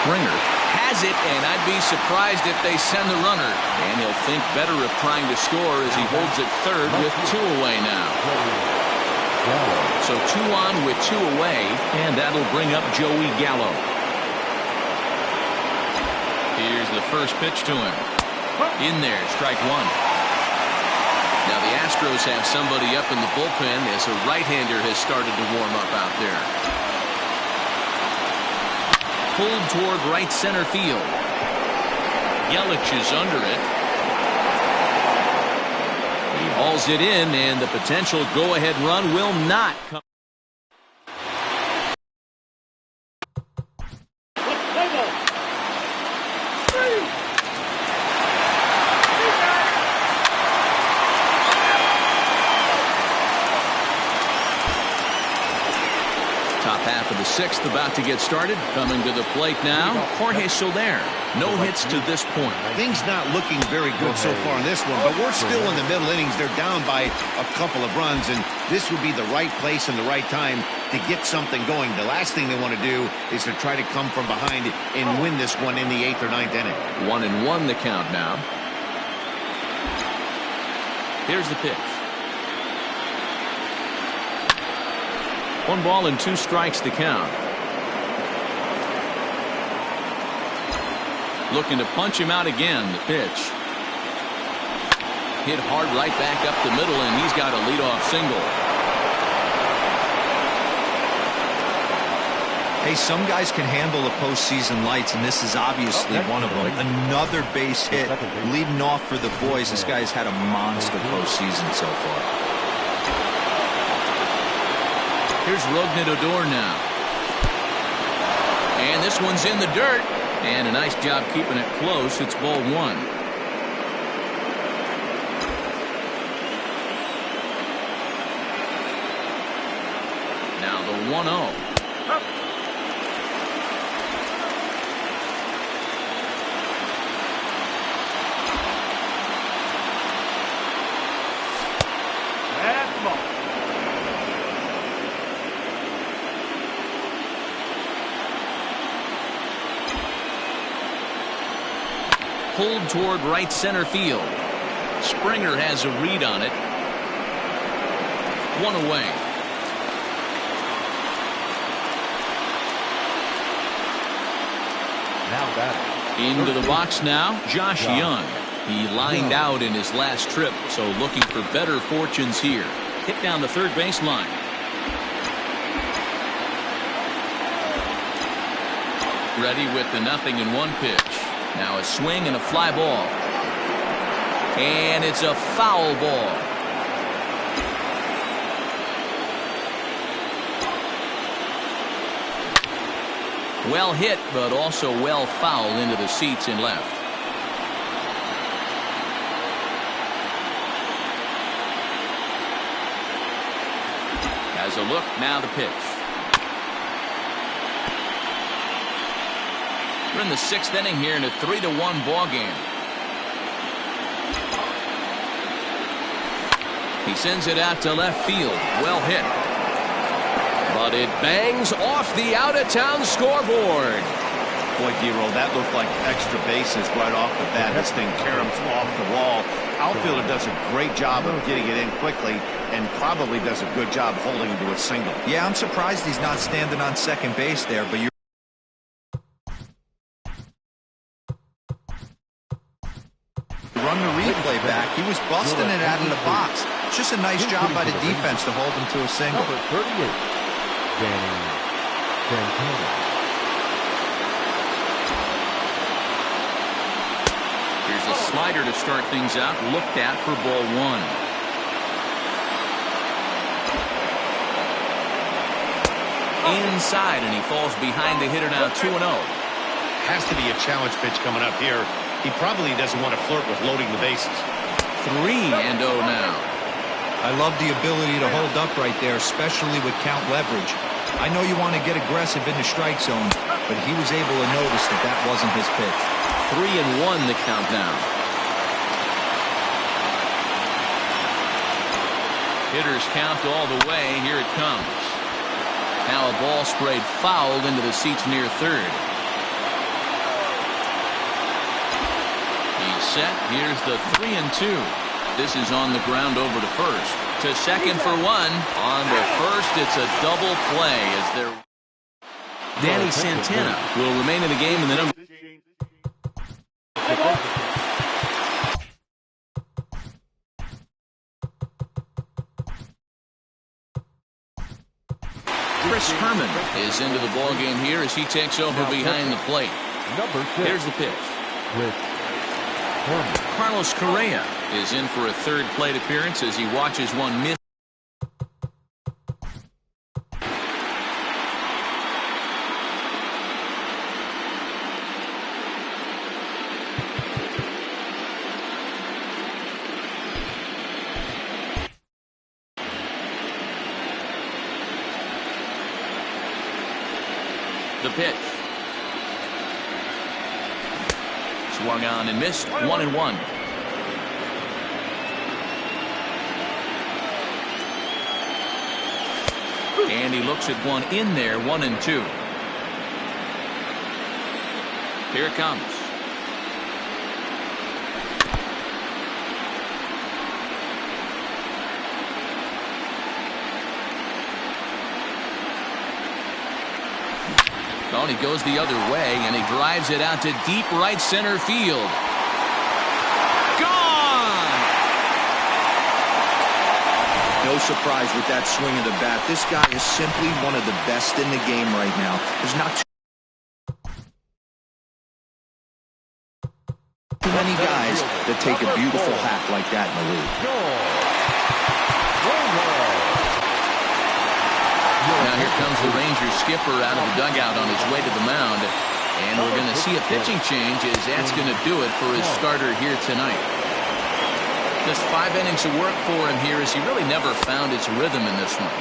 Springer has it, and I'd be surprised if they send the runner. And he'll think better of trying to score as he holds it third with 2 away now. So 2 on with 2 away, and that'll bring up Joey Gallo. Here's the first pitch to him. In there, strike 1. Now the Astros have somebody up in the bullpen as a right-hander has started to warm up out there. Pulled toward right center field. Yelich is under it. He hauls it in, and the potential go-ahead run will not come. Half of the 6th about to get started. Coming to the plate now, Jorge Soler. No hits to this point. Things not looking very good so far in this one, but we're still in the middle innings. They're down by a couple of runs, and this would be the right place and the right time to get something going. The last thing they want to do is to try to come from behind and win this one in the 8th or 9th inning. 1-1 the count now. Here's the pitch. 1 ball and 2 strikes the count. Looking to punch him out again. The pitch. Hit hard right back up the middle, and he's got a leadoff single. Hey, some guys can handle the postseason lights, and this is obviously one of them. Another base hit leading off for the boys. This guy's had a monster postseason so far. Here's Rougned Odor now. And this one's in the dirt. And a nice job keeping it close. It's ball 1. Now the 1-0. Pulled toward right center field. Springer has a read on it. 1 away. Now batting. Into the box now, Josh Young. He lined out in his last trip, so looking for better fortunes here. Hit down the third baseline. Ready with the 0-1 pitch. Now a swing and a fly ball. And it's a foul ball. Well hit, but also well fouled into the seats and left. Has a look, now the pitch. We're in the 6th inning here in a 3-1 ball game. He sends it out to left field. Well hit. But it bangs off the out-of-town scoreboard. Boy, D-Roll, that looked like extra bases right off the bat. This thing caroms off the wall. Outfielder does a great job of getting it in quickly and probably does a good job holding him to a single. Yeah, I'm surprised he's not standing on second base there, but you run the replay back. He was busting it out of the box. It's just a nice job by the defense to hold him to a single. Number 38, Danny Santana. Here's a slider to start things out. Looked at for ball 1. Inside, and he falls behind the hitter now 2-0. Has to be a challenge pitch coming up here. He probably doesn't want to flirt with loading the bases. 3-0 now. I love the ability to hold up right there, especially with count leverage. I know you want to get aggressive in the strike zone, but he was able to notice that that wasn't his pitch. 3-1 the count now. Hitters count all the way. Here it comes. Now a ball sprayed foul into the seats near third. He's set. Here's the 3-2. This is on the ground over to first. To second for 1. On to first, it's a double play as they're... Danny Santana will remain in the game in the number... Chris Herman is into the ballgame here as he takes over behind the plate. Number 6. Here's the pitch. With Herman. Carlos Correa is in for a third plate appearance as he watches one miss. The pitch. Swung on and missed. 1-1. And he looks at one in there. 1-2. Here it comes. Well, he goes the other way, and he drives it out to deep right center field. Gone! No surprise with that swing of the bat. This guy is simply one of the best in the game right now. There's not too many guys that take a beautiful hack like that in the league. Now here comes the Rangers skipper out of the dugout on his way to the mound. And we're going to see a pitching change as that's going to do it for his starter here tonight. Just 5 innings of work for him here as he really never found his rhythm in this one.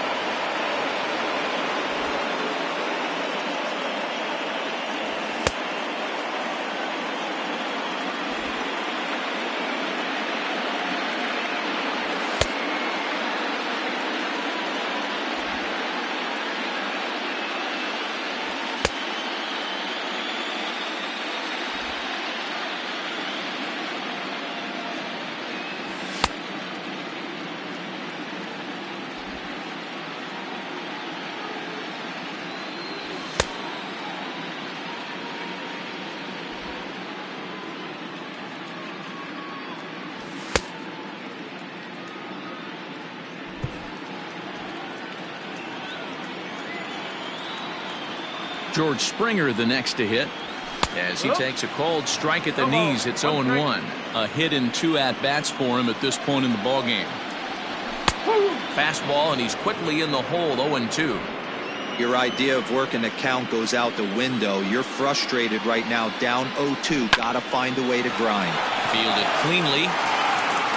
George Springer the next to hit as he takes a cold strike at the knees. It's 0-1. A hit in 2 at-bats for him at this point in the ballgame. Fastball, and he's quickly in the hole. 0-2. Your idea of working the count goes out the window. You're frustrated right now, down 0-2. Gotta find a way to grind. Fielded cleanly.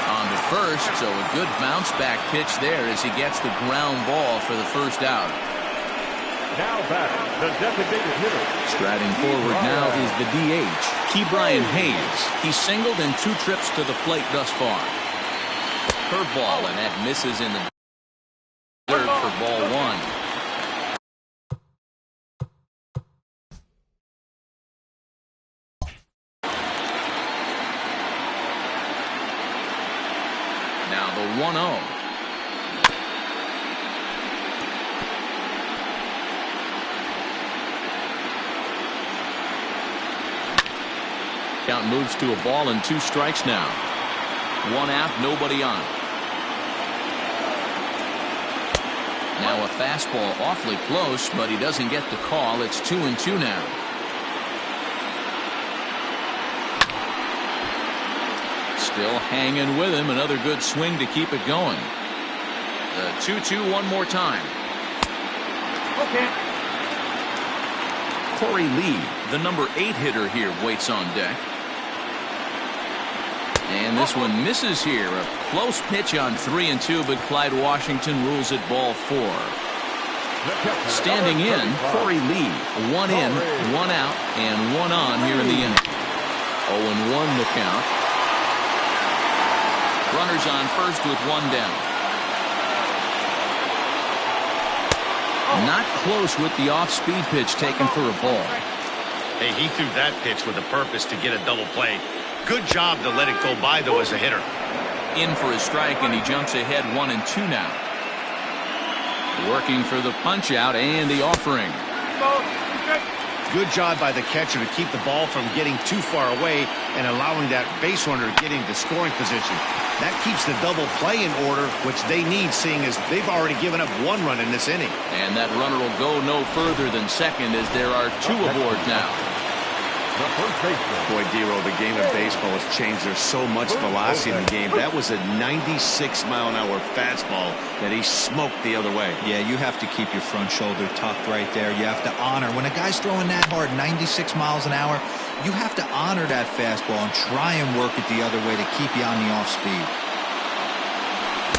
On to first, so a good bounce back pitch there as he gets the ground ball for the first out. Now batting, the designated hitter. Striding forward now is the DH, Ke'Bryan Hayes. He's singled in 2 trips to the plate thus far. Curveball, and that misses in the third for ball 1. Now the 1-0. Count moves to a ball and 2 strikes now. 1 out, nobody on. Now a fastball awfully close, but he doesn't get the call. It's 2-2 now. Still hanging with him. Another good swing to keep it going. The 2-2 one more time. Okay. Corey Lee, the number 8 hitter here, waits on deck. And this one misses here. A close pitch on 3-2, but Clyde Washington rules it ball 4. Standing in, Corey Lee. 1 in, 1 out, and 1 on here in the inning. 0-1 the count. Runners on first with 1 down. Not close with the off-speed pitch taken for a ball. Hey, he threw that pitch with a purpose to get a double play. Good job to let it go by, though, as a hitter. In for a strike, and he jumps ahead 1-2 now. Working for the punch-out and the offering. Good job by the catcher to keep the ball from getting too far away and allowing that base runner to get into scoring position. That keeps the double play in order, which they need, seeing as they've already given up 1 run in this inning. And that runner will go no further than second as there are 2 aboard now. Boy, Dero, the game of baseball has changed. There's so much velocity in the game. That was a 96-mile-an-hour fastball that he smoked the other way. Yeah, you have to keep your front shoulder tucked right there. You have to honor. When a guy's throwing that hard, 96 miles an hour, you have to honor that fastball and try and work it the other way to keep you on the off speed.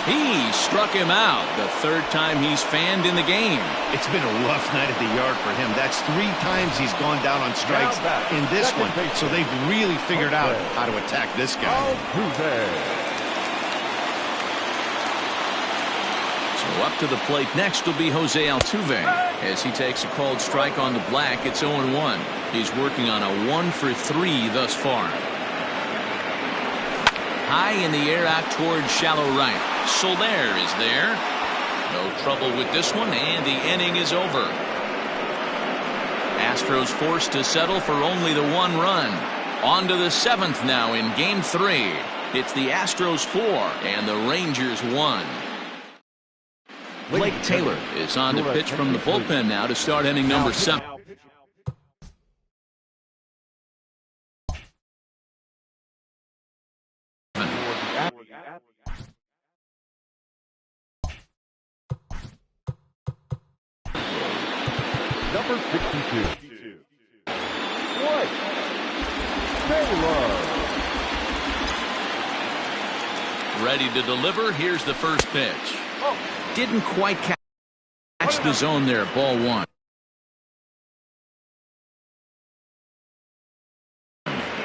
He struck him out. The 3rd time he's fanned in the game. It's been a rough night at the yard for him. That's 3 times he's gone down on strikes in this one. So they've really figured out how to attack this guy. So up to the plate next will be Jose Altuve. As he takes a called strike on the black, it's 0-1. He's working on a 1 for 3 thus far. High in the air out towards shallow right. Soler is there. No trouble with this one, and the inning is over. Astros forced to settle for only the 1 run. On to the 7th now in Game 3. It's the Astros 4 and the Rangers 1. Blake Taylor is on to pitch from the bullpen now to start inning number 7. Number 62. What? Taylor. Ready to deliver. Here's the first pitch. Didn't quite catch the zone there. Ball 1.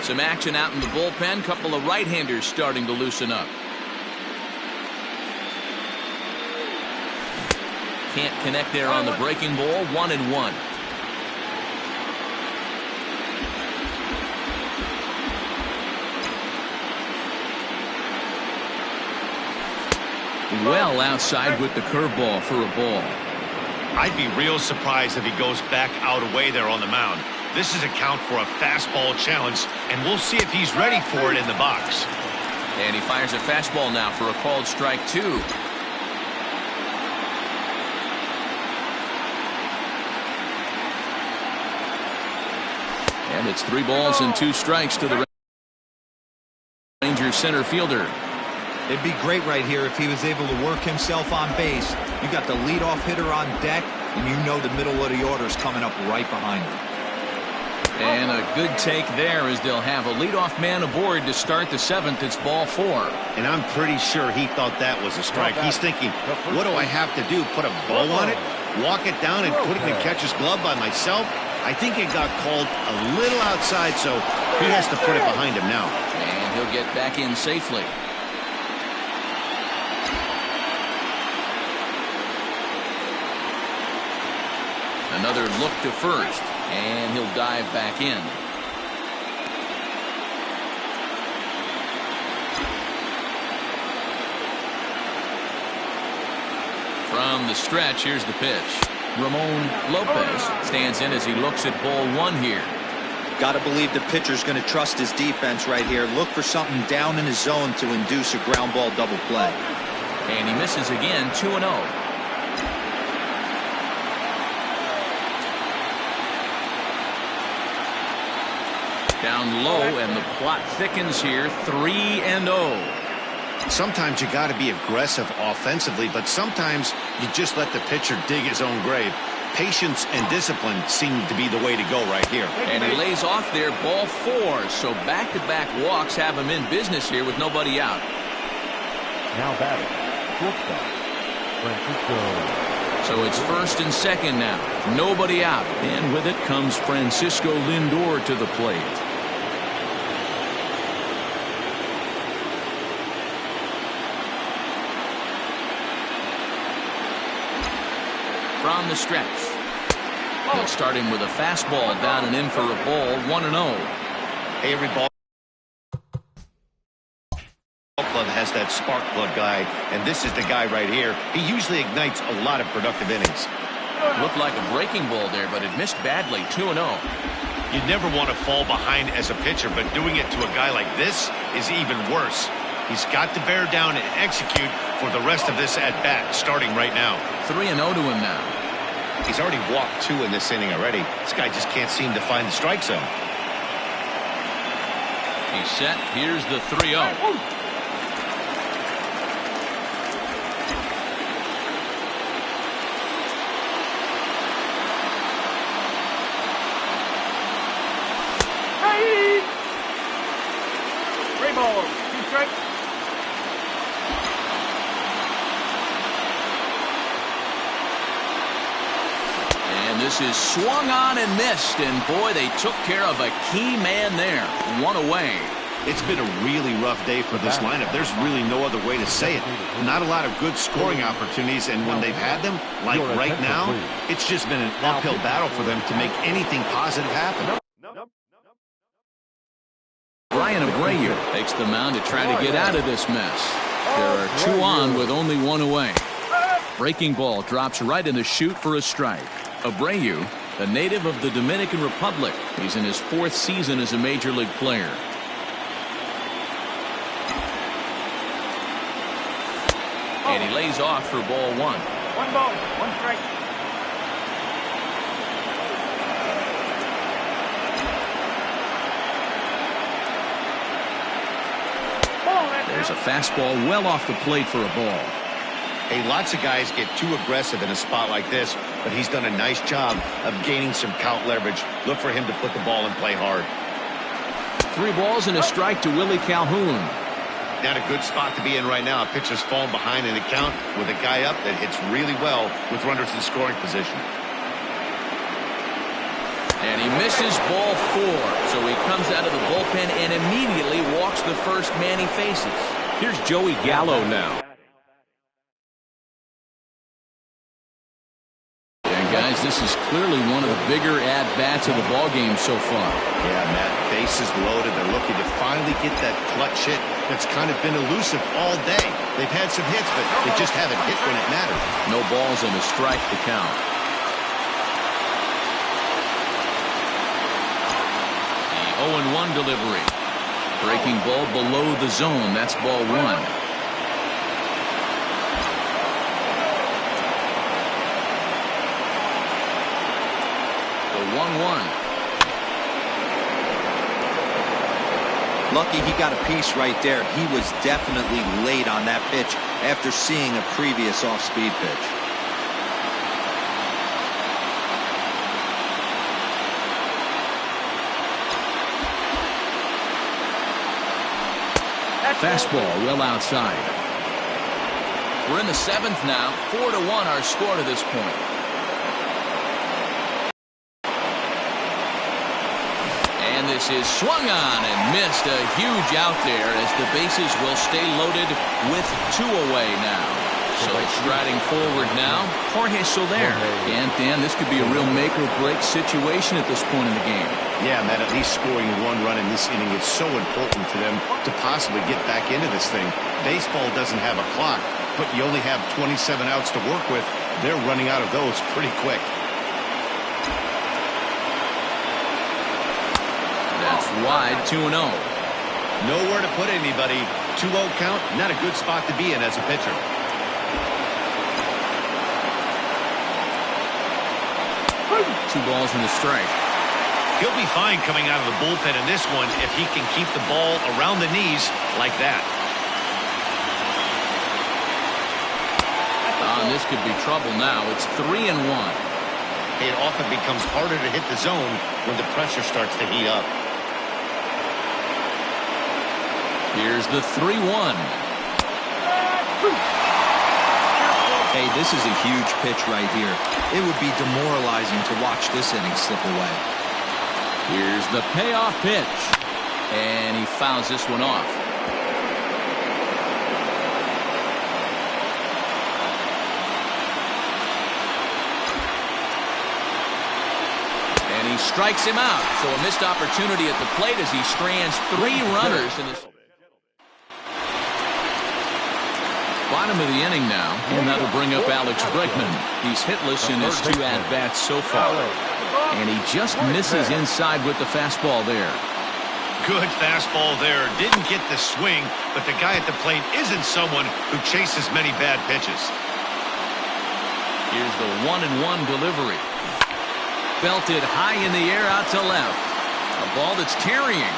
Some action out in the bullpen. Couple of right-handers starting to loosen up. Can't connect there on the breaking ball. 1-1. Well outside with the curveball for a ball. I'd be real surprised if he goes back out away there on the mound. This is a count for a fastball challenge, and we'll see if he's ready for it in the box. And he fires a fastball now for a called strike 2. And it's 3 balls and 2 strikes to the Rangers center fielder. It'd be great right here if he was able to work himself on base. You got the leadoff hitter on deck, and you know the middle of the order is coming up right behind him. And a good take there as they'll have a leadoff man aboard to start the 7th. It's ball 4. And I'm pretty sure he thought that was a strike. He's thinking, what do I have to do? Put a bow on it? Walk it down and put it in the catcher's glove by myself? I think it got called a little outside, so he has to put it behind him now. And he'll get back in safely. Another look to first, and he'll dive back in. From the stretch, here's the pitch. Ramon Lopez stands in as he looks at ball 1 here. Got to believe the pitcher's going to trust his defense right here. Look for something down in his zone to induce a ground ball double play. And he misses again, 2-0. Down low, and the plot thickens here, 3-0. Sometimes you got to be aggressive offensively, but sometimes you just let the pitcher dig his own grave. Patience and discipline seem to be the way to go right here. And he lays off there, ball 4. So back-to-back walks have him in business here with nobody out. Now batting, shortstop, Francisco. So it's first and second now. Nobody out. And with it comes Francisco Lindor to the plate. From the stretch. They'll start him with a fastball down and in for a ball, 1-0. Hey, every ball club has that spark plug guy, and this is the guy right here. He usually ignites a lot of productive innings. Looked like a breaking ball there, but it missed badly, 2-0. You never want to fall behind as a pitcher, but doing it to a guy like this is even worse. He's got to bear down and execute for the rest of this at-bat, starting right now. 3-0 to him now. He's already walked 2 in this inning already. This guy just can't seem to find the strike zone. He's set. Here's the 3-0. Three balls, 2 strikes. And this is swung on and missed. And boy, they took care of a key man there. 1 away. It's been a really rough day for this lineup. There's really no other way to say it. Not a lot of good scoring opportunities, and when they've had them, like right now, it's just been an uphill battle for them to make anything positive happen. Brian Abreu takes the mound to try to get out of this mess. There are 2 on with only 1 away. Breaking ball drops right in the chute for a strike. Abreu, a native of the Dominican Republic. He's in his 4th season as a major league player. And he lays off for ball 1. 1 ball, 1 strike. There's a fastball well off the plate for a ball. Hey, lots of guys get too aggressive in a spot like this, but he's done a nice job of gaining some count leverage. Look for him to put the ball in play hard. 3 balls and a strike to Willie Calhoun. Not a good spot to be in right now. A pitcher's falling behind in the count with a guy up that hits really well with runners in scoring position. And he misses ball 4. So he comes out of the bullpen and immediately walks the first man he faces. Here's Joey Gallo now. And guys, this is clearly one of the bigger at-bats of the ballgame so far. Yeah, Matt, bases loaded. They're looking to finally get that clutch hit that's kind of been elusive all day. They've had some hits, but they just haven't hit when it mattered. No balls and a strike to count. The 0-1 delivery. Breaking ball below the zone. That's ball 1. The 1-1. Lucky he got a piece right there. He was definitely late on that pitch after seeing a previous off-speed pitch. Fastball well outside. We're in the 7th now. 4-1 our score to this point. And this is swung on and missed. A huge out there as the bases will stay loaded with 2 away now. So striding forward now, Jorge Soler. And Dan, this could be a real make-or-break situation at this point in the game. Yeah, Matt, at least scoring 1 run in this inning is so important to them to possibly get back into this thing. Baseball doesn't have a clock, but you only have 27 outs to work with. They're running out of those pretty quick. That's wide, 2-0. Nowhere to put anybody. 2-0 count, not a good spot to be in as a pitcher. 2 balls and a strike. He'll be fine coming out of the bullpen in this one if he can keep the ball around the knees like that. This could be trouble now. It's 3-1. It often becomes harder to hit the zone when the pressure starts to heat up. Here's the 3-1. Hey, this is a huge pitch right here. It would be demoralizing to watch this inning slip away. Here's the payoff pitch. And he fouls this one off. And he strikes him out. So a missed opportunity at the plate as he strands 3 runners in this. Bottom of the inning now, and that'll bring up Alex Bregman. He's hitless in his 2 at-bats so far. And he just misses inside with the fastball there. Good fastball there. Didn't get the swing, but the guy at the plate isn't someone who chases many bad pitches. Here's the 1-1 delivery. Belted high in the air out to left. A ball that's carrying.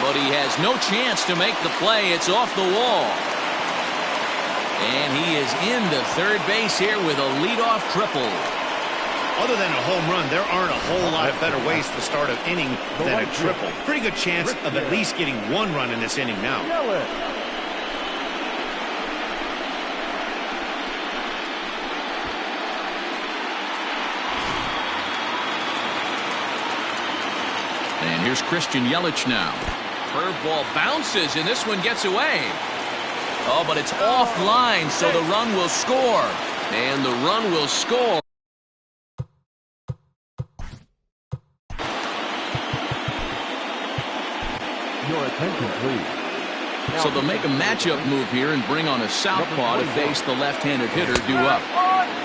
But he has no chance to make the play. It's off the wall. And he is into third base here with a leadoff triple. Other than a home run, there aren't a whole lot of better ways to start an inning than a triple. Pretty good chance of at least getting 1 run in this inning now. And here's Christian Yelich now. Curveball bounces, and this one gets away. Oh, but it's offline, so the run will score. And the run will score. Your attention, please. So they'll make a matchup move here and bring on a southpaw to face the left-handed hitter due up.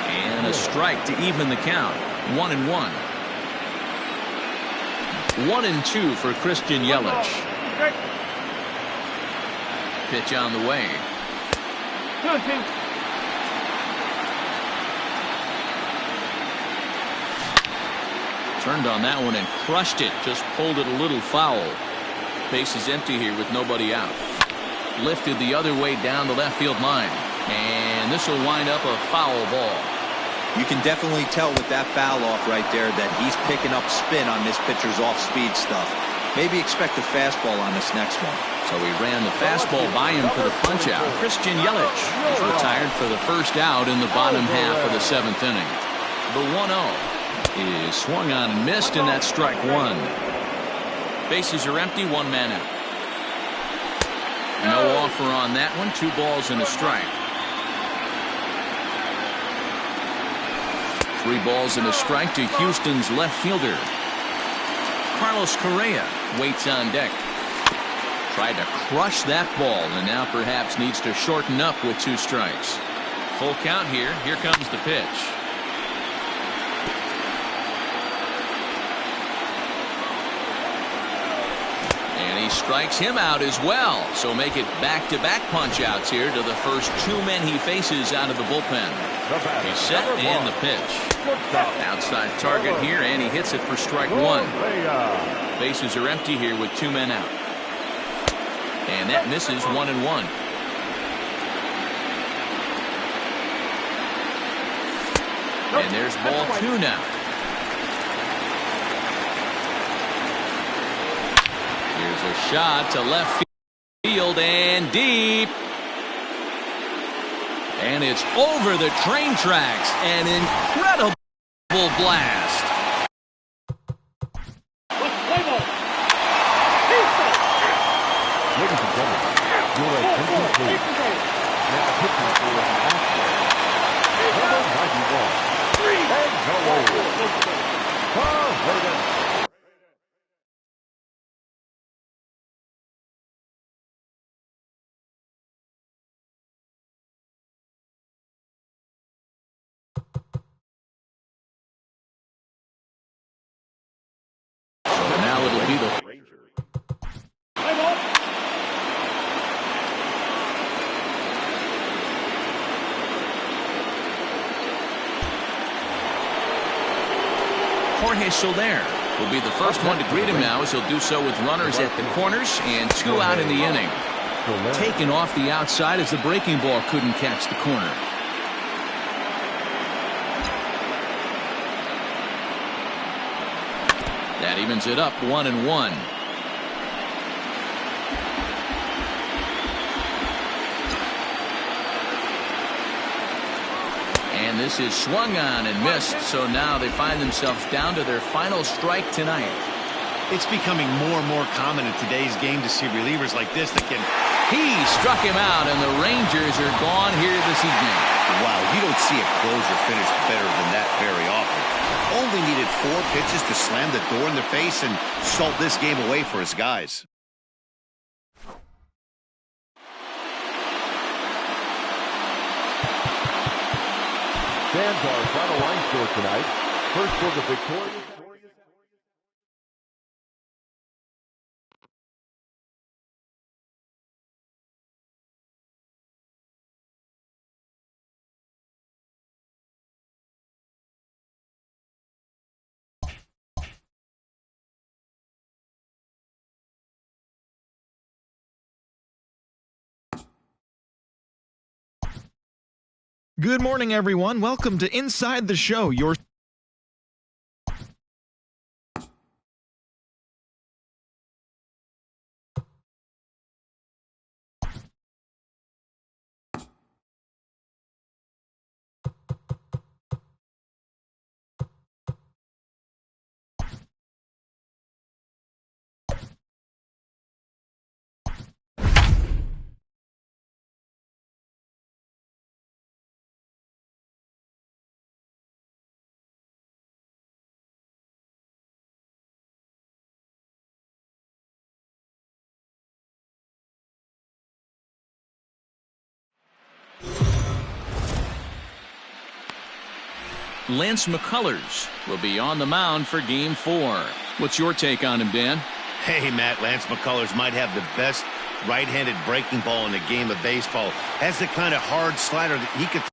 And a strike to even the count. 1-1. 1-2 for Christian Yelich. Pitch on the way. Turned on that one and crushed it. Just pulled it a little foul. Base is empty here with nobody out. Lifted the other way down the left field line. And this will wind up a foul ball. You can definitely tell with that foul off right there that he's picking up spin on this pitcher's off-speed stuff. Maybe expect a fastball on this next one. So he ran the fastball by him for the punch-out. Christian Yelich is retired for the first out in the bottom half of the 7th inning. The 1-0 is swung on and missed, and that's strike 1. Bases are empty, 1 man out. No offer on that one. 2 balls and a strike. 3 balls and a strike to Houston's left fielder. Carlos Correa waits on deck. Tried to crush that ball and now perhaps needs to shorten up with 2 strikes. Full count here. Here comes the pitch. And he strikes him out as well. So make it back-to-back punch-outs here to the first 2 men he faces out of the bullpen. He's set and the pitch. Outside target here, and he hits it for strike 1. Bases are empty here with 2 men out. And that misses 1-1. And there's ball 2 now. Here's a shot to left field and deep. And it's over the train tracks. An incredible blast. Ladies and gentlemen, your attention please. Now pitching for the Asstros, number 91, and hello, Hayden. So now it'll be the Jorge Soler will be the first one to greet him now, as he'll do so with runners at the corners and 2 out in the inning. Taken off the outside as the breaking ball couldn't catch the corner. That evens it up 1-1. And this is swung on and missed, so now they find themselves down to their final strike tonight. It's becoming more and more common in today's game to see relievers like this that can... He struck him out, and the Rangers are gone here this evening. Wow, you don't see a closer finish better than that very often. Only needed 4 pitches to slam the door in their face and salt this game away for his guys. Stands our final line score tonight. First for the victorious. Good morning, everyone. Welcome to Inside the Show, your Lance McCullers will be on the mound for Game 4. What's your take on him, Dan? Hey, Matt, Lance McCullers might have the best right-handed breaking ball in the game of baseball. Has the kind of hard slider that he could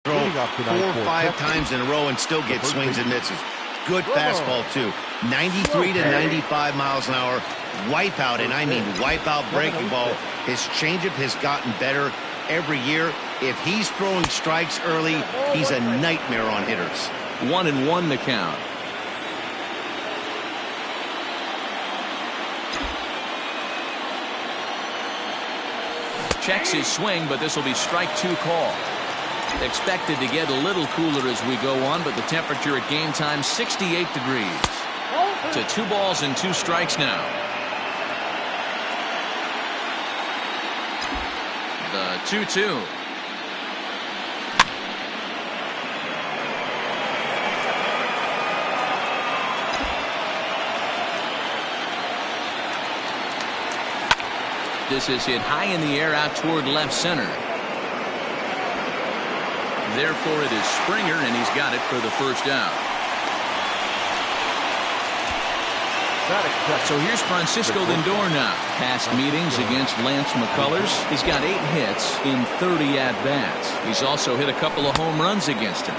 throw 4 or 5 times in a row and still get swings and misses. Good fastball, too. 93 to 95 miles an hour. Wipeout, and I mean wipeout breaking ball. His changeup has gotten better every year. If he's throwing strikes early, he's a nightmare on hitters. 1-1 the count. Checks his swing, but this will be strike 2 call. Expected to get a little cooler as we go on, but the temperature at game time 68 degrees. To 2 balls and 2 strikes now. The 2-2. This is hit high in the air out toward left center. Therefore, it is Springer, and he's got it for the first out. So here's Francisco Lindor now. Past meetings against Lance McCullers, he's got 8 hits in 30 at-bats. He's also hit a couple of home runs against him.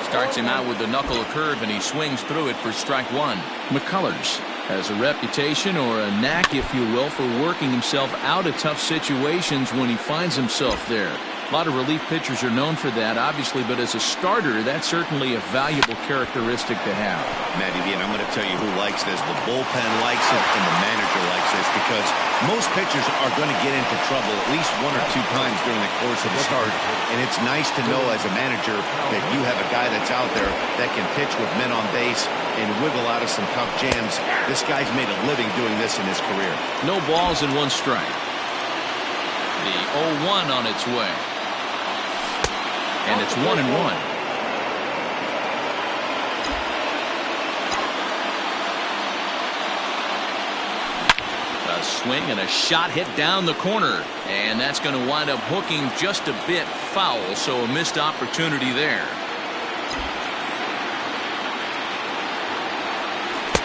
Starts him out with the knuckle curve, and he swings through it for strike 1. McCullers has a reputation, or a knack, if you will, for working himself out of tough situations when he finds himself there. A lot of relief pitchers are known for that, obviously, but as a starter, that's certainly a valuable characteristic to have. Matty, and I'm going to tell you who likes this. The bullpen likes it, and the manager likes this, because most pitchers are going to get into trouble at least 1 or 2 times during the course of the start, and it's nice to know as a manager that you have a guy that's out there that can pitch with men on base and wiggle out of some tough jams. This guy's made a living doing this in his career. No balls and 1 strike. The 0-1 on its way. And it's 1-1. A swing and a shot hit down the corner. And that's going to wind up hooking just a bit foul, so a missed opportunity there.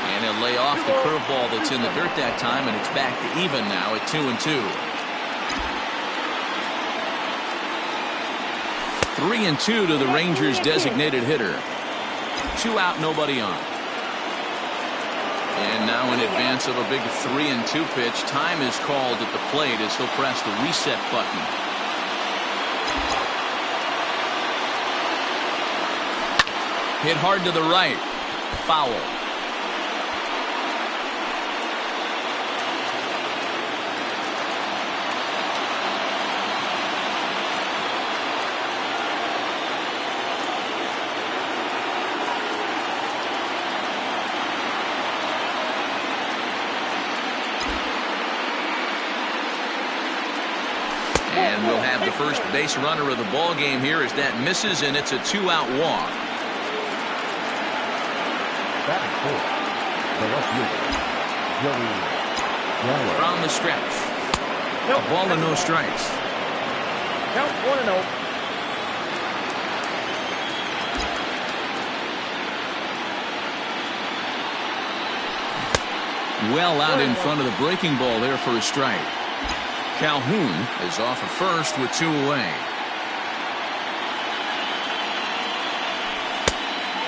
And he'll lay off the curveball that's in the dirt that time, and it's back to even now at 2-2. 3-2 to the Rangers' designated hitter. 2 out, nobody on. And now in advance of a big 3-2 pitch, time is called at the plate as he'll press the reset button. Hit hard to the right. Foul. And we'll have the first base runner of the ball game here as that misses, and it's a 2-out walk. Batting fourth, the left fielder, Joey Gallo. From the stretch. A ball and no strikes. Count 1-0. Well out in front of the breaking ball there for a strike. Calhoun is off at first with 2 away.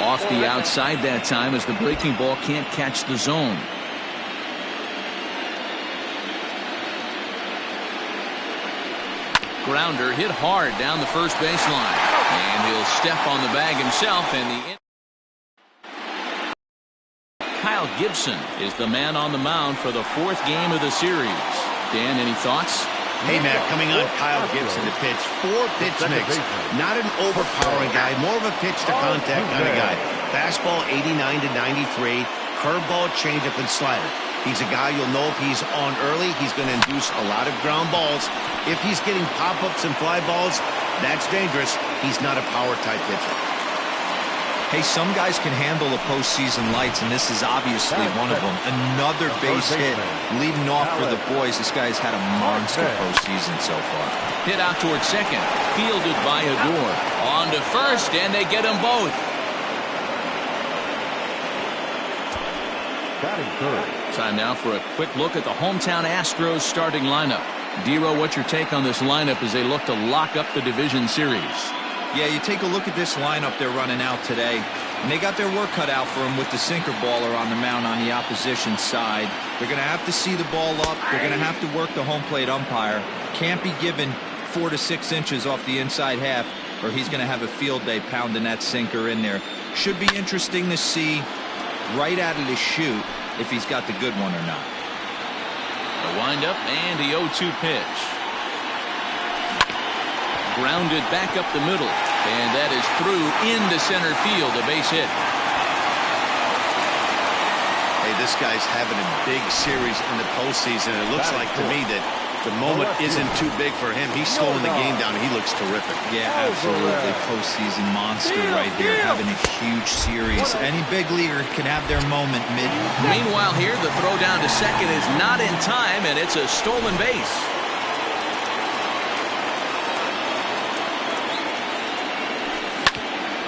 Off the outside that time as the breaking ball can't catch the zone. Grounder hit hard down the first baseline. And he'll step on the bag himself, and Kyle Gibson is the man on the mound for the 4th game of the series. Dan, any thoughts? Hey, Matt, coming on Kyle Gibson to pitch. 4-pitch mix. Not an overpowering guy, more of a pitch-to-contact kind of guy. Fastball 89 to 93, curveball, changeup, and slider. He's a guy you'll know if he's on early, he's going to induce a lot of ground balls. If he's getting pop-ups and fly balls, that's dangerous. He's not a power-type pitcher. Hey, some guys can handle the postseason lights, and this is obviously one of them. Another base hit leading off for the boys. This guy's had a monster postseason so far. Hit out towards second. Fielded by Adore. On to first, and they get them both. Batting third. Time now for a quick look at the hometown Astros starting lineup. Dero, what's your take on this lineup as they look to lock up the division series? Yeah, you take a look at this lineup they're running out today, and they got their work cut out for them with the sinker baller on the mound on the opposition side. They're going to have to see the ball up. They're going to have to work the home plate umpire. Can't be given 4 to 6 inches off the inside half, or he's going to have a field day pounding that sinker in there. Should be interesting to see right out of the chute if he's got the good one or not. The windup and the 0-2 pitch. Grounded back up the middle, and that is through into center field, a base hit. Hey, this guy's having a big series in the postseason. It looks like to me that the moment isn't too big for him. He's slowing the game down. He looks terrific. Yeah, absolutely. Postseason monster right here, having a huge series. Any big leaguer can have their moment mid. Meanwhile here, the throw down to second is not in time, and it's a stolen base.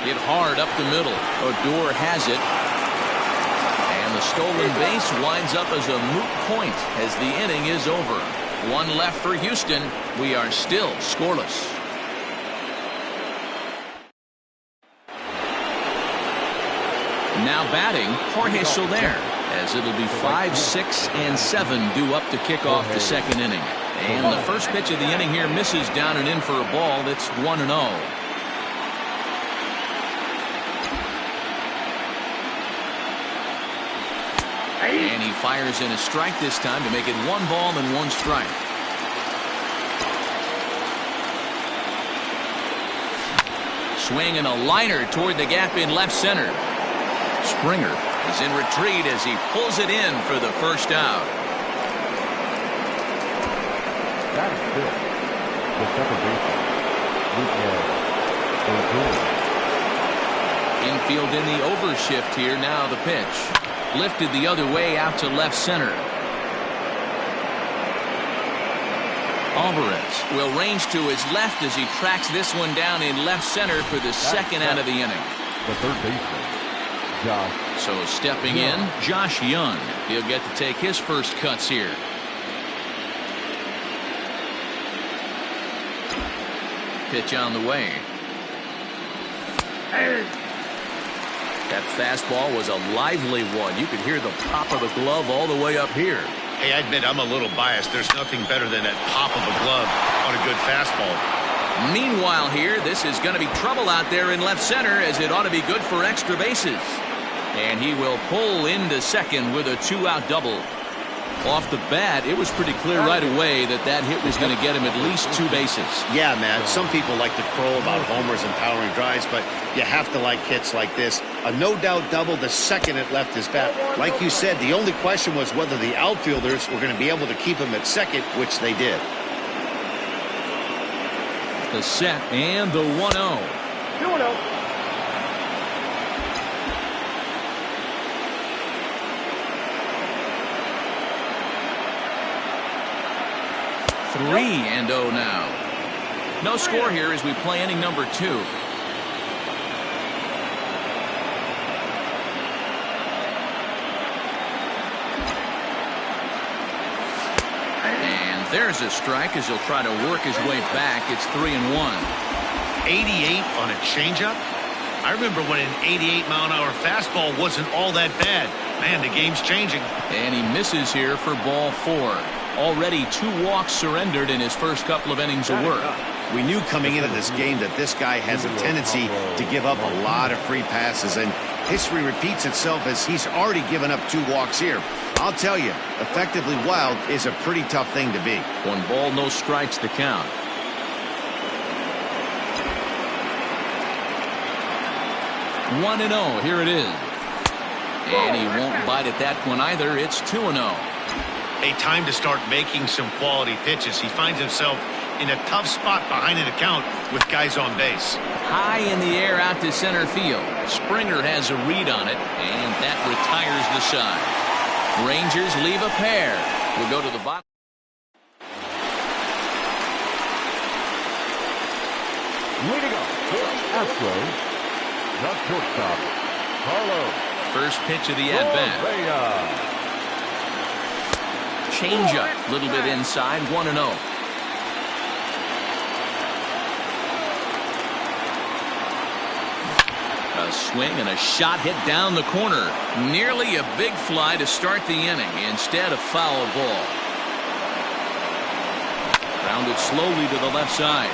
Hit hard up the middle. Odor has it. And the stolen base winds up as a moot point as the inning is over. 1 left for Houston. We are still scoreless. Now batting, Jorge Soler, as it'll be 5, 6, and 7 due up to kick off the second inning. And the first pitch of the inning here misses down and in for a ball. It's 1-0. And he fires in a strike this time to make it 1 ball and 1 strike. Swinging a liner toward the gap in left center. Springer is in retreat as he pulls it in for the first out. That is good. The second baseman, Lucas. Infield in the overshift here. Now the pitch. Lifted the other way out to left center. Alvarez will range to his left as he tracks this one down in left center for the second out of the inning. The third baseman, Josh. So stepping in, Josh Young. He'll get to take his first cuts here. Pitch on the way. That fastball was a lively one. You could hear the pop of the glove all the way up here. Hey, I admit I'm a little biased. There's nothing better than that pop of a glove on a good fastball. Meanwhile here, this is going to be trouble out there in left center as it ought to be good for extra bases. And he will pull into second with a 2-out double. Off the bat, it was pretty clear right away that that hit was going to get him at least 2 bases. Yeah, man. Some people like to crow about homers and powering drives, but you have to like hits like this. A no-doubt double the second it left his bat. Like you said, the only question was whether the outfielders were going to be able to keep him at second, which they did. The set and the 1-0. 2-0. 3-0 now. No score here as we play inning number 2. And there's a strike as he'll try to work his way back. It's 3-1. 88 on a changeup? I remember when an 88-mile-an-hour fastball wasn't all that bad. Man, the game's changing. And he misses here for ball 4. Already 2 walks surrendered in his first couple of innings of work. We knew coming into this game that this guy has a tendency to give up a lot of free passes, and history repeats itself as he's already given up 2 walks here. I'll tell you, effectively wild is a pretty tough thing to be. 1 ball, no strikes to count. One and 0, here it is. And he won't bite at that one either. It's 2-0. A time to start making some quality pitches. He finds himself in a tough spot behind an account with guys on base. High in the air out to center field. Springer has a read on it, and that retires the side. Rangers leave a pair. We'll go to the bottom. Leading up for Asstros, the shortstop, Carlos. First pitch of the at-bat. Changeup, a little bit inside, 1-0. A swing and a shot hit down the corner. Nearly a big fly to start the inning. Instead, a foul ball. Grounded slowly to the left side.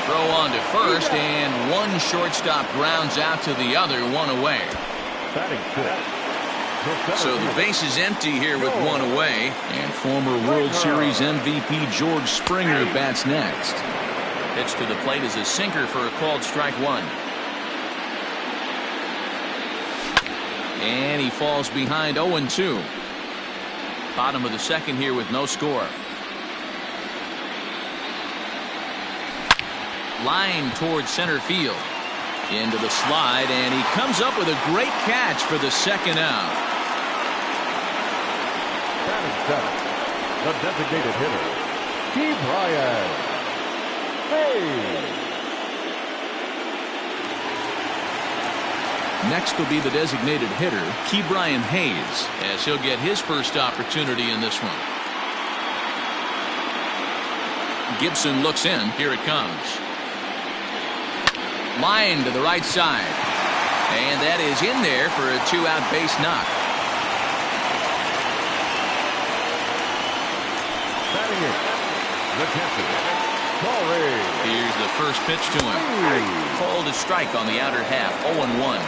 Throw on to first, and one shortstop grounds out to the other, 1 away. Batting fifth. So the base is empty here with 1 away, and former World Series MVP George Springer bats next. Pitch to the plate is a sinker for a called strike 1. And he falls behind 0-2. Bottom of the second here with no score. Line towards center field. Into the slide, and he comes up with a great catch for the second out. Batting 7th, the designated hitter, Key Bryant. Hey. Next will be the designated hitter, Ke'Bryan Hayes, as he'll get his first opportunity in this one. Gibson looks in. Here it comes. Line to the right side. And that is in there for a 2-out base knock. the catcher, Corey. Here's the first pitch to him. Called a strike on the outer half. 0-1.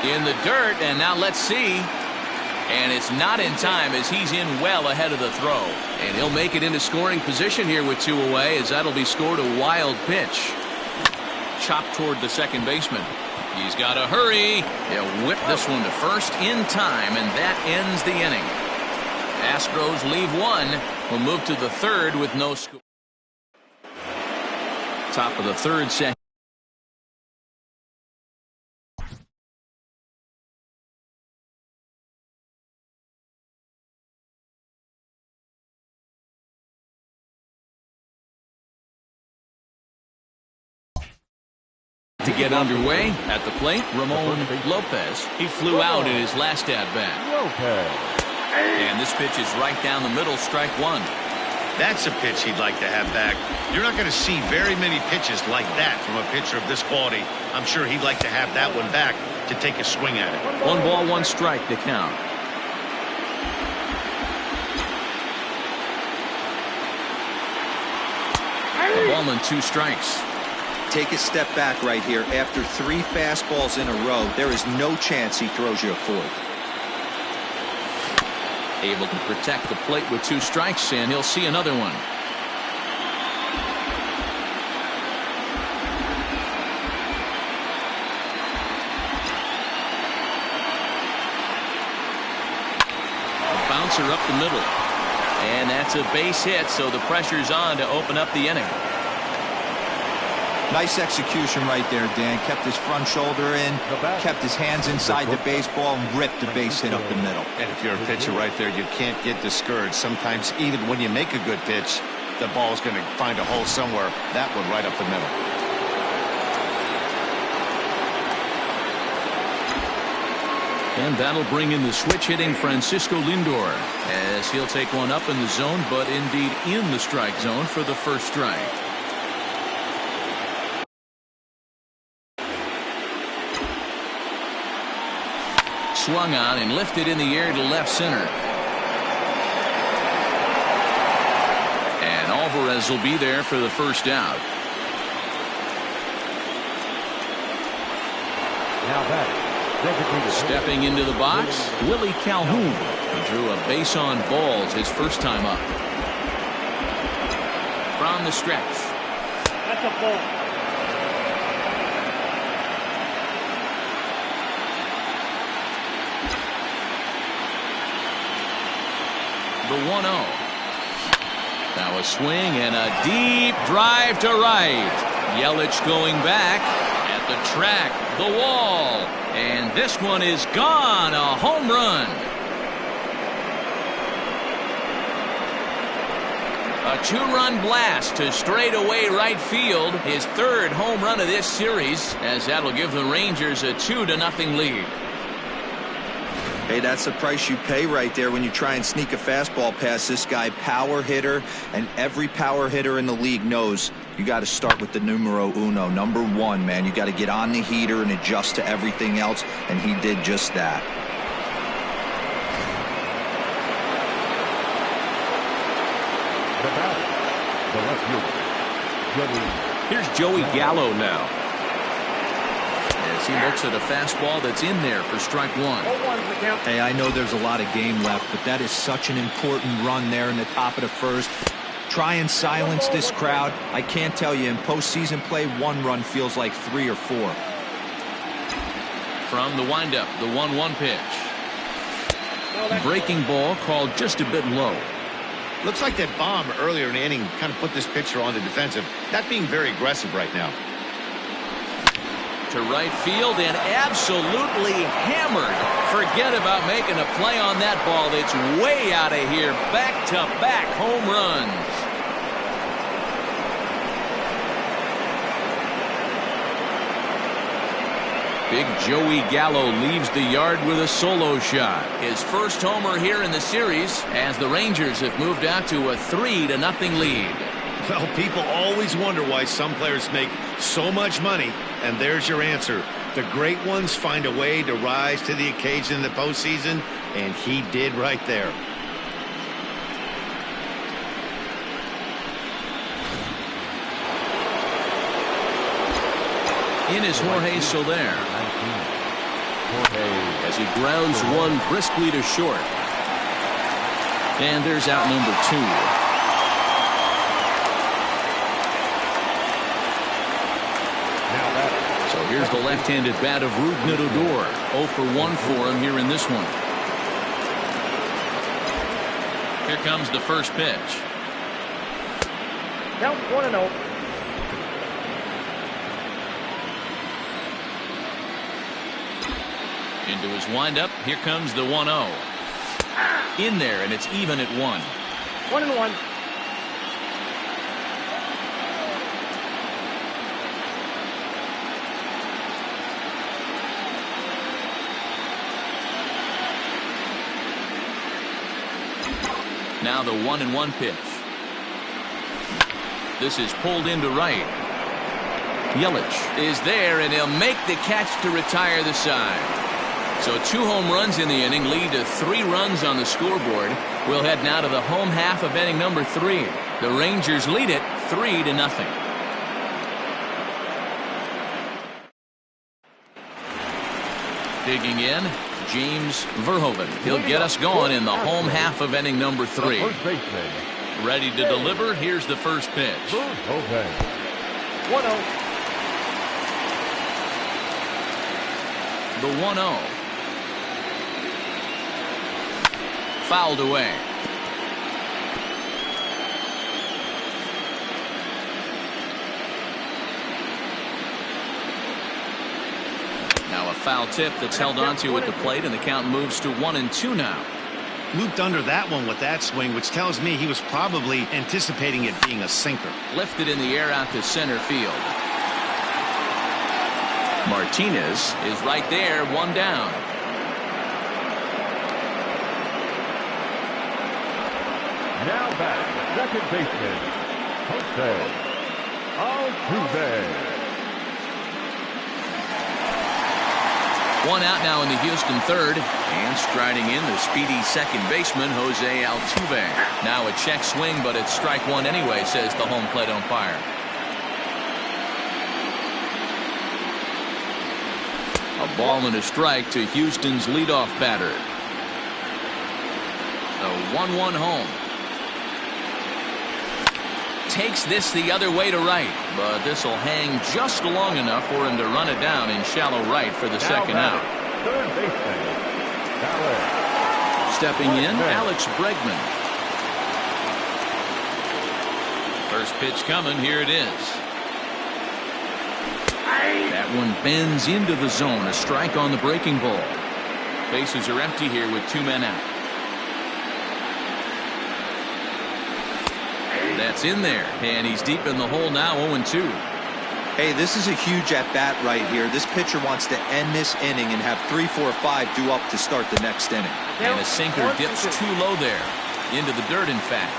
In the dirt, and now let's see. And it's not in time as he's in well ahead of the throw. And he'll make it into scoring position here with 2 away, as that'll be scored a wild pitch. Chopped toward the second baseman. He's got to hurry. He'll whip this one to first in time, and that ends the inning. Astros leave one. We'll move to the third with no score. Top of the third second. To get underway at the plate, Ramon Lopez. He flew out in his last at-bat. And this pitch is right down the middle, strike one. That's a pitch he'd like to have back. You're not going to see very many pitches like that from a pitcher of this quality. I'm sure he'd like to have that one back to take a swing at it. 1 ball, 1 strike to count. A ball and 2 strikes. Take a step back right here. After 3 fastballs in a row, there is no chance he throws you a 4th. Able to protect the plate with 2 strikes, and he'll see another one. A bouncer up the middle. And that's a base hit, so the pressure's on to open up the inning. Nice execution right there, Dan. Kept his front shoulder in, kept his hands inside the baseball, and ripped the base hit up the middle. And if you're a pitcher right there, you can't get discouraged. Sometimes even when you make a good pitch, the ball's going to find a hole somewhere. That one right up the middle. And that'll bring in the switch hitting Francisco Lindor, as he'll take one up in the zone, but indeed in the strike zone for the first strike. Swung on and lifted in the air to left center. And Alvarez will be there for the first out. Now that stepping into the box, Willie Calhoun. He drew a base on balls his first time up. From the stretch. That's a ball. The 1-0. Now a swing and a deep drive to right. Yelich going back at the track, the wall, and this one is gone. A home run. A 2-run blast to straightaway right field. His 3rd home run of this series, as that'll give the Rangers a 2-0 lead. Hey, that's the price you pay right there when you try and sneak a fastball past this guy. Power hitter, and every power hitter in the league knows you got to start with the numero uno, number 1, man. You got to get on the heater and adjust to everything else, and he did just that. the left fielder, Joey. Here's Joey Gallo now. As he looks at a fastball that's in there for strike 1. Hey, I know there's a lot of game left, but that is such an important run there in the top of the first. Try and silence this crowd. I can't tell you, in postseason play, 1 run feels like 3 or 4. From the windup, the 1-1 pitch. Breaking ball called just a bit low. Looks like that bomb earlier in the inning kind of put this pitcher on the defensive. Not being very aggressive right now. To right field and absolutely hammered. Forget about making a play on that ball. It's way out of here. Back-to-back home runs. Big Joey Gallo leaves the yard with a solo shot. His first homer here in the series as the Rangers have moved out to a 3-0 lead. Well, people always wonder why some players make so much money, and there's your answer. The great ones find a way to rise to the occasion in the postseason, And he did right there. In is Jorge Soler. As he grounds one briskly to short. And there's out number 2. So here's the left-handed bat of Rougned Odor. 0 for 1 for him here in this one. Here comes the first pitch. Count 1-0. Into his windup. Here comes the 1-0. In there, and it's even at 1. 1-1. Now the 1-1 pitch. This is pulled into right. Yelich is there, and he'll make the catch to retire the side. So 2 home runs in the inning lead to 3 runs on the scoreboard. We'll head now to the home half of inning number 3. The Rangers lead it 3-0. Digging in, James Verhoeven. He'll get us going in the home half of inning number 3. Ready to deliver. Here's the first pitch. Verhoeven. 1-0. The 1-0. Fouled away. Now a foul tip that's held onto at the plate, and the count moves to 1-2 now. Looped under that one with that swing, which tells me he was probably anticipating it being a sinker. Lifted in the air out to center field. Martinez is right there, 1 down. Now back, second baseman, Jose Altuve. 1 out now in the Houston third. And striding in, the speedy second baseman, Jose Altuve. Now a check swing, but it's strike 1 anyway, says the home plate umpire. A ball and a strike to Houston's leadoff batter. The 1-1 home. Takes this the other way to right, but this will hang just long enough for him to run it down in shallow right for the second out. Third baseman, Alex. Stepping in, Alex Bregman. First pitch coming, here it is. That one bends into the zone, a strike on the breaking ball. Bases are empty here with 2 men out. That's in there, and he's deep in the hole now, 0-2. Hey, this is a huge at-bat right here. This pitcher wants to end this inning and have 3, 4, 5 due up to start the next inning. And a sinker dips too low there. Into the dirt, in fact.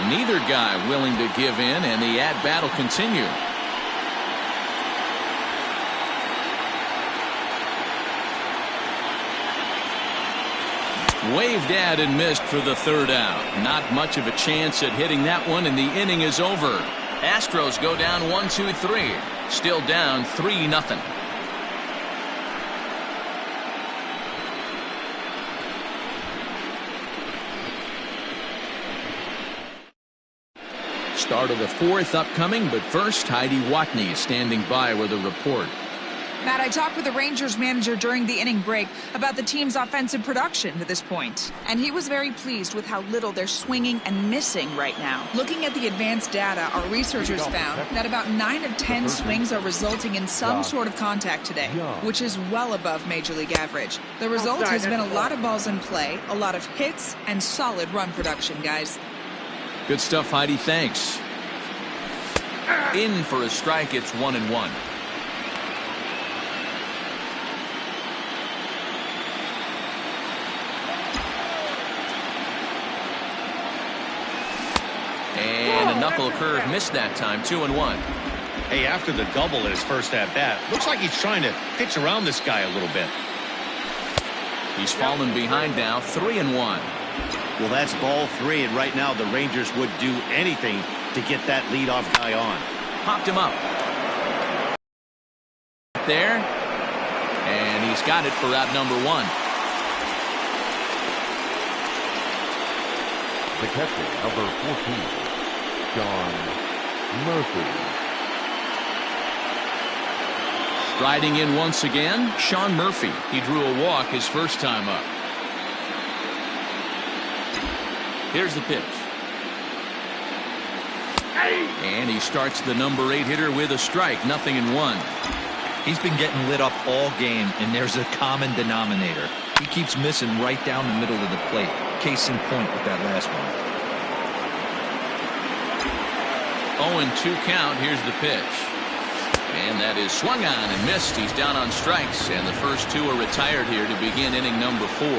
Neither guy willing to give in, and the at-bat will continue. Waved at and missed for the third out. Not much of a chance at hitting that one, and the inning is over. Astros go down 1-2-3. Still down 3-0. Start of the 4th upcoming, but first, Heidi Watney is standing by with a report. Matt, I talked with the Rangers manager during the inning break about the team's offensive production to this point, and he was very pleased with how little they're swinging and missing right now. Looking at the advanced data, our researchers found that about 9 of 10 swings are resulting in some sort of contact today, which is well above Major League average. The result has been a lot of balls in play, a lot of hits, and solid run production, guys. Good stuff, Heidi. Thanks. In for a strike, it's 1-1. And a knuckle curve missed that time, 2-1. Hey, after the double in his first at-bat, looks like he's trying to pitch around this guy a little bit. He's fallen behind now, 3-1. Well, that's ball 3, and right now the Rangers would do anything to get that leadoff guy on. Popped him up. There. And he's got it for out number 1. The catcher, number 14, Sean Murphy. Striding in once again, Sean Murphy. He drew a walk his first time up. Here's the pitch. And he starts the number 8 hitter with a strike, 0-1. He's been getting lit up all game, and there's a common denominator. He keeps missing right down the middle of the plate. Case in point with that last one. 0-2 count. Here's the pitch. And that is swung on and missed. He's down on strikes, and the first 2 are retired here to begin inning number 4.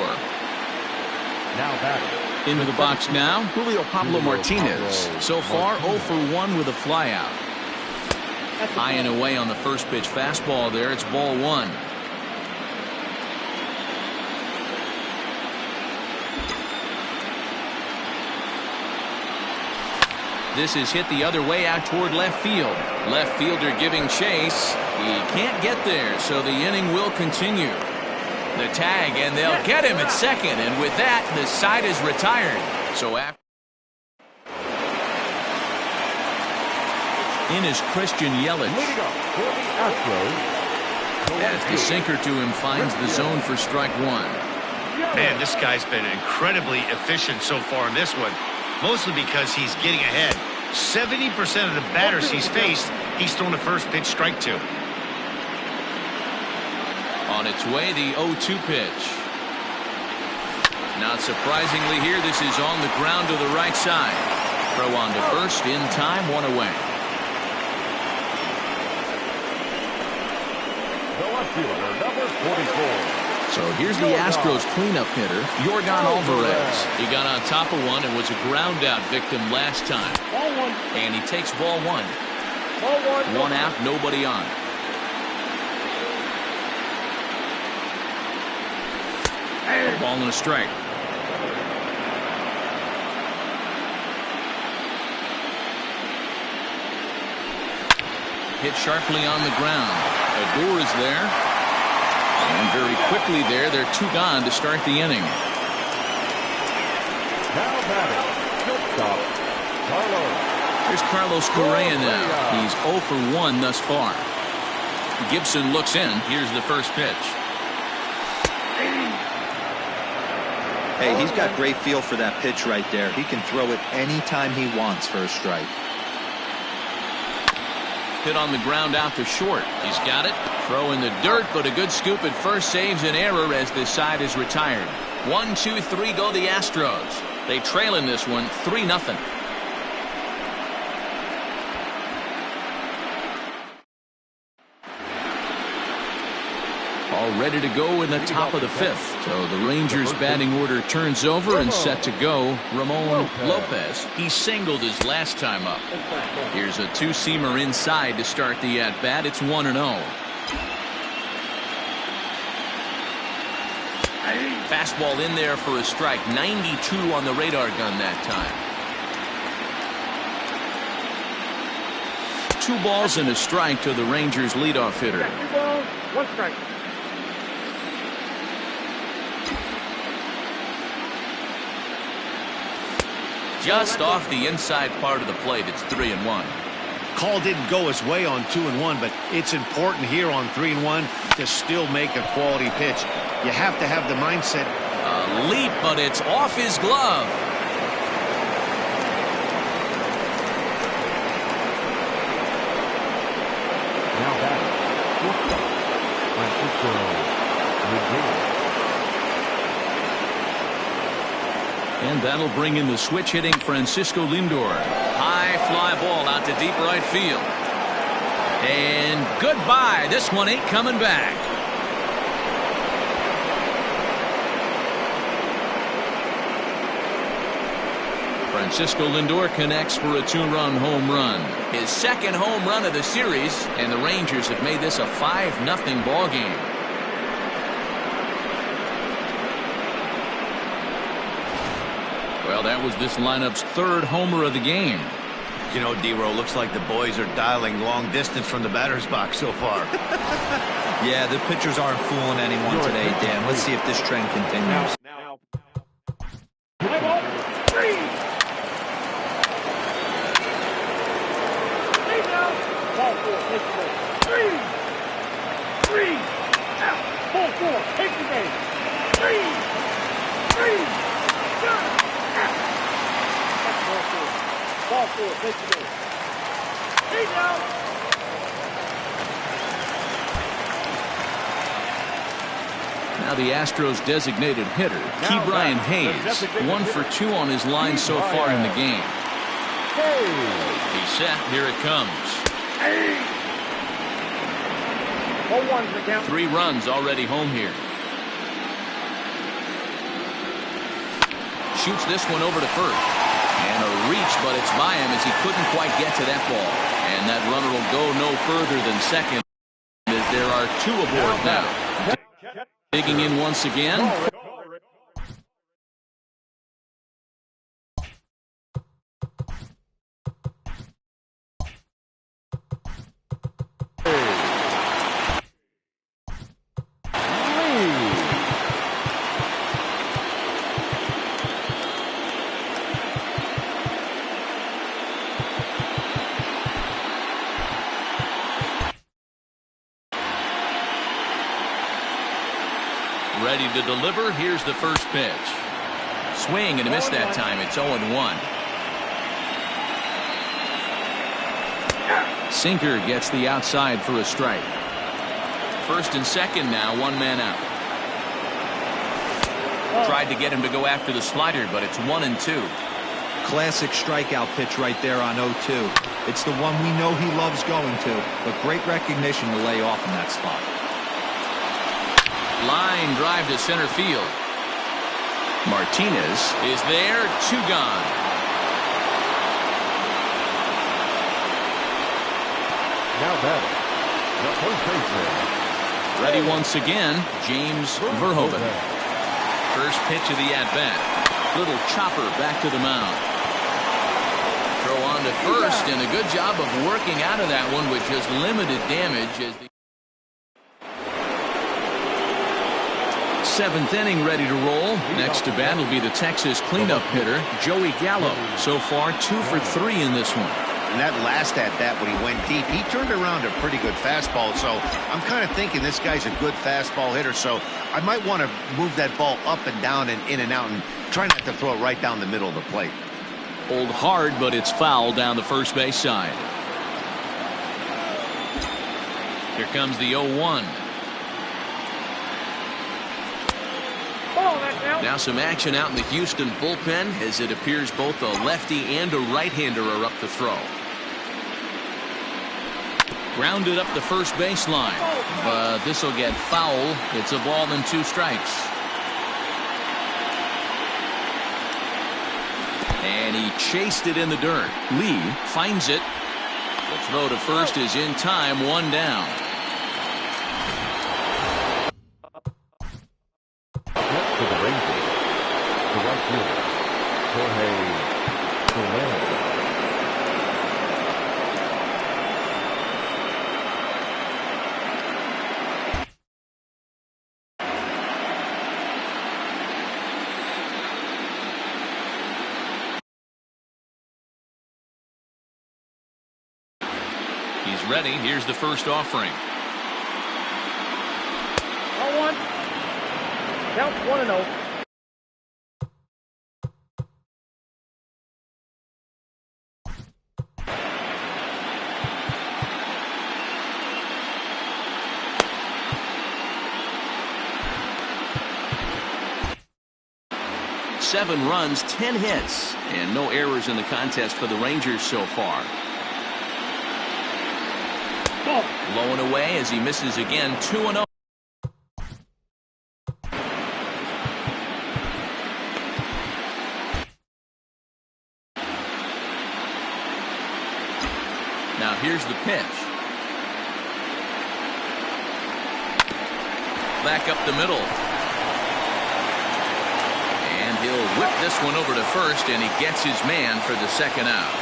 Now batting. Into the box now, Julio Pablo Martinez. So far, 0 for 1 with a flyout. High and away on the first pitch fastball there. It's ball 1. This is hit the other way out toward left field. Left fielder giving chase. He can't get there, so the inning will continue. The tag, and they'll get him at second, and with that, the side is retired. So after in is Christian Yelich. Leading up for the Astros. As the sinker to him finds the zone for strike 1. Man, this guy's been incredibly efficient so far in this one, mostly because he's getting ahead. 70% of the batters he's faced, he's thrown the first pitch strike to. On its way, the 0-2 pitch. Not surprisingly here, this is on the ground to the right side. Throw on to first, in time, 1 away. The left fielder, number 44. So here's the Astros cleanup hitter, Yordan Alvarez. He got on top of one and was a ground out victim last time. Ball 1. And he takes ball 1. Ball 1. 1 out, nobody on. A ball and a strike. Hit sharply on the ground. Odor is there. And very quickly they're 2 gone to start the inning. Now batting. Shortstop. Carlos. Here's Carlos Correa now. He's 0 for 1 thus far. Gibson looks in. Here's the first pitch. Hey, he's got great feel for that pitch right there. He can throw it anytime he wants for a strike. Hit on the ground out to short. He's got it. Throw in the dirt, but a good scoop at first saves an error as this side is retired. 1, 2, 3 go the Astros. They trail in this one 3-0. All ready to go in the top of the 5th. So the Rangers batting order turns over and set to go. Ramon Lopez. He singled his last time up. Here's a 2-seamer inside to start the at-bat. It's 1-0. Fastball in there for a strike. 92 on the radar gun that time. 2 balls and a strike to the Rangers leadoff hitter. 2 balls, 1 strike. Just off the inside part of the plate. It's 3-1. Call didn't go his way on 2-1, but it's important here on 3-1 to still make a quality pitch. You have to have the mindset. A leap, but it's off his glove. Now batting. Shortstop. Francisco. And that'll bring in the switch hitting Francisco Lindor. High fly ball out to deep right field. And goodbye. This one ain't coming back. Francisco Lindor connects for a 2-run home run. His second home run of the series, and the Rangers have made this a 5-0 ball game. Well, that was this lineup's third homer of the game. You know, D-Row, looks like the boys are dialing long distance from the batter's box so far. Yeah, the pitchers aren't fooling anyone today, Dan. Let's see if this trend continues. Now. Play ball. 3. Stay down. Ball 4. Take the base. 3. Out. Ball 4. Take the base. 3. Out. That's ball 4. Ball 4. Take the base. Stay down. Now the Astros designated hitter, Ke'Bryan Hayes, 1 for 2 on his line so far in the game. He's set. Here it comes. 0-1's the count. 3 runs already home here. Shoots this one over to first. And a reach, but it's by him as he couldn't quite get to that ball. And that runner will go no further than second as there are 2 aboard now. Digging in once again. Ready to deliver. Here's the first pitch. Swing and a miss that time. It's 0-1. Sinker gets the outside for a strike. First and second now, 1 man out. Tried to get him to go after the slider, but it's 1-2. Classic strikeout pitch right there on 0-2. It's the one we know he loves going to, but great recognition to lay off in that spot. Line drive to center field. Martinez is there. 2 gone. Now batting, the first baseman. Ready once again, James Verhoeven. First pitch of the at-bat. Little chopper back to the mound. Throw on to first, and a good job of working out of that one with just limited damage as the 7th inning ready to roll. Next to bat will be the Texas cleanup hitter, Joey Gallo. So far, 2 for 3 in this one. And that last at-bat when he went deep, he turned around a pretty good fastball. So I'm kind of thinking this guy's a good fastball hitter. So I might want to move that ball up and down and in and out and try not to throw it right down the middle of the plate. Pulled hard, but it's foul down the first base side. Here comes the 0-1. Now some action out in the Houston bullpen as it appears both a lefty and a right-hander are up to throw. Grounded up the first baseline, but this will get foul. It's a ball and 2 strikes. And he chased it in the dirt. Lee finds it. The throw to first is in time, 1 down. For the Rangers, the right fielder, Jorge Solano. He's ready. Here's the first offering. 0-1. Count 1-0. Seven runs, 10 hits, and no errors in the contest for the Rangers so far. Low and away as he misses again, 2-0. back up the middle. And he'll whip this one over to first, and he gets his man for the second out.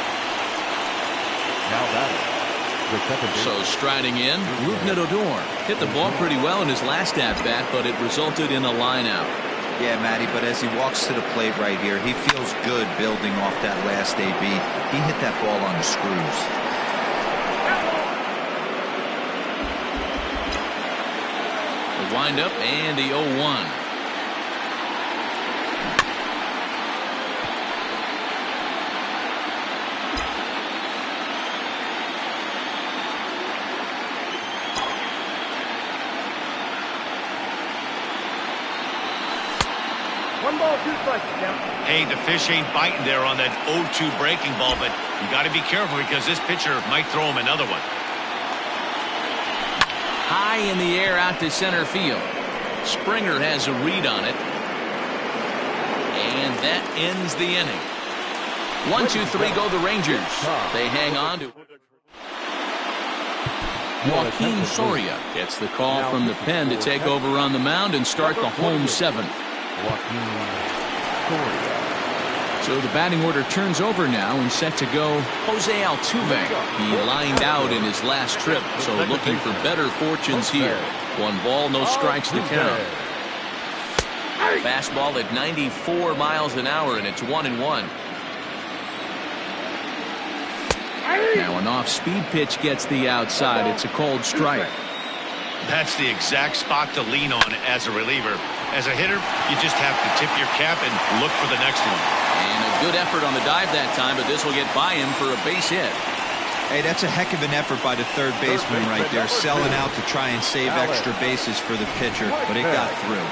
Now batting. The second baseman. So striding in, Rougned Odor hit the ball pretty well in his last at-bat, but it resulted in a line out. Yeah, Matty, but as he walks to the plate right here, he feels good building off that last AB. He hit that ball on the screws. The windup and the 0-1. One ball, two strikes, Jim. Hey, the fish ain't biting there on that 0-2 breaking ball, but you got to be careful because this pitcher might throw him another one. High in the air out to center field. Springer has a read on it. And that ends the inning. 1-2-3 go the Rangers. They hang on to Joaquin Soria gets the call from the pen to take over on the mound and start the home seventh. So the batting order turns over now and set to go Jose Altuve. He lined out in his last trip, so looking for better fortunes here. 1 ball, no strikes to count. Fastball at 94 miles an hour, and it's 1-1. Now an off-speed pitch gets the outside. It's a cold strike. That's the exact spot to lean on as a reliever. As a hitter, you just have to tip your cap and look for the next one. And a good effort on the dive that time, but this will get by him for a base hit. Hey, that's a heck of an effort by the third baseman right there, selling out to try and save extra bases for the pitcher, but it got through.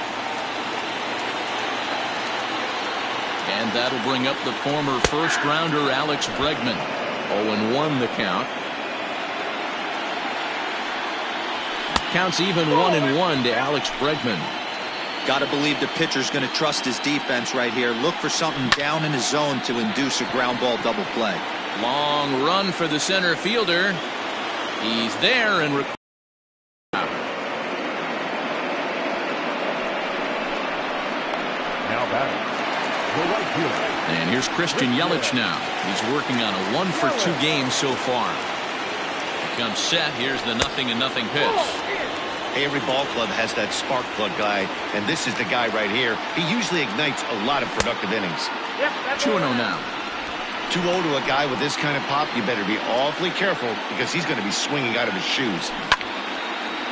And that'll bring up the former first-rounder Alex Bregman. 0-1 the count. Counts even 1-1 to Alex Bregman. Got to believe the pitcher's going to trust his defense right here. Look for something down in his zone to induce a ground ball double play. Long run for the center fielder. He's there and Now batting. The right fielder. And here's Christian Yelich now. He's working on a 1-for-2 game so far. He comes set. Here's the 0-0 pitch. Every ball club has that spark plug guy, and this is the guy right here. He usually ignites a lot of productive innings. 2-0 now. 2-0 to a guy with this kind of pop, you better be awfully careful because he's going to be swinging out of his shoes.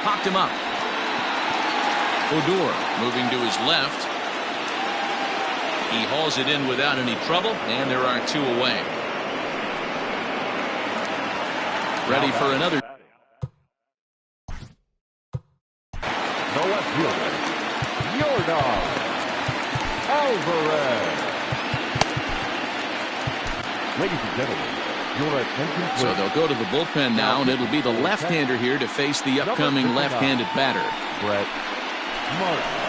Popped him up. Odor moving to his left. He hauls it in without any trouble, and there are 2 away. Ready for another. The left fielder. Yordan Alvarez. Ladies and gentlemen, your attention please. So they'll go to the bullpen now, and it'll be the left-hander here to face the upcoming left-handed batter. Brett Martin.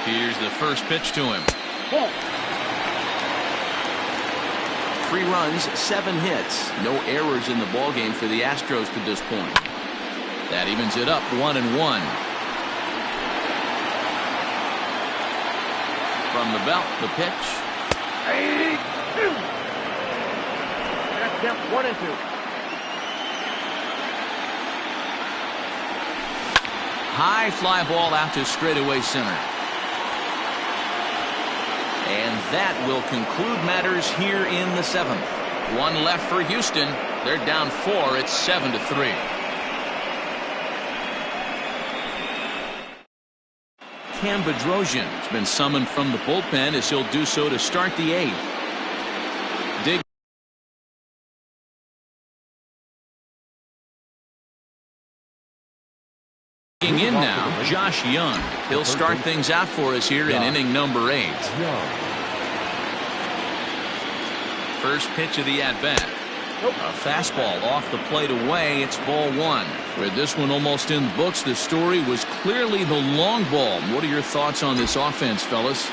Here's the first pitch to him. 3 runs, 7 hits. No errors in the ballgame for the Astros to this point. That evens it up 1-1. From the belt, the pitch. That's him, 1-2. High fly ball out to straightaway center. And that will conclude matters here in the 7th. 1 left for Houston. They're down 4. It's 7-3. Cam Bedrosian has been summoned from the bullpen as he'll do so to start the 8th. Digging in now, Josh Young. He'll start things out for us here in inning number 8. First pitch of the at-bat. A fastball off the plate away. It's ball one. With this one almost in the books, the story was clearly the long ball. What are your thoughts on this offense, fellas?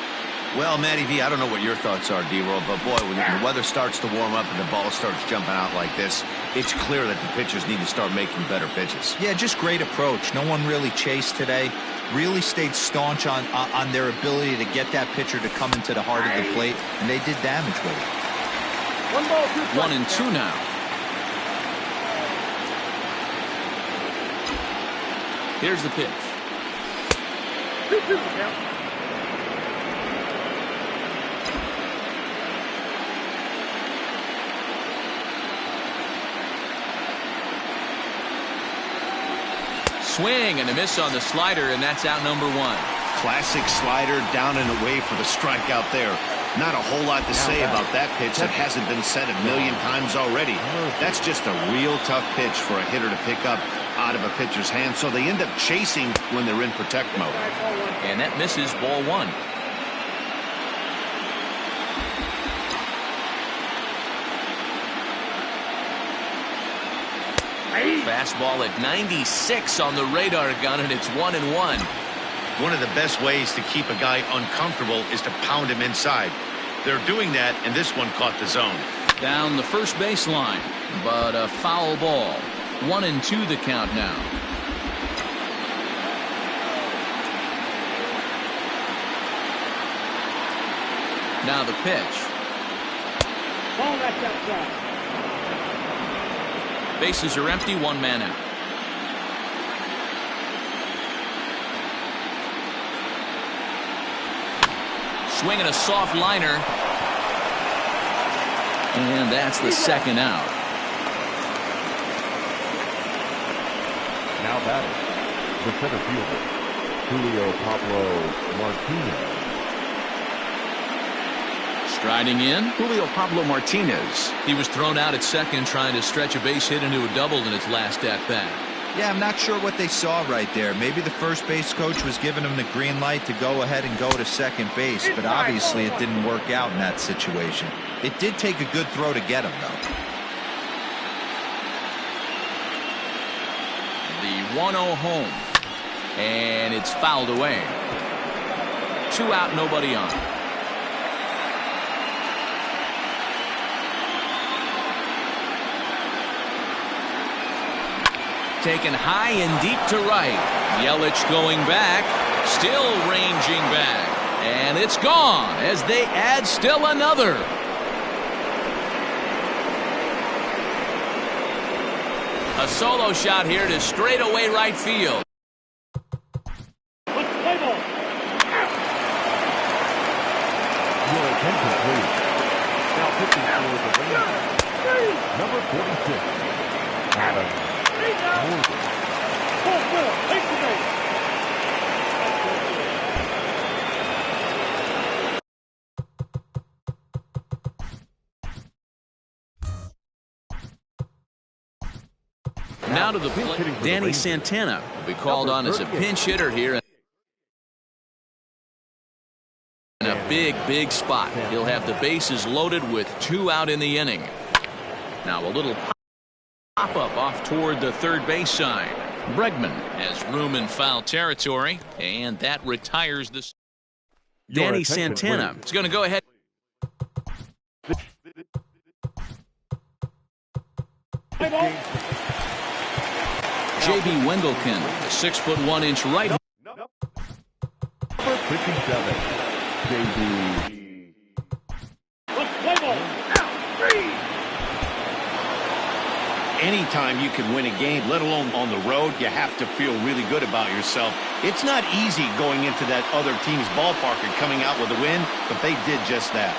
Well, Matty V, I don't know what your thoughts are, D-Roll, but boy, when the weather starts to warm up and the ball starts jumping out like this, it's clear that the pitchers need to start making better pitches. Yeah, just great approach. No one really chased today. Really stayed staunch on their ability to get that pitcher to come into the heart of the plate, and they did damage with it. 1-2 now. Here's the pitch. 2-2 count. Swing and a miss on the slider, and that's out number one. Classic slider down and away for the strikeout there. Not a whole lot to say about that pitch that hasn't been said a million times already. That's just a real tough pitch for a hitter to pick up out of a pitcher's hand, so they end up chasing when they're in protect mode. And that misses, ball one. Fastball at 96 on the radar gun, and it's 1-1. One of the best ways to keep a guy uncomfortable is to pound him inside. They're doing that, and this one caught the zone. Down the first baseline, but a foul ball. 1-2 the count now. Now the pitch. Ball that's outside. Bases are empty, one man out. Swinging a soft liner. And that's the second out. Now batting, the center fielder, Julio Pablo Martinez. Striding in, Julio Pablo Martinez. He was thrown out at second trying to stretch a base hit into a double in his last at-bat. Yeah, I'm not sure what they saw right there. Maybe the first base coach was giving him the green light to go ahead and go to second base, but obviously it didn't work out in that situation. It did take a good throw to get him, though. The 1-0 home. And it's fouled away. 2 out, nobody on. Taken high and deep to right. Yelich going back, still ranging back. And it's gone as they add still another. A solo shot here to straightaway right field. Let's play ball. Your attention, please. Now pitching for the Rangers, number 46, Adam Morgan. 4-4. Take the base. Now to the plate, Danny Santana will be called on as a pinch hitter here. In a big spot. He'll have the bases loaded with 2 out in the inning. Now a little pop-up off toward the third base side. Bregman has room in foul territory, and that retires the... Danny Santana is going to go ahead. Play ball. J.B. Wendelken, the 6'1" right. Number 57, J.B. Let's play ball. Now, 3. Anytime you can win a game, let alone on the road, you have to feel really good about yourself. It's not easy going into that other team's ballpark and coming out with a win, but they did just that.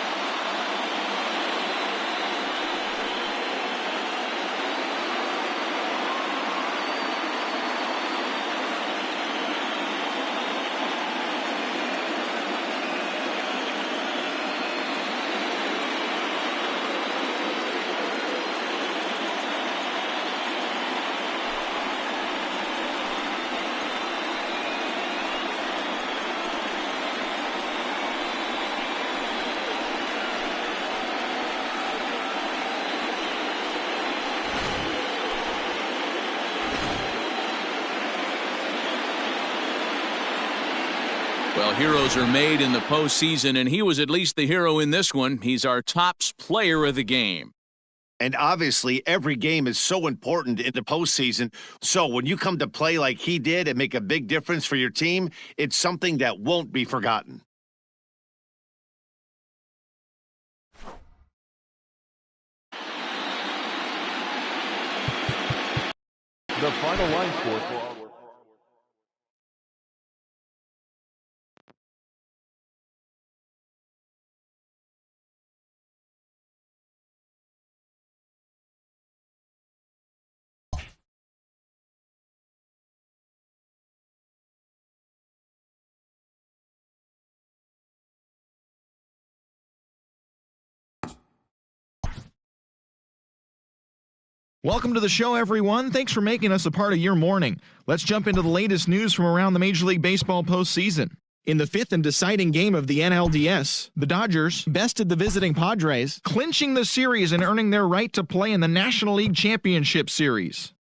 Well, heroes are made in the postseason, and he was at least the hero in this one. He's our top player of the game. And obviously, every game is so important in the postseason. So when you come to play like he did and make a big difference for your team, it's something that won't be forgotten. The final line score for our... Welcome to the show, everyone. Thanks for making us a part of your morning. Let's jump into the latest news from around the Major League Baseball postseason. In the fifth and deciding game of the ALDS, the Dodgers bested the visiting Padres, clinching the series and earning their right to play in the National League Championship Series.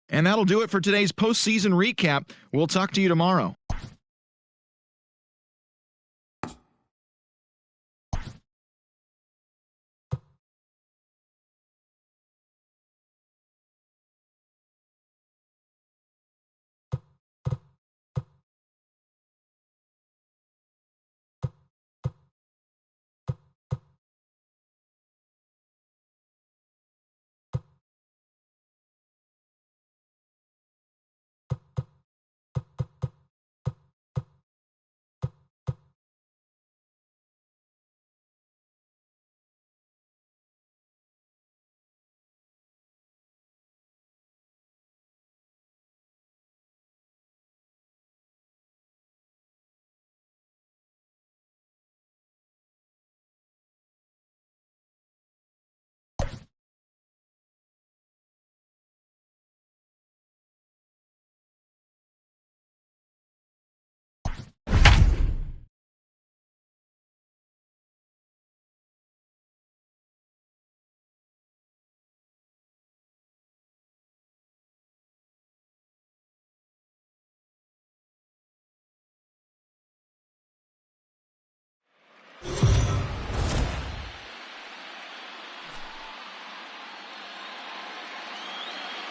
And that'll do it for today's postseason recap. We'll talk to you tomorrow.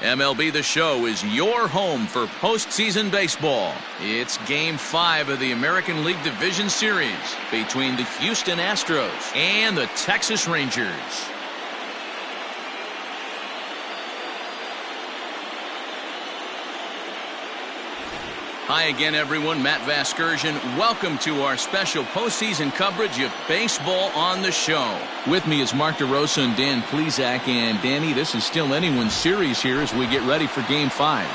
MLB The Show is your home for postseason baseball. It's Game 5 of the American League Division Series between the Houston Astros and the Texas Rangers. Hi again, everyone. Matt Vasgersian. Welcome to our special postseason coverage of Baseball on the Show. With me is Mark DeRosa and Dan Plesac. And Danny, this is still anyone's series here as we get ready for Game 5.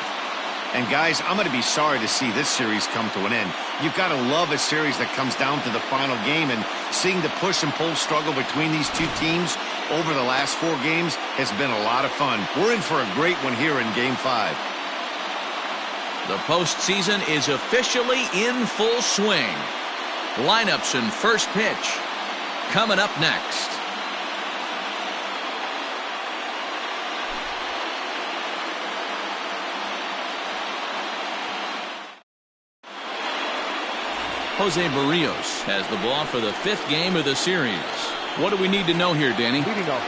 And guys, I'm going to be sorry to see this series come to an end. You've got to love a series that comes down to the final game, and seeing the push and pull struggle between these two teams over the last 4 games has been a lot of fun. We're in for a great one here in Game 5. The postseason is officially in full swing. Lineups and first pitch coming up next. Jose Barrios has the ball for the 5th game of the series. What do we need to know here, Danny?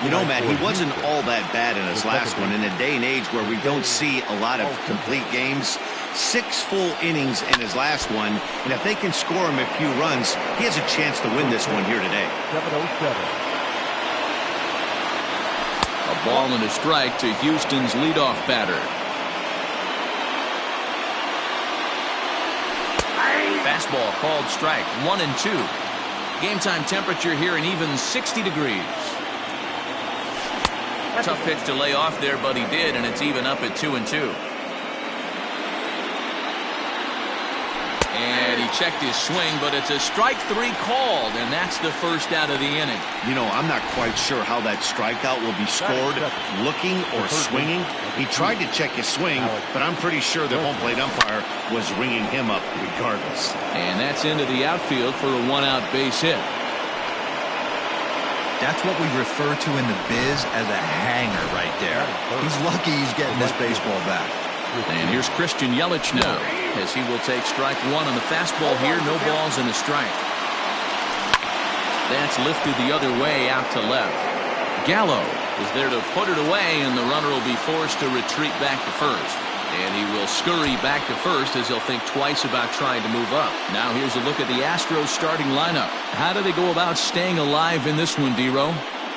You know, Matt, he wasn't all that bad in his last one. In a day and age where we don't see a lot of complete games, 6 full innings in his last one, and if they can score him a few runs, he has a chance to win this one here today. 707. A ball and a strike to Houston's leadoff batter. Fastball called strike, 1-2. Game time temperature here an even 60 degrees. Tough pitch to lay off there, but he did, and it's even up at 2-2. And he checked his swing, but it's a strike 3 called, and that's the first out of the inning. You know, I'm not quite sure how that strikeout will be scored, looking or swinging. He tried to check his swing, but I'm pretty sure the home plate umpire was ringing him up regardless. And that's into the outfield for a 1-out base hit. That's what we refer to in the biz as a hanger right there. He's lucky he's getting this baseball back. And here's Christian Yelich now, as he will take strike one on the fastball here. No balls and a strike. That's lifted the other way out to left. Gallo is there to put it away, and the runner will be forced to retreat back to first. And he will scurry back to first as he'll think twice about trying to move up. Now here's a look at the Astros starting lineup. How do they go about staying alive in this one, D-Row?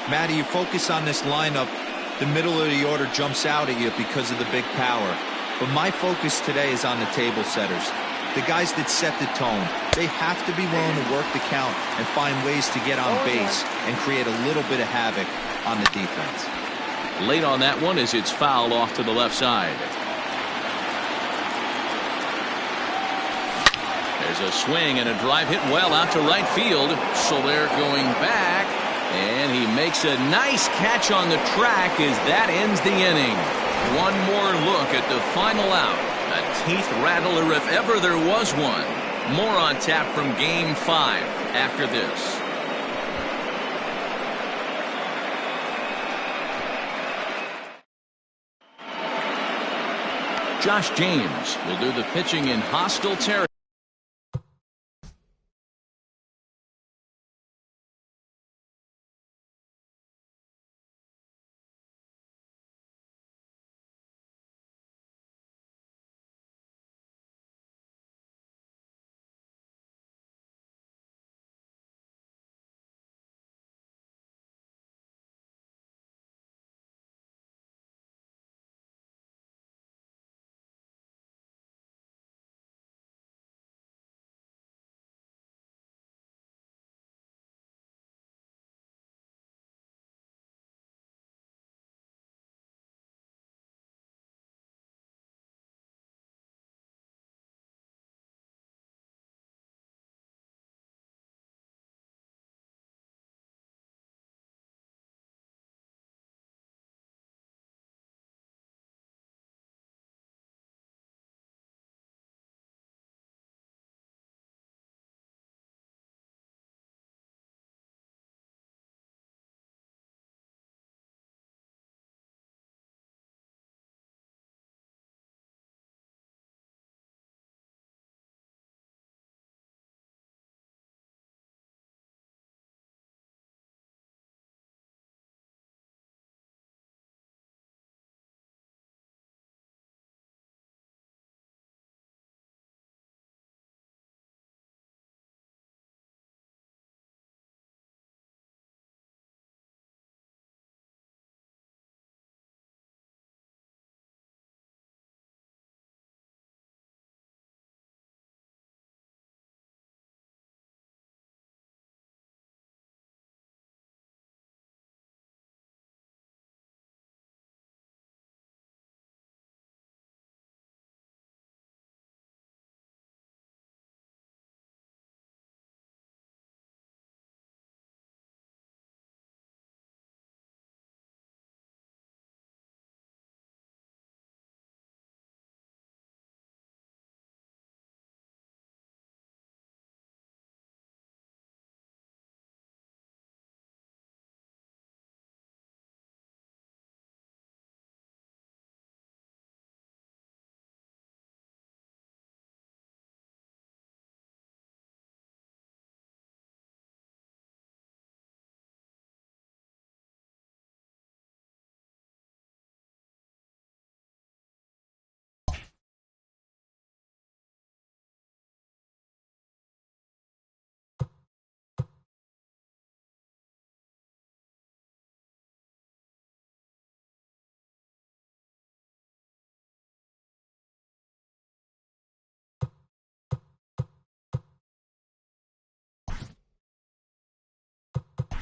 Matty, you focus on this lineup, the middle of the order jumps out at you because of the big power. But my focus today is on the table setters, the guys that set the tone. They have to be willing to work the count and find ways to get on base and create a little bit of havoc on the defense. Late on that one as it's fouled off to the left side. There's a swing and a drive hit well out to right field. So they're going back, and he makes a nice catch on the track as that ends the inning. One more look at the final out. A teeth rattler if ever there was one. More on tap from Game 5 after this. Josh James will do the pitching in hostile territory.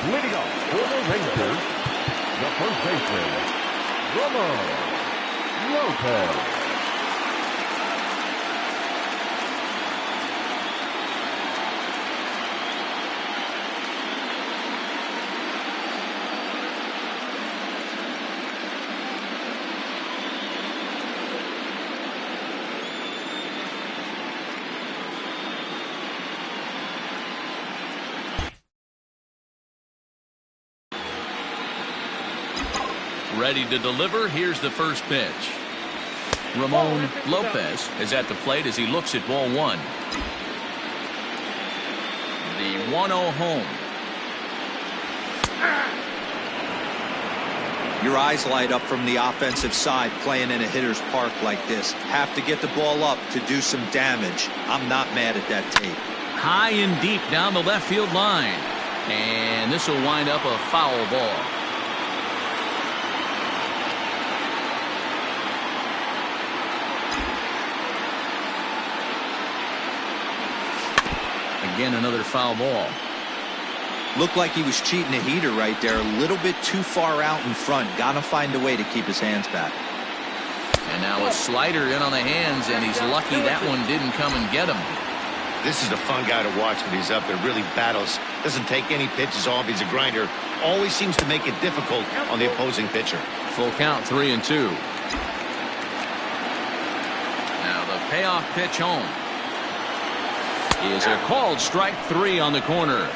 Leading off for the Rangers, the first baseman, Ramon Lopez. Ready to deliver. Here's the first pitch. Ramon Lopez is at the plate as he looks at ball one. The 1-0 home. Your eyes light up from the offensive side playing in a hitter's park like this. Have to get the ball up to do some damage. I'm not mad at that tape. High and deep down the left field line. And this will wind up a foul ball. Again, another foul ball. Looked like he was cheating a heater right there. A little bit too far out in front. Got to find a way to keep his hands back. And now a slider in on the hands, and he's lucky that one didn't come and get him. This is a fun guy to watch when he's up there. Really battles. Doesn't take any pitches off. He's a grinder. Always seems to make it difficult on the opposing pitcher. Full count, 3-2. Now the payoff pitch home is a called strike 3 on the corner.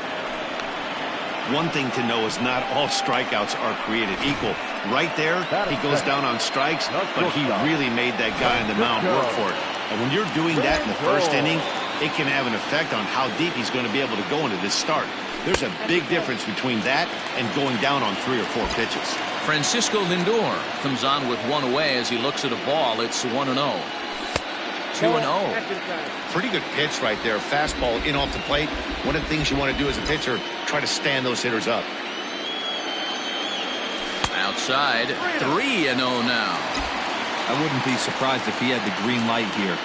One thing to know is not all strikeouts are created equal. Right there, he goes down on strikes, but he really made that guy on the mound work for it. And when you're doing that in the first inning, it can have an effect on how deep he's going to be able to go into this start. There's a big difference between that and going down on 3 or 4 pitches. Francisco Lindor comes on with one away as he looks at a ball. It's 1-0. 2-0. Pretty good pitch right there. Fastball in off the plate. One of the things you want to do as a pitcher, try to stand those hitters up. Outside, 3-0 now. I wouldn't be surprised if he had the green light here.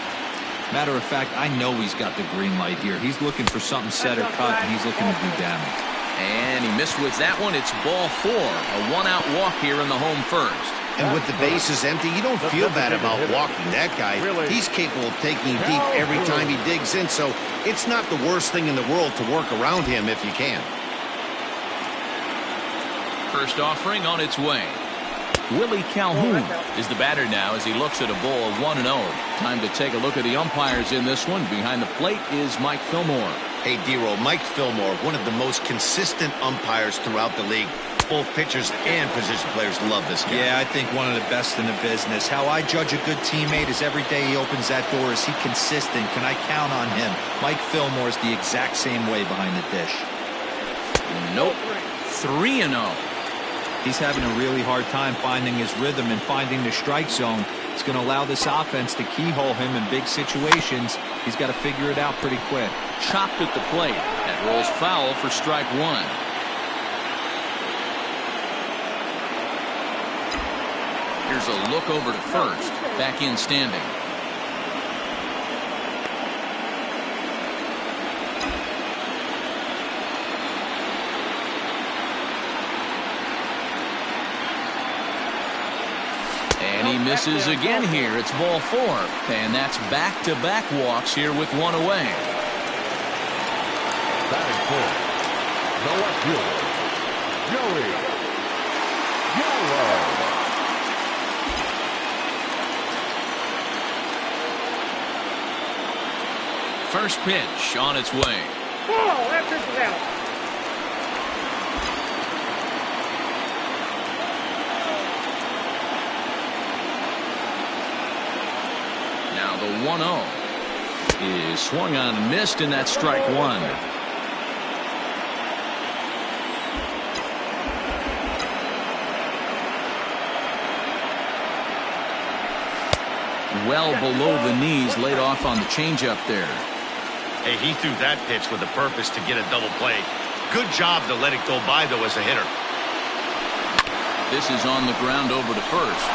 Matter of fact, I know he's got the green light here. He's looking for something set or cut, and he's looking to do damage. And he missed with that one. It's ball 4. A one-out walk here in the home first. And with the bases empty, you don't feel bad about walking that guy. He's capable of taking deep every time he digs in, so it's not the worst thing in the world to work around him if you can. First offering on its way. Willie Calhoun is the batter now as he looks at a ball 1-0. Time to take a look at the umpires in this one. Behind the plate is Mike Fillmore. Hey, D-Roll, Mike Fillmore, one of the most consistent umpires throughout the league. Both pitchers and position players love this guy. Yeah, I think one of the best in the business. How I judge a good teammate is every day he opens that door. Is he consistent? Can I count on him? Mike Fillmore is the exact same way behind the dish. Nope. 3-0. He's having a really hard time finding his rhythm and finding the strike zone. It's going to allow this offense to keyhole him in big situations. He's got to figure it out pretty quick. Chopped at the plate. That rolls foul for strike 1. Here's a look over to first. Back in standing. And he misses again here. It's ball 4. And that's back-to-back walks here with one away. Batting fourth, the left fielder, Joey Gallo. First pitch on its way. Ball, that pitch is out. Now the 1-0 is swung on and missed, and that's strike 1. Well below the knees, laid off on the changeup there. Hey, he threw that pitch with a purpose to get a double play. Good job to let it go by, though, as a hitter. This is on the ground over to first.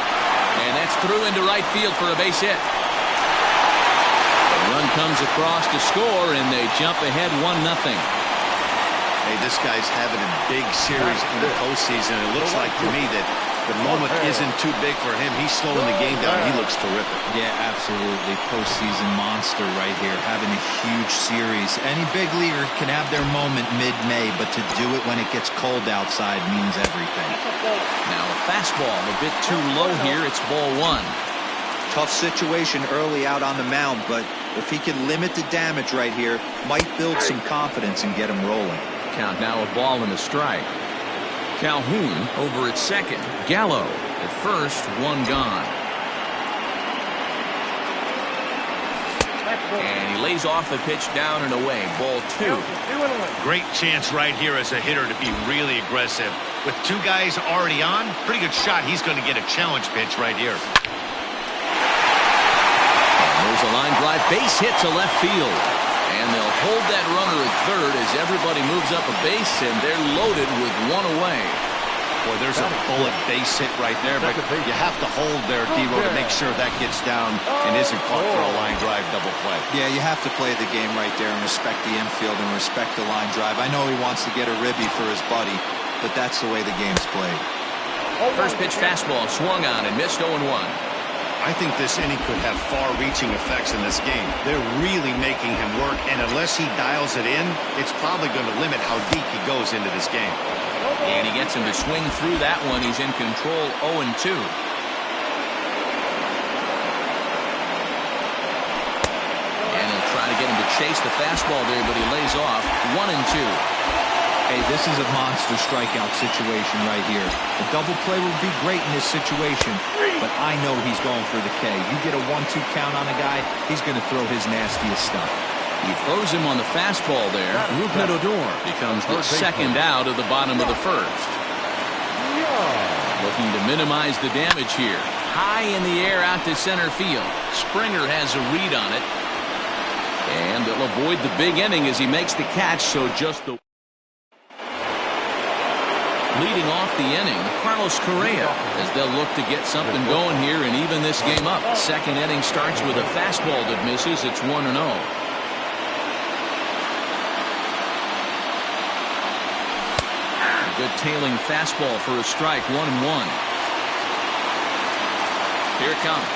And that's through into right field for a base hit. The run comes across to score, and they jump ahead 1-0. Hey, this guy's having a big series in the postseason. It looks like to me that the moment isn't too big for him. He's slowing the game down. He looks terrific. Yeah, absolutely. Postseason monster right here, having a huge series. Any big leaguer can have their moment mid-May, but to do it when it gets cold outside means everything. Now a fastball a bit too low here. It's ball 1. Tough situation early out on the mound, but if he can limit the damage right here, might build some confidence and get him rolling. Count now a ball and a strike. Calhoun over at second. Gallo at first, one gone. And he lays off the pitch down and away. Ball 2. Great chance right here as a hitter to be really aggressive. With 2 guys already on, pretty good shot. He's going to get a challenge pitch right here. There's a line drive. Base hit to left field. And they'll hold that runner at third as everybody moves up a base, and they're loaded with 1 away. Boy, there's a bullet base hit right there, but you have to hold there, D-Ro, to make sure that gets down and isn't caught for a line drive double play. Yeah, you have to play the game right there and respect the infield and respect the line drive. I know he wants to get a ribby for his buddy, but that's the way the game's played. First pitch fastball swung on and missed 0-1. I think this inning could have far-reaching effects in this game. They're really making him work, and unless he dials it in, it's probably going to limit how deep he goes into this game. And he gets him to swing through that one. He's in control, 0-2. And he'll try to get him to chase the fastball there, but he lays off, 1-2. Hey, this is a monster strikeout situation right here. A double play would be great in this situation, but I know he's going for the K. You get a 1-2 count on a guy, he's going to throw his nastiest stuff. He throws him on the fastball there. Rougned Odor becomes the second out of the bottom of the first. Looking to minimize the damage here. High in the air out to center field. Springer has a read on it. And they'll avoid the big inning as he makes the catch, so just the... Leading off the inning, Carlos Correa, as they'll look to get something going here and even this game up. Second inning starts with a fastball that misses. It's 1-0. Good tailing fastball for a strike, 1-1. Here it comes.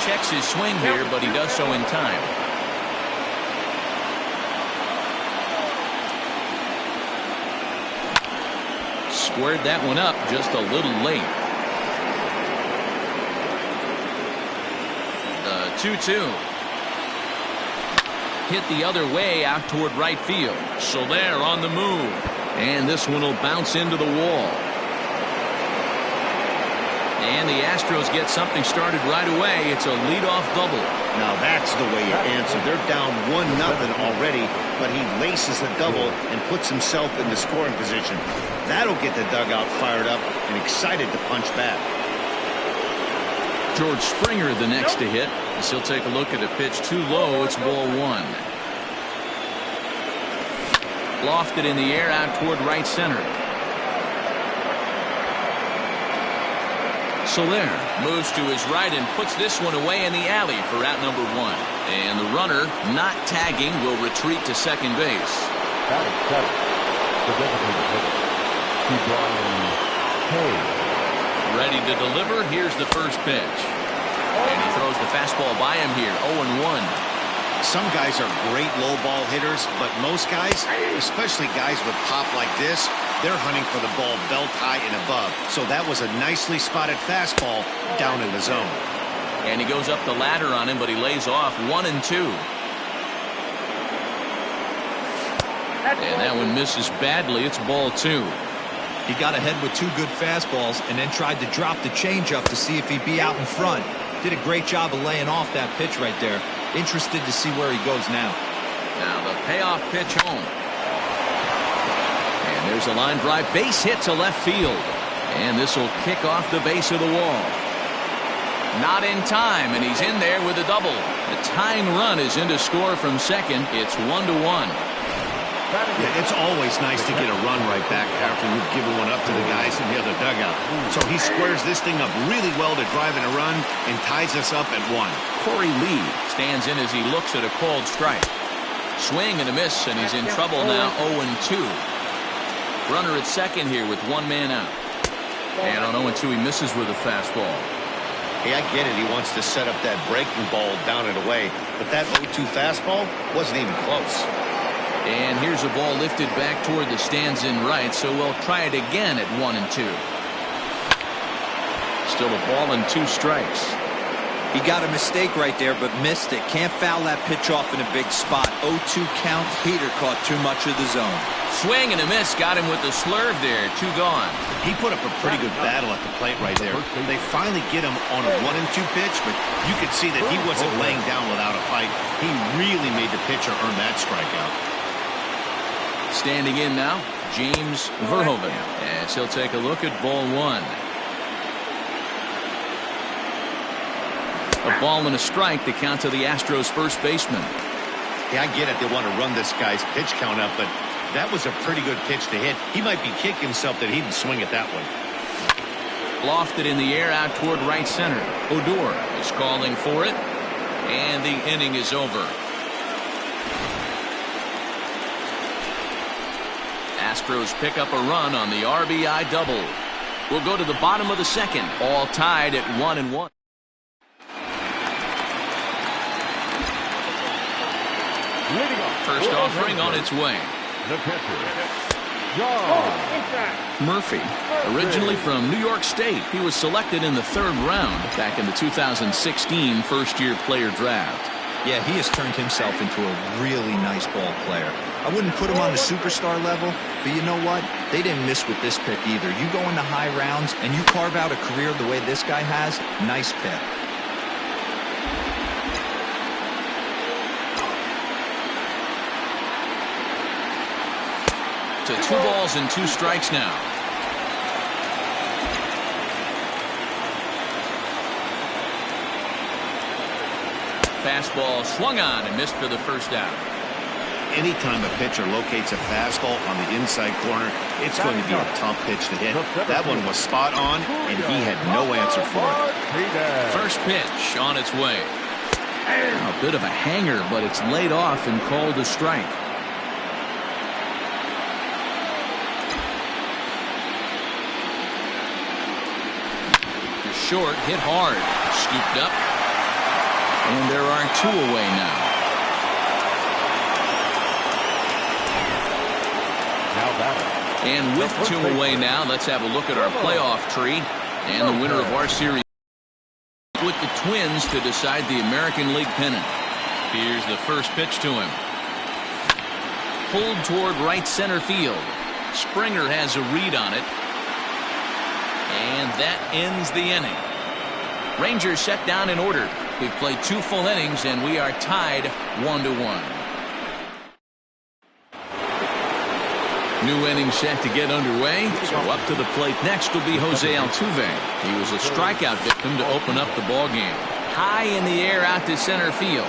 Checks his swing here, but he does so in time. Squared that one up just a little late. The 2-2. Hit the other way out toward right field. Soler on the move. And this one will bounce into the wall. And the Astros get something started right away. It's a leadoff double. Now that's the way you answer. They're down 1-0 already, but he laces the double and puts himself in the scoring position. That'll get the dugout fired up and excited to punch back. George Springer the next to hit. As he'll take a look at a pitch too low. It's ball 1. Lofted in the air out toward right center. Soler moves to his right and puts this one away in the alley for out number 1. And the runner, not tagging, will retreat to second base. Ready to deliver. Here's the first pitch. And he throws the fastball by him here. 0-1. Some guys are great low ball hitters, but most guys, especially guys with pop like this, they're hunting for the ball belt high and above. So that was a nicely spotted fastball down in the zone. And he goes up the ladder on him, but he lays off 1-2. And that one misses badly. It's ball 2. He got ahead with 2 good fastballs and then tried to drop the changeup to see if he'd be out in front. Did a great job of laying off that pitch right there. Interested to see where he goes now. Now the payoff pitch home. And there's a line drive base hit to left field. And this will kick off the base of the wall. Not in time, and he's in there with a double. The tying run is in to score from second. It's 1-1. Yeah, it's always nice to get a run right back after you've given one up to the guys in the other dugout. So he squares this thing up really well to drive in a run and ties us up at 1. Corey Lee stands in as he looks at a called strike. Swing and a miss, and he's in trouble now. 0-2. Runner at second here with 1 man out. And on 0-2 he misses with a fastball. Hey, I get it. He wants to set up that breaking ball down and away, but that 0-2 fastball wasn't even close. And here's a ball lifted back toward the stands in right, so we'll try it again at 1-2. Still a ball and 2 strikes. He got a mistake right there, but missed it. Can't foul that pitch off in a big spot. 0-2 count. Peter caught too much of the zone. Swing and a miss. Got him with the slurve there. 2 gone. He put up a pretty good battle at the plate right there. They finally get him on a 1-2 pitch, but you could see that he wasn't laying down without a fight. He really made the pitcher earn that strikeout. Standing in now, James Verhoeven, as he'll take a look at ball 1. A ball and a strike to count to the Astros first baseman. Yeah, I get it. They want to run this guy's pitch count up, but that was a pretty good pitch to hit. He might be kicking himself that he didn't swing at that one. Lofted in the air out toward right center. Odor is calling for it, and the inning is over. Astros pick up a run on the RBI double. We'll go to the bottom of the second, all tied at 1-1. First offering on its way. The pitcher, John Murphy, originally from New York State. He was selected in the 3rd round back in the 2016 first-year player draft. Yeah, he has turned himself into a really nice ball player. I wouldn't put him on the superstar level, but you know what? They didn't miss with this pick either. You go into high rounds and you carve out a career the way this guy has, nice pick. To 2 balls and 2 strikes now. Fastball swung on and missed for the first out. Anytime a pitcher locates a fastball on the inside corner, it's going to be a tough pitch to hit. That one was spot on, and he had no answer for it. First pitch on its way. A bit of a hanger, but it's laid off and called a strike. Short, hit hard, scooped up, and there are 2 away now. And with 2 away now, let's have a look at our playoff tree and the winner of our series with the Twins to decide the American League pennant. Here's the first pitch to him. Pulled toward right center field. Springer has a read on it. And that ends the inning. Rangers set down in order. We've played 2 full innings, and we are tied 1-1. New inning set to get underway. So up to the plate next will be Jose Altuve. He was a strikeout victim to open up the ball game. High in the air out to center field.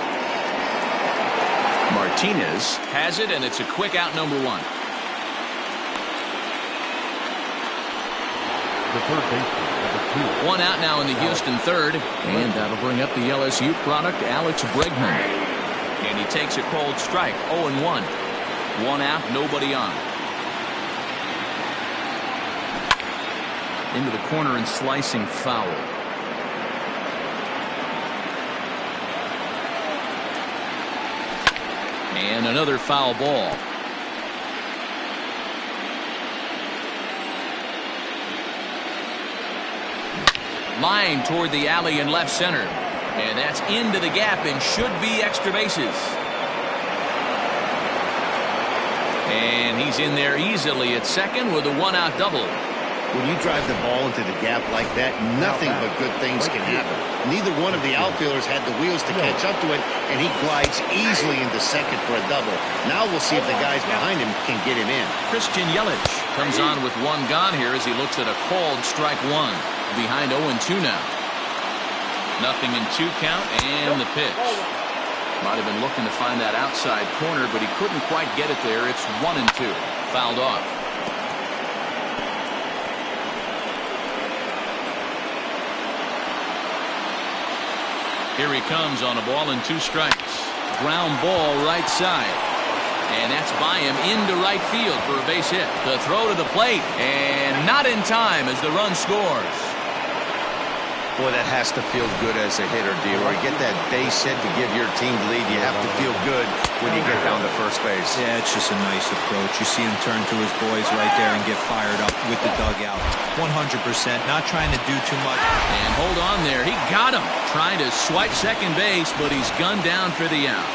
Martinez has it, and it's a quick out, number 1. The third baseman, number 2. 1 out now in the Houston 3rd, and that'll bring up the LSU product, Alex Bregman. And he takes a cold strike, 0-1. 1 out, nobody on. Into the corner and slicing foul. And another foul ball. Line toward the alley in left center. And that's into the gap and should be extra bases. And he's in there easily at second with a 1-out double. When you drive the ball into the gap like that, nothing but good things can happen. Neither one of the outfielders had the wheels to catch up to it, and he glides easily into second for a double. Now we'll see if the guys behind him can get him in. Christian Yelich comes on with 1 gone here as he looks at a called strike 1. Behind 0-2 now. Nothing in 2 count, and the pitch. Might have been looking to find that outside corner, but he couldn't quite get it there. It's 1-2. Fouled off. Here he comes on a ball and 2 strikes. Ground ball right side. And that's by him into right field for a base hit. The throw to the plate, and not in time as the run scores. Boy, that has to feel good as a hitter, D-Roy. Get that base hit to give your team the lead. You have to feel good when you get down to first base. Yeah, it's just a nice approach. You see him turn to his boys right there and get fired up with the dugout. 100%, not trying to do too much. And hold on there. He got him. Trying to swipe second base, but he's gunned down for the out.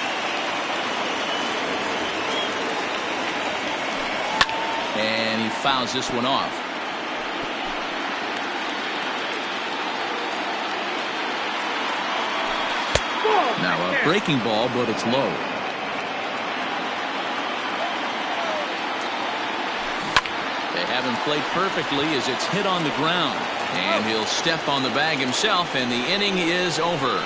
And he fouls this one off. Now a breaking ball, but it's low. They have him played perfectly as it's hit on the ground. And he'll step on the bag himself, and the inning is over.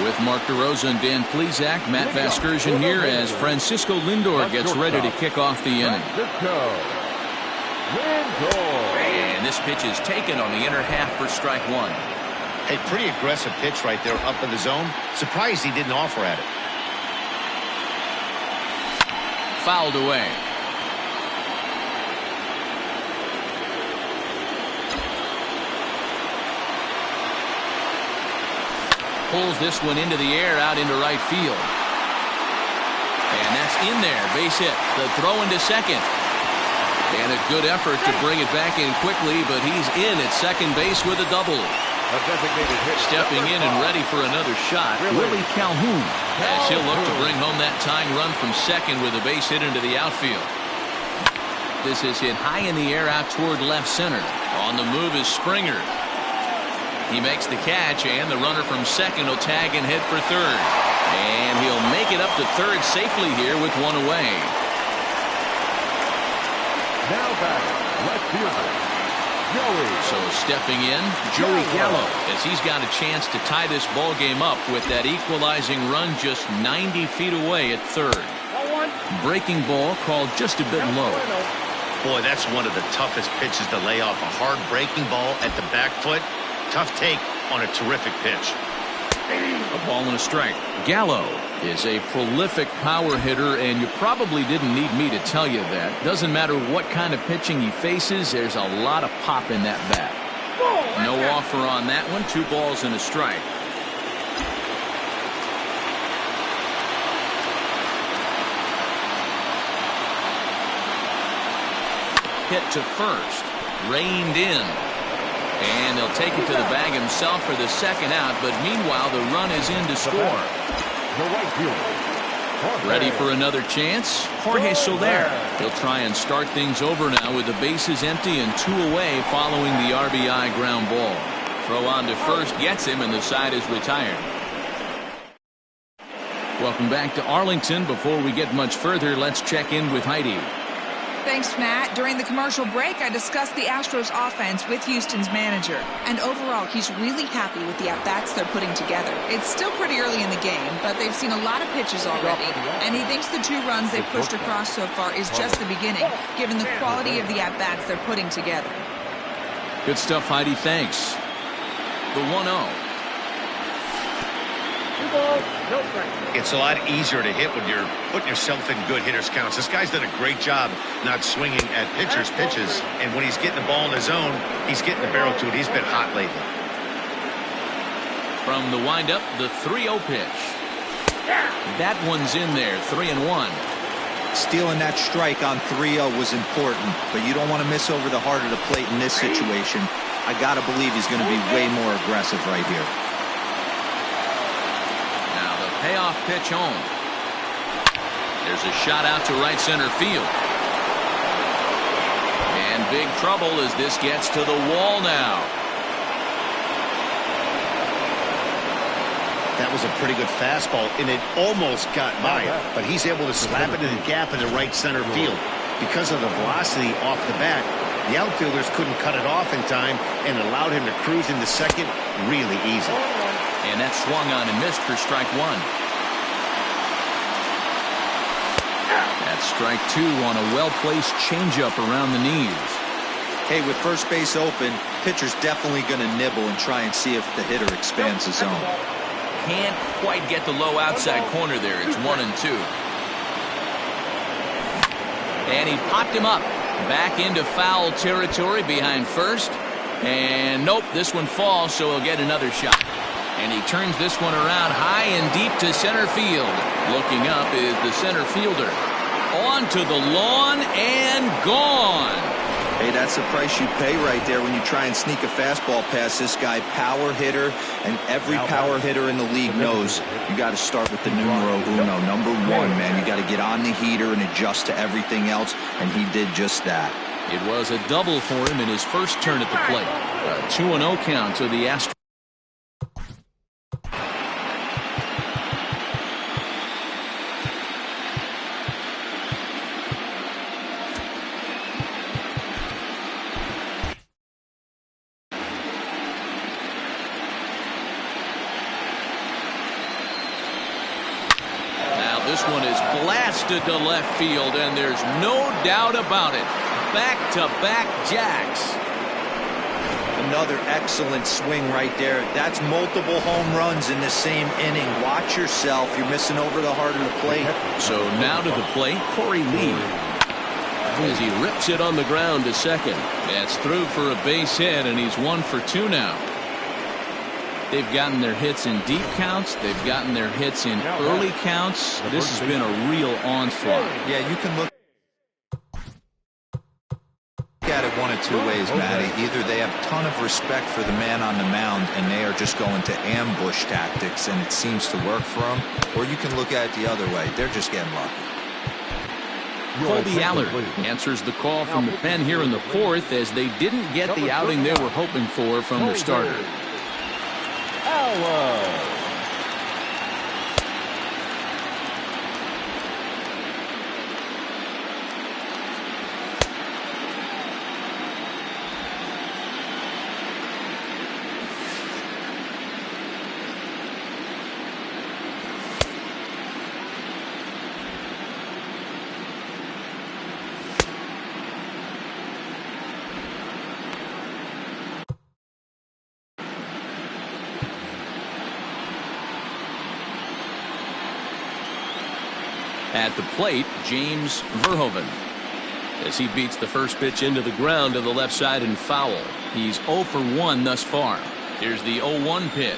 With Mark DeRosa and Dan Plesac, Matt Vasgersian here as Francisco Lindor gets ready to kick off the inning. And this pitch is taken on the inner half for strike one. A pretty aggressive pitch right there up in the zone. Surprised he didn't offer at it. Fouled away. Pulls this one into the air out into right field. And that's in there. Base hit. The throw into second. And a good effort to bring it back in quickly, but he's in at second base with a double. Stepping in and ready for another shot, Willie Calhoun, as he'll look to bring home that tying run from second with a base hit into the outfield. This is hit high in the air out toward left center. On the move is Springer. He makes the catch, and the runner from second will tag and hit for third. And he'll make it up to third safely here with one away. Now back, left fielder, Joey. So stepping in, Joey Gallo, as he's got a chance to tie this ball game up with that equalizing run just 90 feet away at third. Breaking ball called just a bit low. Boy, that's one of the toughest pitches to lay off. A hard breaking ball at the back foot. Tough take on a terrific pitch. A ball and a strike. Gallo is a prolific power hitter, and you probably didn't need me to tell you that. Doesn't matter what kind of pitching he faces, there's a lot of pop in that bat. No offer on that one. 2 balls and a strike. Hit to first. Reined in. And they'll take it to the bag himself for the second out, but meanwhile the run is in to score. Ready for another chance? Jorge Soler. He'll try and start things over now with the bases empty and 2 away following the RBI ground ball. Throw on to first gets him, and the side is retired. Welcome back to Arlington. Before we get much further, let's check in with Heidi. Thanks, Matt. During the commercial break, I discussed the Astros offense with Houston's manager. And overall, he's really happy with the at-bats they're putting together. It's still pretty early in the game, but they've seen a lot of pitches already. And he thinks the 2 runs they've pushed across so far is just the beginning, given the quality of the at-bats they're putting together. Good stuff, Heidi. Thanks. The 1-0. It's a lot easier to hit when you're putting yourself in good hitters counts. This guy's done a great job not swinging at pitchers' pitches, and when he's getting the ball in his zone, he's getting the barrel to it. He's been hot lately. From the windup, the 3-0 pitch. That one's in there, 3-1. Stealing that strike on 3-0 was important, but you don't want to miss over the heart of the plate in this situation. I got to believe he's going to be way more aggressive right here. Payoff pitch home. There's a shot out to right center field. And big trouble as this gets to the wall now. That was a pretty good fastball, and it almost got by him, but he's able to slap it in the gap in the right center field. Because of the velocity off the bat, the outfielders couldn't cut it off in time and allowed him to cruise into second really easy. And that swung on and missed for strike 1. That's strike 2 on a well-placed changeup around the knees. Hey, with first base open, pitcher's definitely going to nibble and try and see if the hitter expands the zone. Can't quite get the low outside corner there. It's 1-2. And he popped him up. Back into foul territory behind first. And nope, this one falls, so he'll get another shot. And he turns this one around high and deep to center field. Looking up is the center fielder. On to the lawn and gone. Hey, that's the price you pay right there when you try and sneak a fastball past this guy. Power hitter, and every power hitter in the league knows you got to start with the numero uno, number one, man. You got to get on the heater and adjust to everything else, and he did just that. It was a double for him in his first turn at the plate. A 2-0 count to the Astros. This one is blasted to left field, and there's no doubt about it. Back-to-back jacks. Another excellent swing right there. That's multiple home runs in the same inning. Watch yourself. You're missing over the heart of the plate. So now to the plate, Corey Lee. As he rips it on the ground to second. That's through for a base hit, and he's 1 for 2 now. They've gotten their hits in deep counts. They've gotten their hits in early counts. This has been a real onslaught. Yeah, you can look at it one of two ways, Matty. Either they have a ton of respect for the man on the mound and they are just going to ambush tactics and it seems to work for them, or you can look at it the other way. They're just getting lucky. Colby Allard answers the call from the pen here in the fourth as they didn't get the outing they were hoping for from their starter. At the plate, James Verhoeven, as he beats the first pitch into the ground to the left side and foul. He's 0 for 1 thus far. Here's the 0-1 pitch.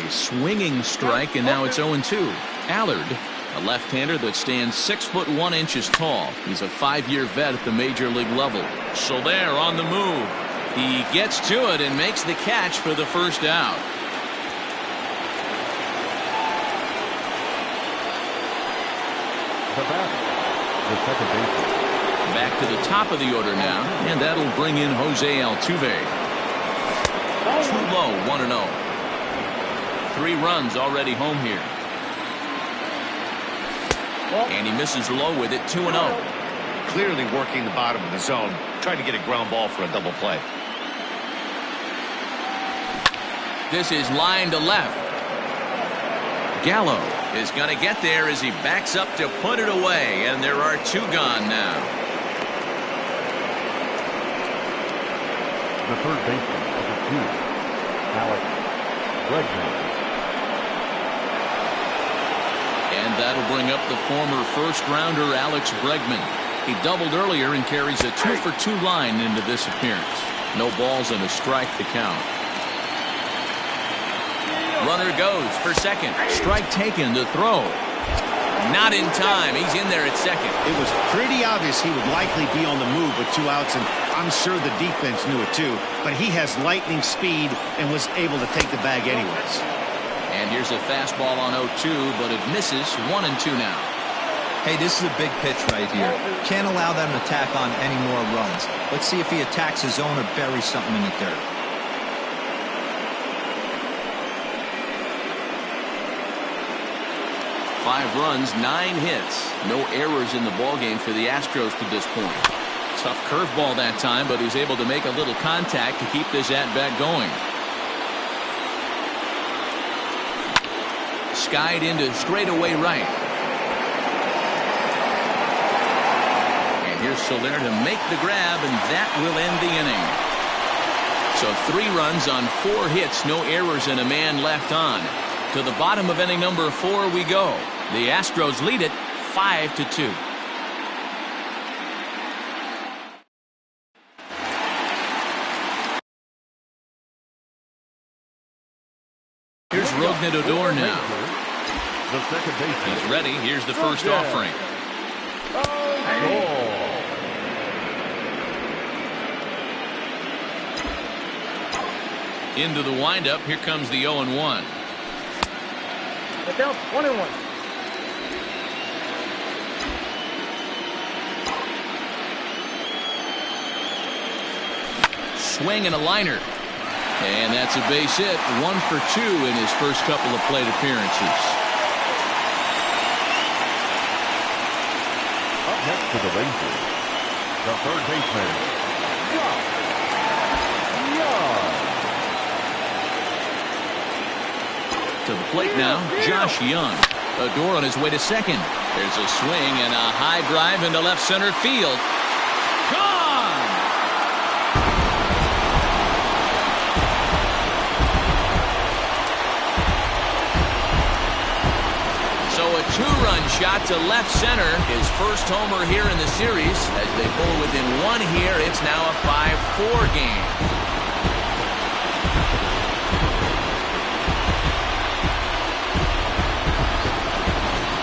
A swinging strike, and now it's 0-2. Allard, a left-hander that stands 6 foot 1 inches tall. He's a 5-year vet at the major league level. So there on the move. He gets to it and makes the catch for the first out. The second baseman. Back to the top of the order now, and that'll bring in Jose Altuve. Too low, 1-0. 3 runs already home here. And he misses low with it, 2-0. Clearly working the bottom of the zone, trying to get a ground ball for a double play. This is line to left. Gallo is going to get there as he backs up to put it away, and there are 2 gone now. The third baseman of the team, Alex Bregman. And that'll bring up the former first-rounder Alex Bregman. He doubled earlier and carries a 2 for 2 line into this appearance. No balls and a strike to count. Runner goes for second. Strike taken to throw. Not in time. He's in there at second. It was pretty obvious he would likely be on the move with 2 outs, and I'm sure the defense knew it too. But he has lightning speed and was able to take the bag anyways. And here's a fastball on 0-2, but it misses. 1-2 now. Hey, this is a big pitch right here. Can't allow them to tack on any more runs. Let's see if he attacks his zone or buries something in the dirt. Five runs, 9 hits. No errors in the ballgame for the Astros to this point. Tough curveball that time, but he's able to make a little contact to keep this at-bat going. Skied into straightaway right. And here's Soler to make the grab, and that will end the inning. So 3 runs on 4 hits, no errors, and a man left on. To the bottom of inning number 4 we go. The Astros lead it 5-2. Rognador now. The second baseman. He's ready. Here's the first offering. Into the windup. Here comes the 0-1. Get down, 1-1. Swing and a liner. And that's a base hit. 1 for 2 in his first couple of plate appearances. Up next to the Rangers, the third baseman, To the plate now, Josh Young. Odor on his way to second. There's a swing and a high drive into left center field. Gone! So a two-run shot to left center. His first homer here in the series. As they pull within 1 here, it's now a 5-4 game.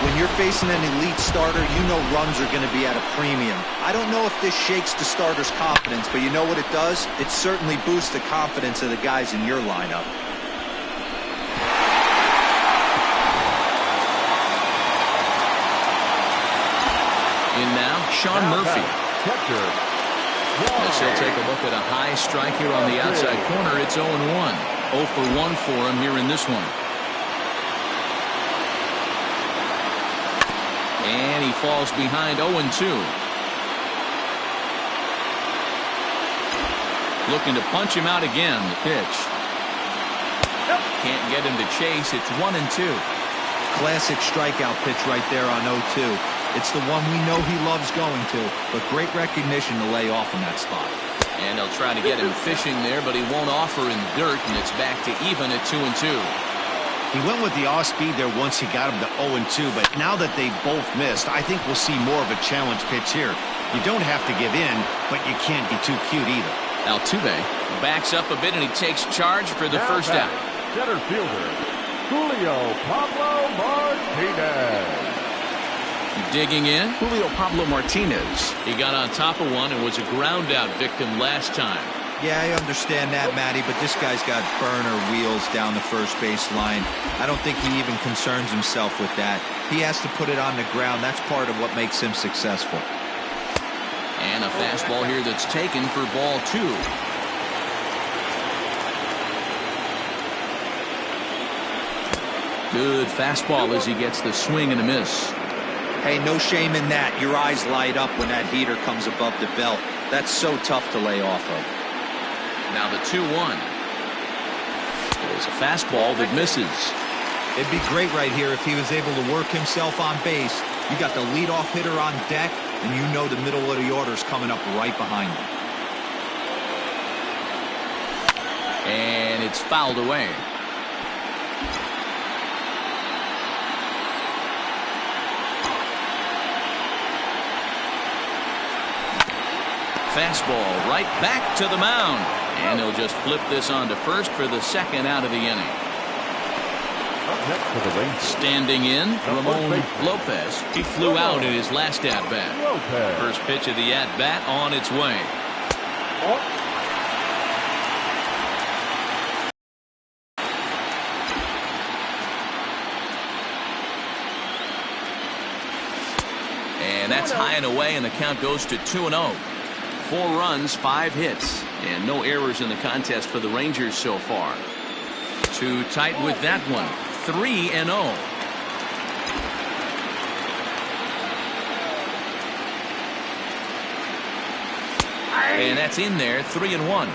When you're facing an elite starter, you know runs are going to be at a premium. I don't know if this shakes the starter's confidence, but you know what it does? It certainly boosts the confidence of the guys in your lineup. In now, Sean Murphy. catcher. As he'll take a look at a high strike here on the outside corner. It's 0-1. 0 for 1 for him here in this one. And he falls behind 0-2. Looking to punch him out again. The pitch. Can't get him to chase. It's 1-2. Classic strikeout pitch right there on 0-2. It's the one we know he loves going to, but great recognition to lay off in that spot. And they'll try to get him fishing there, but he won't offer in dirt, and it's back to even at 2-2. He went with the off-speed there once he got him to 0-2, but now that they both missed, I think we'll see more of a challenge pitch here. You don't have to give in, but you can't be too cute either. Altuve backs up a bit, and he takes charge for the first out. Center fielder, Julio Pablo Martinez. Digging in, Julio Pablo Martinez. He got on top of one and was a ground-out victim last time. Yeah, I understand that, Matty, but this guy's got burner wheels down the first base line. I don't think he even concerns himself with that. He has to put it on the ground. That's part of what makes him successful. And a fastball here that's taken for ball 2. Good fastball as he gets the swing and a miss. Hey, no shame in that. Your eyes light up when that heater comes above the belt. That's so tough to lay off of. Now the 2-1. There's a fastball that misses. It'd be great right here if he was able to work himself on base. You got the leadoff hitter on deck, and you know the middle of the order's coming up right behind him. And it's fouled away. Fastball right back to the mound. And he'll just flip this on to first for the second out of the inning. Up next for the Rangers. Standing in, Ramon Lopez. He flew out in his last at-bat. First pitch of the at-bat on its way. And that's high and away, and the count goes to 2-0. 4 runs, 5 hits, and no errors in the contest for the Rangers so far. Too tight with that one. 3-0. And that's in there, 3-1.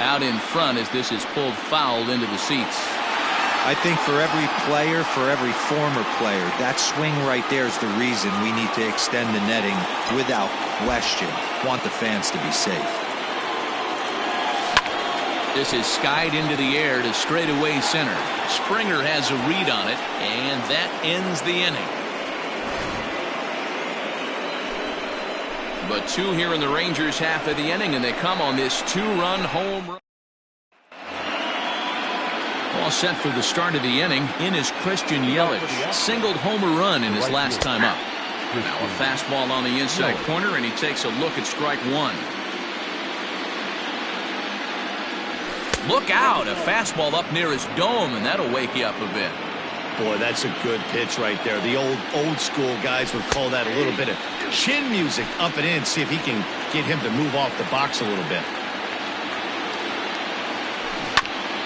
Out in front as this is pulled foul into the seats. I think for every player, for every former player, that swing right there is the reason we need to extend the netting without question. Want the fans to be safe. This is skied into the air to straightaway center. Springer has a read on it, and that ends the inning. but 2 here in the Rangers half of the inning, and they come on this 2-run home run. All set for the start of the inning. In is Christian Yelich. Singled homer run in his last time up. Now a fastball on the inside corner, and he takes a look at strike 1. Look out, a fastball up near his dome, and that'll wake you up a bit. Boy, that's a good pitch right there. The old school guys would call that a little bit of chin music up and in. See if he can get him to move off the box a little bit.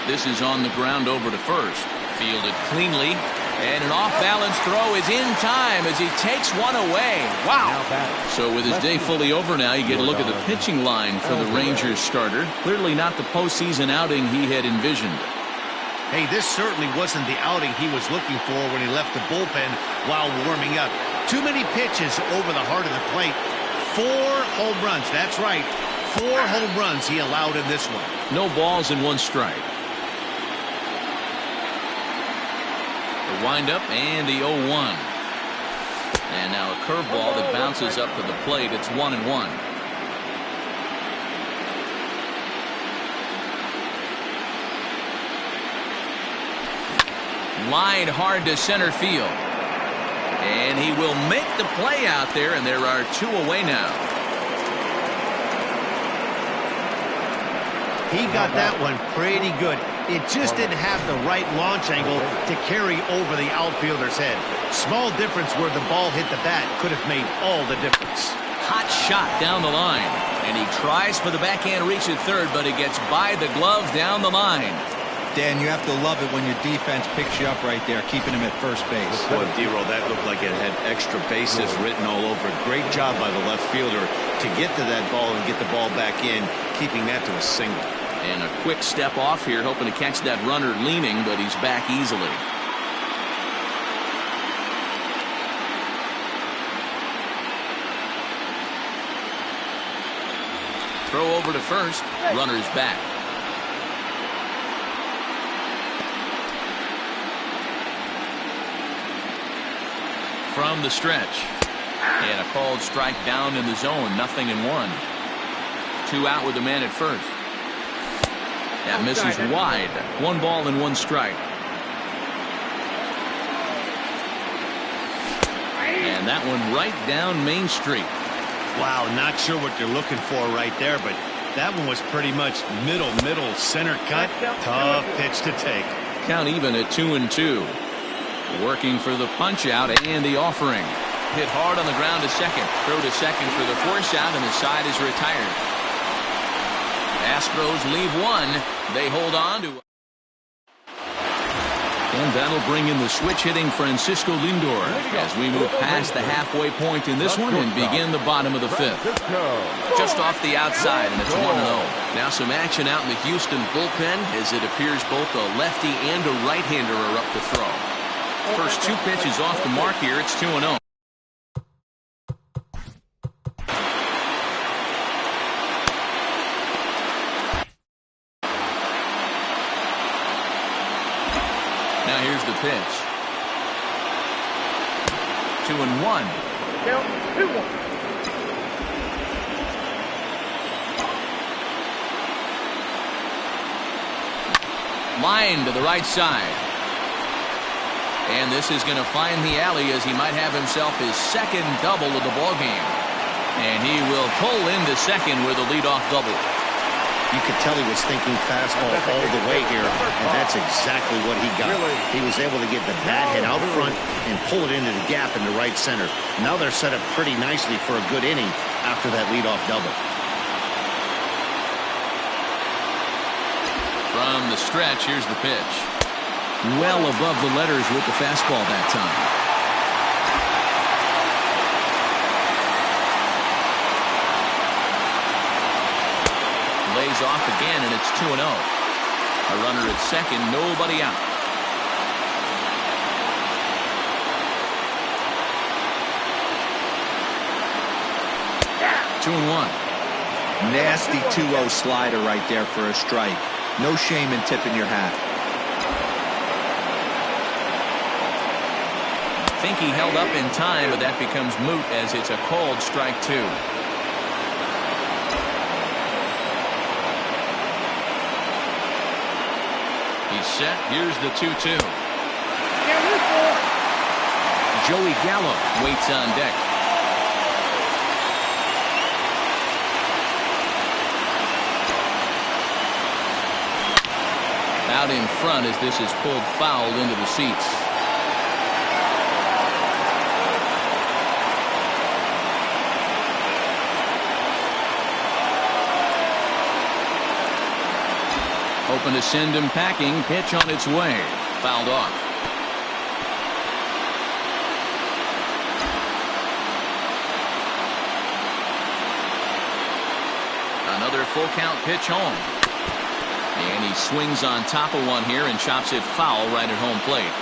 This is on the ground over to first. Fielded cleanly. And an off-balance throw is in time as he takes one away. Wow. So with his day fully over now, you get a look at the pitching line for the Rangers starter. Clearly not the postseason outing he had envisioned. Hey, this certainly wasn't the outing he was looking for when he left the bullpen while warming up. Too many pitches over the heart of the plate. 4 home runs. That's right. 4 home runs he allowed in this one. No balls and 1 strike. The windup and the 0-1. And now a curveball that bounces up to the plate. It's 1-1. Line hard to center field. And he will make the play out there, and there are 2 away now. He got that one pretty good. It just didn't have the right launch angle to carry over the outfielder's head. Small difference where the ball hit the bat could have made all the difference. Hot shot down the line. And he tries for the backhand reach at third, but it gets by the glove down the line. Dan, you have to love it when your defense picks you up right there, keeping him at first base. Boy, D-Roll, that looked like it had extra bases written all over it. Great job by the left fielder to get to that ball and get the ball back in, keeping that to a single. And a quick step off here, hoping to catch that runner leaning, but he's back easily. Throw over to first. Runner's back. From the stretch. And a called strike down in the zone. 0-1. 2 out with the man at first. That misses wide. 1 ball and 1 strike. And that one right down Main Street. Wow, not sure what you're looking for right there, but that one was pretty much middle, center cut. Tough pitch to take. Count even at 2-2. Working for the punch out and the offering. Hit hard on the ground to second. Throw to second for the force out, and the side is retired. Astros leave 1. They hold on to. And that'll bring in the switch hitting Francisco Lindor as we move past the halfway point in this one and begin the bottom of the 5th. Just off the outside, and it's 1-0. Now some action out in the Houston bullpen as it appears both a lefty and a right-hander are up to throw. First 2 pitches off the mark here. It's 2-0. Now here's the pitch. 2-1. Count 2-1. Line to the right side. And this is going to find the alley as he might have himself his 2nd double of the ballgame. And he will pull into second with a leadoff double. You could tell he was thinking fastball all the way here, and that's exactly what he got. He was able to get the bat head out front and pull it into the gap in the right center. Now they're set up pretty nicely for a good inning after that leadoff double. From the stretch, here's the pitch. Well above the letters with the fastball that time. Lays off again, and it's 2-0. A runner at second, nobody out. Yeah. 2-1. Nasty 2-0 slider right there for a strike. No shame in tipping your hat. Think he held up in time, but that becomes moot as it's a called strike 2. He's set. Here's the 2-2. Joey Gallo waits on deck. Out in front as this is pulled foul into the seats. Hoping to send him packing. Pitch on its way. Fouled off. Another full count pitch home. And he swings on top of one here and chops it foul right at home plate.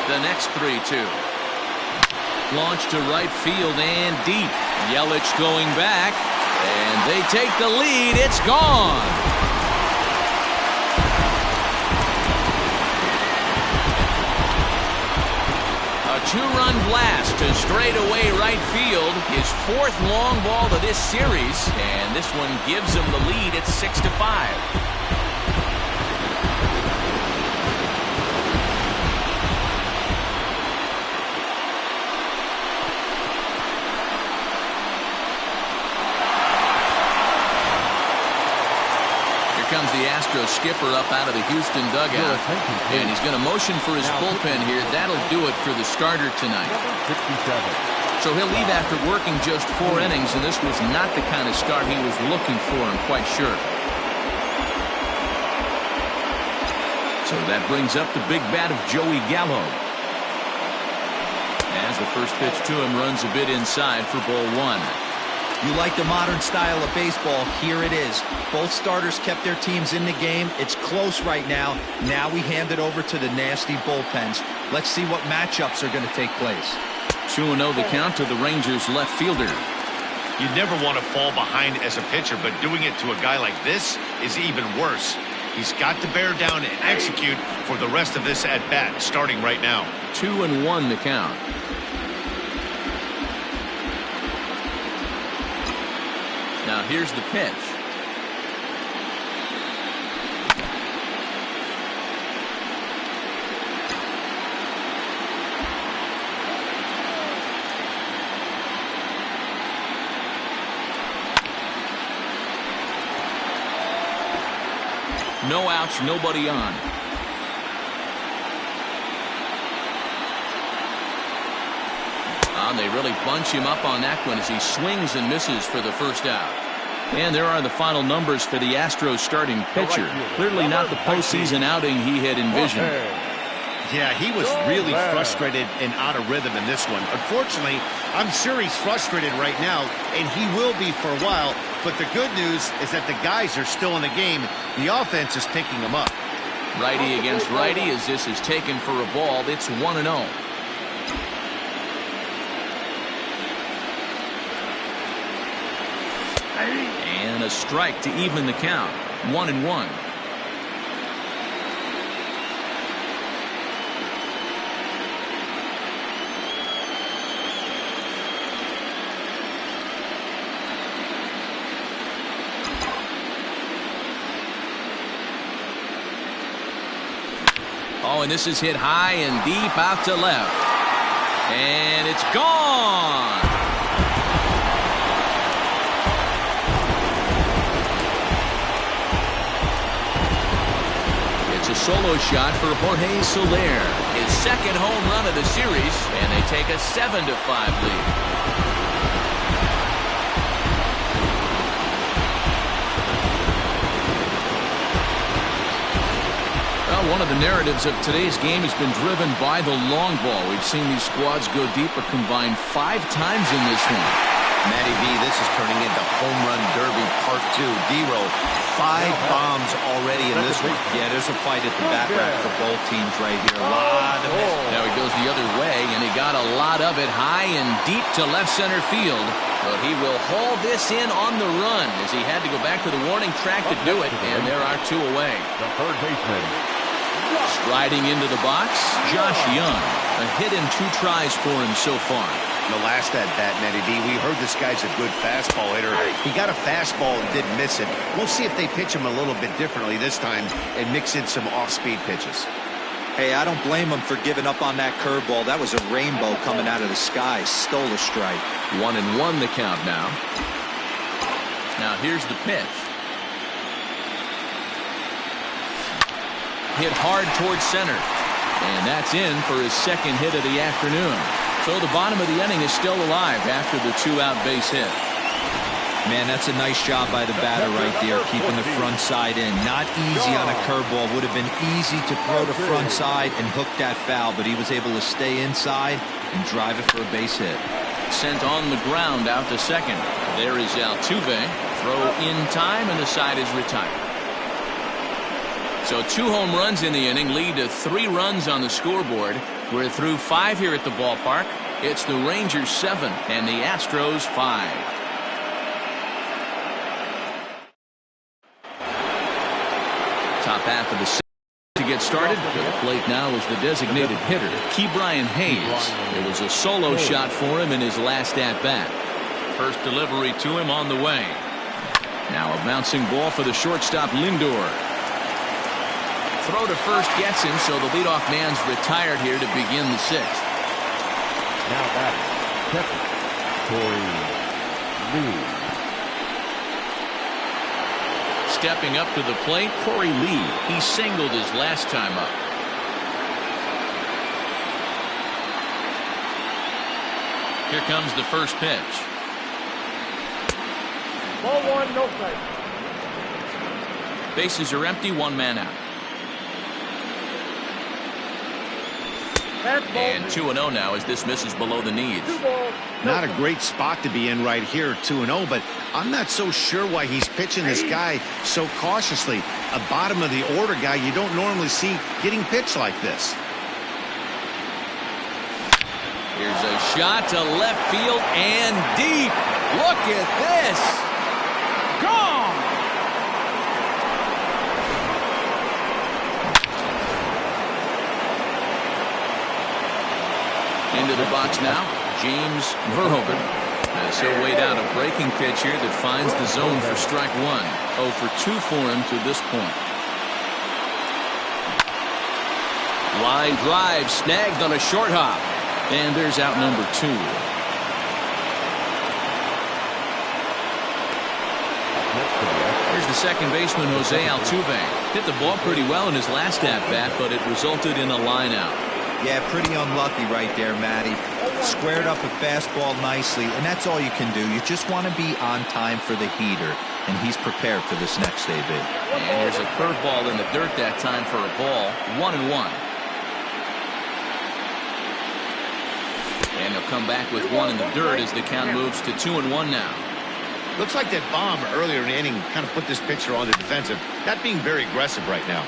The next 3-2. Launched to right field and deep. Yelich going back. And they take the lead. It's gone. A two-run blast to straightaway right field. His fourth long ball of this series. And this one gives him the lead at 6-5. Comes the Astros skipper up out of the Houston dugout, and he's going to motion for his bullpen here. That'll do it for the starter tonight. So he'll leave after working just 4 innings, and this was not the kind of start he was looking for, I'm quite sure. So that brings up the big bat of Joey Gallo. As the first pitch to him runs a bit inside for ball 1. You like the modern style of baseball, here it is. Both starters kept their teams in the game. It's close right now. Now we hand it over to the nasty bullpens. Let's see what matchups are going to take place. 2-0 the count to the Rangers left fielder. You never want to fall behind as a pitcher, but doing it to a guy like this is even worse. He's got to bear down and execute for the rest of this at-bat, starting right now. 2-1 the count. Now here's the pitch. No outs, nobody on. And they really bunch him up on that one as he swings and misses for the first out. And there are the final numbers for the Astros starting pitcher. Clearly not the postseason outing he had envisioned. Yeah, he was really frustrated and out of rhythm in this one. Unfortunately, I'm sure he's frustrated right now, and he will be for a while. But the good news is that the guys are still in the game. The offense is picking them up. Righty against righty as this is taken for a ball. It's 1-0. And a strike to even the count. 1-1. Oh, and this is hit high and deep out to left. And it's gone. It's a solo shot for Jorge Soler. His second home run of the series, and they take a 7-5 lead. One of the narratives of today's game has been driven by the long ball. We've seen these squads go deep a combined 5 times in this one. Matty V, this is turning into Home Run Derby Part 2. D-Row, 5 bombs already in this one. Yeah, there's a fight at the bat rack for both teams right here. A lot of it. Now he goes the other way, and he got a lot of it high and deep to left center field. But he will haul this in on the run as he had to go back to the warning track to do it, and there are 2 away. The third baseman. Striding into the box, Josh Young. A hit in 2 tries for him so far. The last at bat, Matty D, we heard this guy's a good fastball hitter. He got a fastball and didn't miss it. We'll see if they pitch him a little bit differently this time and mix in some off-speed pitches. Hey, I don't blame him for giving up on that curveball. That was a rainbow coming out of the sky. Stole a strike. 1-1 the count now. Now here's the pitch. Hit hard towards center. And that's in for his second hit of the afternoon. So the bottom of the inning is still alive after the 2-out base hit. Man, that's a nice job by the batter right there, keeping the front side in. Not easy on a curveball. Would have been easy to throw the front side and hook that foul, but he was able to stay inside and drive it for a base hit. Sent on the ground out to second. There is Altuve. Throw in time, and the side is retired. So 2 home runs in the inning lead to 3 runs on the scoreboard. We're through 5 here at the ballpark. It's the Rangers 7 and the Astros 5. Top half of the sixth to get started. To the plate now is the designated hitter, Ke'Bryan Hayes. It was a solo shot for him in his last at-bat. First delivery to him on the way. Now a bouncing ball for the shortstop, Lindor. Throw to first gets him, so the leadoff man's retired here to begin the 6th. Now batting, catcher, Corey Lee. Stepping up to the plate, Corey Lee. He singled his last time up. Here comes the first pitch. Ball 1, no strike. Bases are empty, 1 man out. And 2-0 now as this misses below the knees. Not a great spot to be in right here, 2-0, but I'm not so sure why he's pitching this guy so cautiously. A bottom of the order guy you don't normally see getting pitched like this. Here's a shot to left field and deep. Look at this. Gone. Into the box now, James Verhoeven. As he'll wait out a breaking pitch here that finds the zone for strike 1. 0 for 2 for him to this point. Line drive snagged on a short hop. And there's out number 2. Here's the second baseman, Jose Altuve. Hit the ball pretty well in his last at-bat, but it resulted in a line out. Yeah, pretty unlucky right there, Matty. Squared up a fastball nicely, and that's all you can do. You just want to be on time for the heater, and he's prepared for this next AB. And here's a curveball in the dirt that time for a ball. 1-1. And he'll come back with 1 in the dirt as the count moves to 2-1 now. Looks like that bomb earlier in the inning kind of put this pitcher on the defensive. Not being very aggressive right now.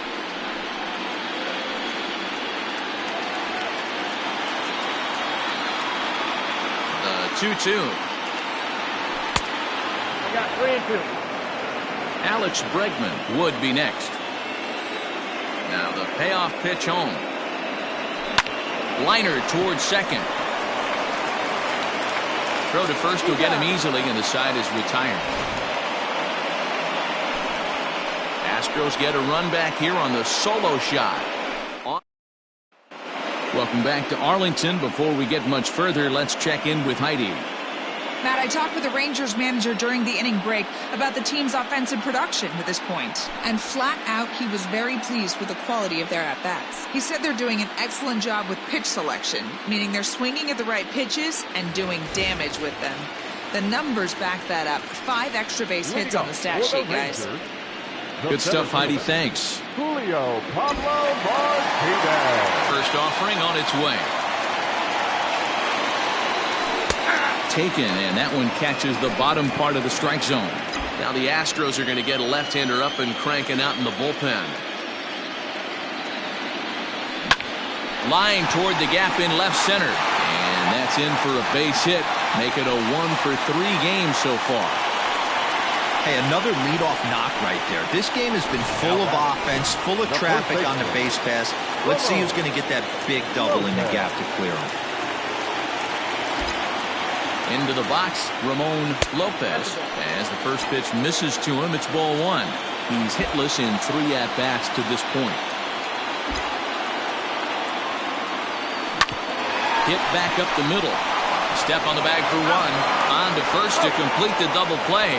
The 2-2. I got 3 and 2. Alex Bregman would be next. Now the payoff pitch home. Liner towards second. Throw to first will get him easily, and the side is retired. Astros get a run back here on the solo shot. Welcome back to Arlington. Before we get much further, let's check in with Heidi. Matt, I talked with the Rangers manager during the inning break about the team's offensive production to this point. And flat out, he was very pleased with the quality of their at-bats. He said they're doing an excellent job with pitch selection, meaning they're swinging at the right pitches and doing damage with them. The numbers back that up. 5 extra base hits on the stat sheet, guys. Good stuff, Heidi. Thanks. Julio Pablo Martinez. First offering on its way. Taken, and that one catches the bottom part of the strike zone. Now the Astros are going to get a left-hander up and cranking out in the bullpen. Line toward the gap in left center, and that's in for a base hit. Make it a 1 for 3 games so far. Hey, another leadoff knock right there. This game has been full of offense, full of traffic on the base pass. Let's see who's going to get that big double in the gap to clear him. Into the box, Ramon Lopez. As the first pitch misses to him, it's ball one. He's hitless in 3 at-bats to this point. Hit back up the middle. Step on the bag for one. On to first to complete the double play.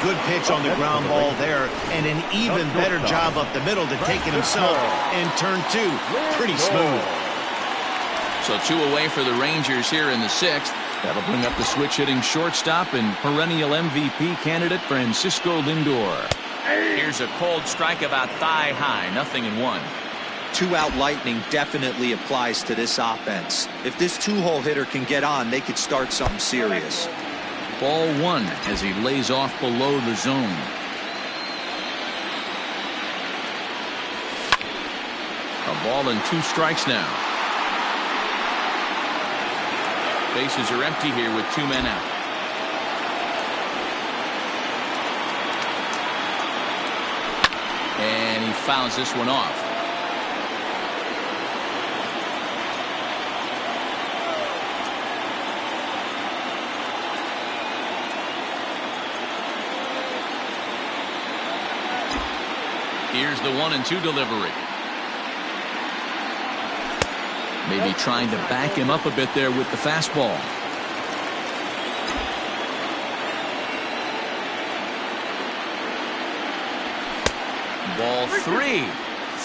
Good pitch on the ground ball there, and an even better job up the middle to take it himself. And turn 2, pretty smooth. So 2 away for the Rangers here in the 6th. That'll bring up the switch-hitting shortstop and perennial MVP candidate Francisco Lindor. Here's a cold strike about thigh high, 0-1. 2-out lightning definitely applies to this offense. If this 2-hole hitter can get on, they could start something serious. Ball one as he lays off below the zone. A ball and 2 strikes now. Bases are empty here with 2 men out. And he fouls this one off. Here's the 1-2 delivery. Maybe trying to back him up a bit there with the fastball. Ball 3.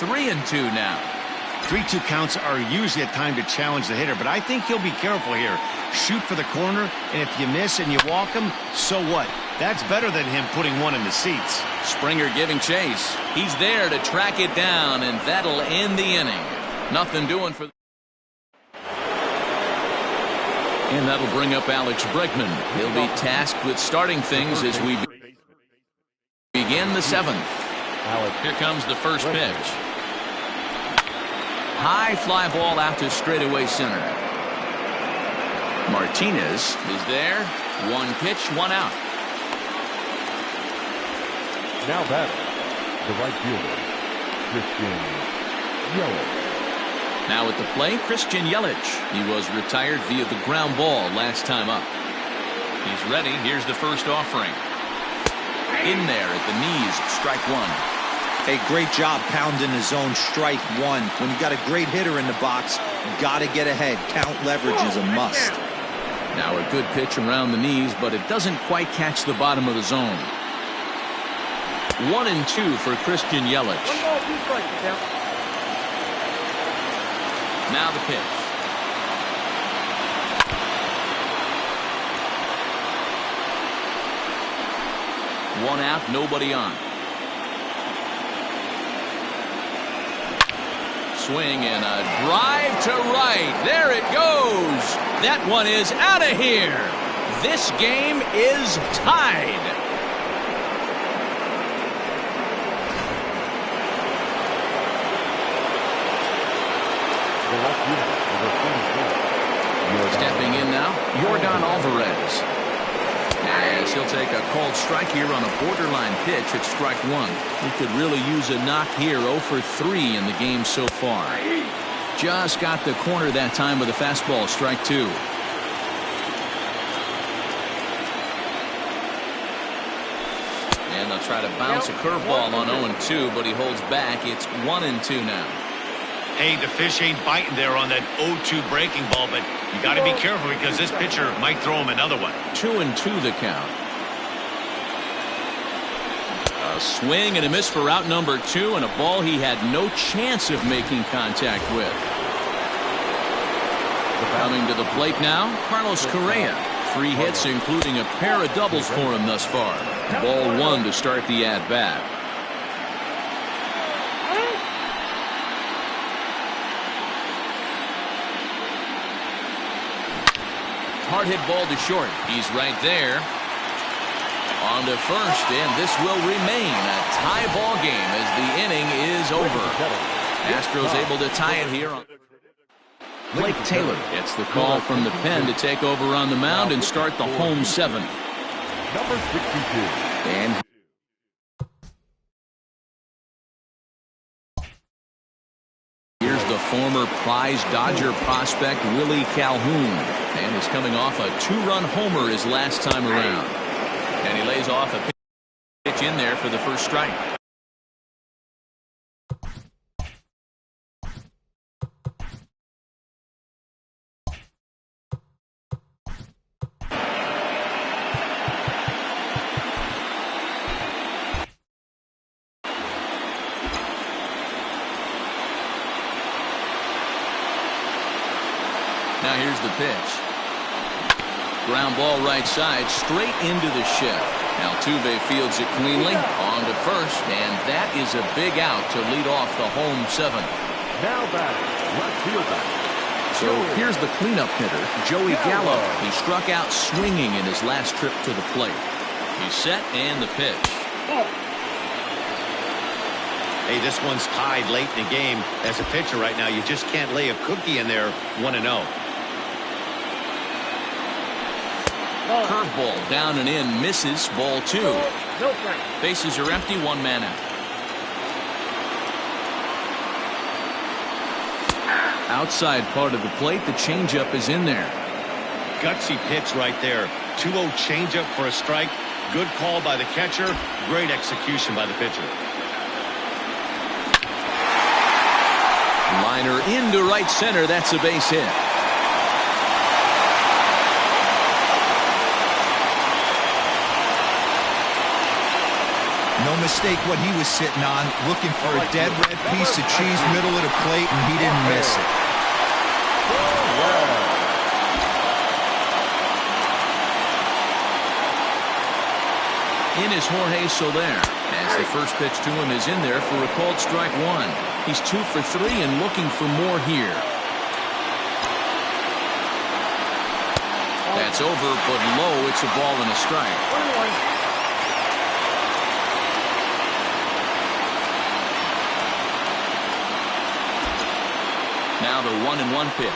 3-2 now. 3-2 counts are usually a time to challenge the hitter, but I think he'll be careful here. Shoot for the corner, and if you miss and you walk him, so what? That's better than him putting one in the seats. Springer giving chase. He's there to track it down, and that'll end the inning. Nothing doing for. And that'll bring up Alex Bregman. He'll be tasked with starting things as we begin the 7th. Here comes the first pitch. High fly ball out to straightaway center. Martinez is there. 1 pitch, 1 out. Now batting, the right fielder, Christian Yelich. Now at the plate, Christian Yelich. He was retired via the ground ball last time up. He's ready. Here's the first offering. In there at the knees, strike 1. A great job pounding the zone, strike 1. When you got a great hitter in the box, you got to get ahead. Count leverage is a must. Now a good pitch around the knees, but it doesn't quite catch the bottom of the zone. 1-2 for Christian Yelich. 1 ball, 2 strikes, count. Now the pitch. One out, nobody on. Swing and a drive to right. There it goes. That one is out of here. This game is tied. Stepping in now, Yordan Alvarez. As he'll take a called strike here on a borderline pitch at strike 1. He could really use a knock here. 0 for 3 in the game so far. Just got the corner that time with a fastball, strike 2. And they'll try to bounce a curveball on 0-2, but he holds back. It's 1-2 now. Hey, the fish ain't biting there on that 0-2 breaking ball, but you got to be careful because this pitcher might throw him another one. 2-2 the count. A swing and a miss for out number 2, and a ball he had no chance of making contact with. Coming to the plate now, Carlos Correa. 3 hits, including a pair of doubles for him thus far. Ball 1 to start the at-bat. Hard hit ball to short. He's right there. On to first, and this will remain a tie ball game as the inning is over. Astros able to tie it here. Blake Taylor gets the call from the pen to take over on the mound and start the home 7th. Number 62. And here's the the former prize Dodger prospect Willie Calhoun, and is coming off a 2-run homer his last time around. And he lays off a pitch in there for the first strike. Now here's the pitch. Ground ball right side, straight into the shift. Altuve fields it cleanly, on to first, and that is a big out to lead off the home 7th. Now batting, left fielder. So here's the cleanup hitter, Joey Gallo. He struck out swinging in his last trip to the plate. He's set, and the pitch. Hey, this one's tied late in the game. As a pitcher right now, you just can't lay a cookie in there 1-0. Curveball down and in, misses, ball 2. Bases are empty, 1 man out. Outside part of the plate, the changeup is in there. Gutsy pitch right there. 2-0 changeup for a strike. Good call by the catcher. Great execution by the pitcher. Liner into right center. That's a base hit. No mistake what he was sitting on, looking for a dead red piece of cheese middle of the plate, and he didn't miss it. In is Jorge Soler, as the first pitch to him is in there for a called strike 1. He's 2 for 3 and looking for more here. That's over, but low. It's a ball and a strike. Now the 1-1 pitch.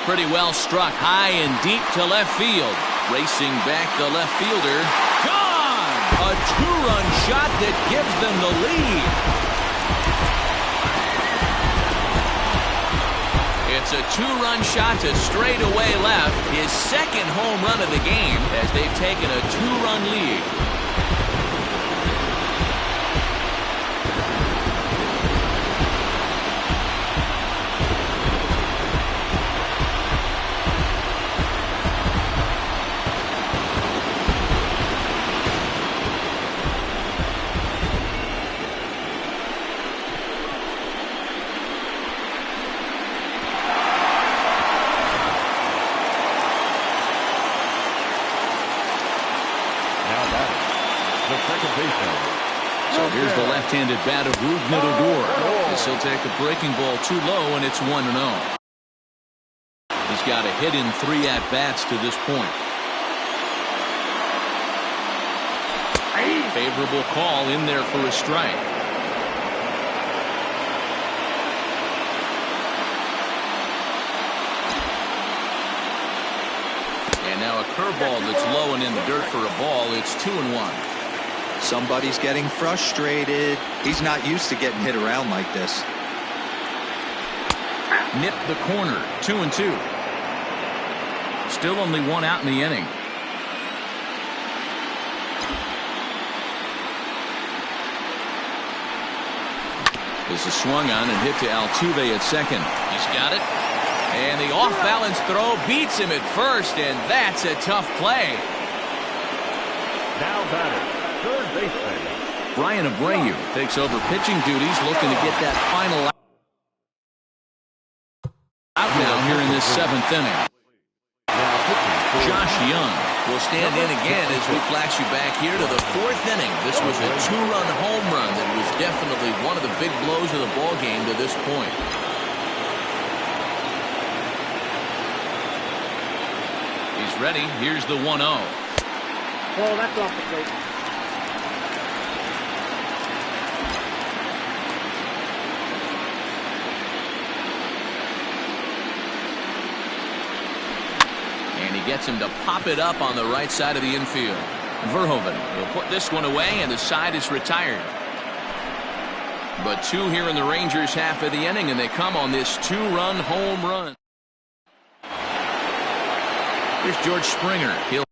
Pretty well struck high and deep to left field. Racing back the left fielder. Gone! A 2-run shot that gives them the lead. It's a 2-run shot to straightaway left. His second home run of the game as they've taken a 2-run lead. So here's the left-handed bat of Rougned Odor. As he'll take a breaking ball too low, and it's 1-0. He's got a hit in 3 at-bats to this point. Favorable call in there for a strike. And now a curveball that's low and in the dirt for a ball. It's 2-1. Somebody's getting frustrated. He's not used to getting hit around like this. Nip the corner. 2-2. Still only 1 out in the inning. This is swung on and hit to Altuve at second. He's got it. And the off-balance throw beats him at first, and that's a tough play. Now batter, third baseman. Brian Abreu takes over pitching duties, looking to get that final out now here in this 7th inning. Josh Young will stand in again as we flash you back here to the 4th inning. This was a 2-run home run that was definitely one of the big blows of the ball game to this point. He's ready. Here's the 1-0. Oh, that's off the plate. And he gets him to pop it up on the right side of the infield. Verhoeven will put this one away, and the side is retired. But 2 here in the Rangers half of the inning, and they come on this 2-run home run. Here's George Springer. He'll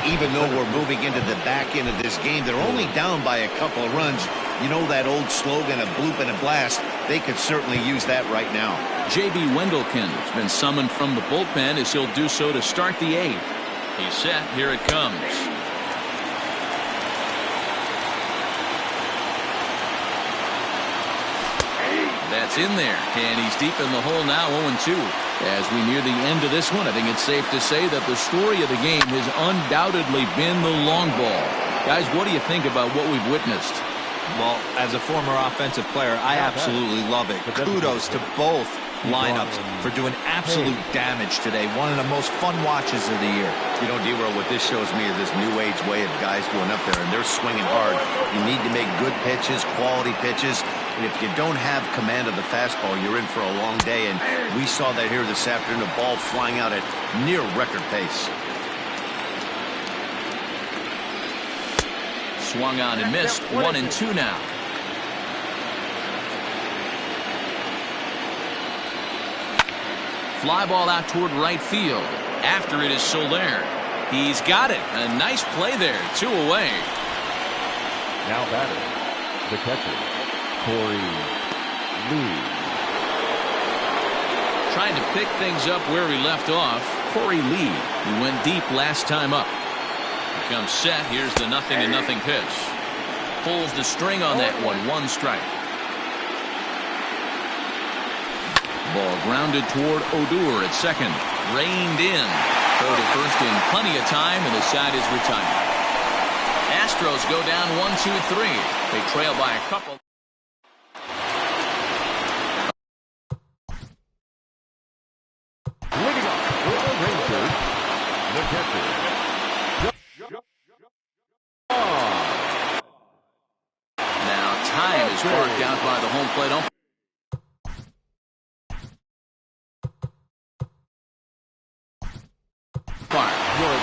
even though we're moving into the back end of this game, they're only down by a couple of runs. You know that old slogan, a bloop and a blast? They could certainly use that right now. J.B. Wendelken has been summoned from the bullpen as he'll do so to start the 8th. He's set. Here it comes. That's in there, and he's deep in the hole now, 0-2. As we near the end of this one, I think it's safe to say that the story of the game has undoubtedly been the long ball. Guys, what do you think about what we've witnessed? Well, as a former offensive player, I absolutely love it. Kudos to both lineups for doing absolute damage today. One of the most fun watches of the year. You know, D-Roll, what this shows me is this new age way of guys going up there, and they're swinging hard. You need to make good pitches, quality pitches, and if you don't have command of the fastball, you're in for a long day, and we saw that here this afternoon, the ball flying out at near record pace. Swung on and missed. 1-2 now. Fly ball out toward right field. After it is Soler. He's got it. A nice play there. 2 away. Now batting, the catcher, Corey Lee. Trying to pick things up where he left off. Corey Lee, who went deep last time up. Comes set. Here's the 0-0 pitch. Pulls the string on that one. 1 strike. Ball grounded toward Odor at second. Reined in. Throw to first in plenty of time, and the side is retired. Astros go down 1-2-3. They trail by a couple. Leading up for the Rangers, the catcher. Now time is marked out by the home plate umpire.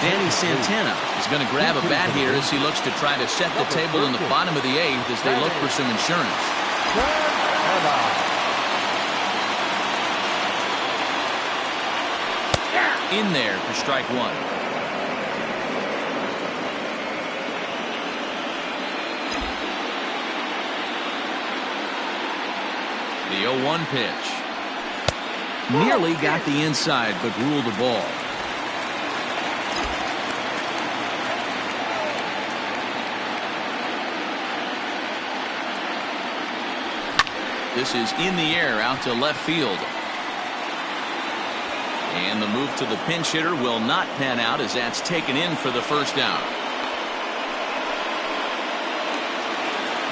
Danny Santana is going to grab a bat here as he looks to try to set the table in the bottom of the 8th as they look for some insurance. In there for strike 1. The 0-1 pitch. Nearly got the inside, but ruled the ball. This is in the air out to left field. And the move to the pinch hitter will not pan out as that's taken in for the first out.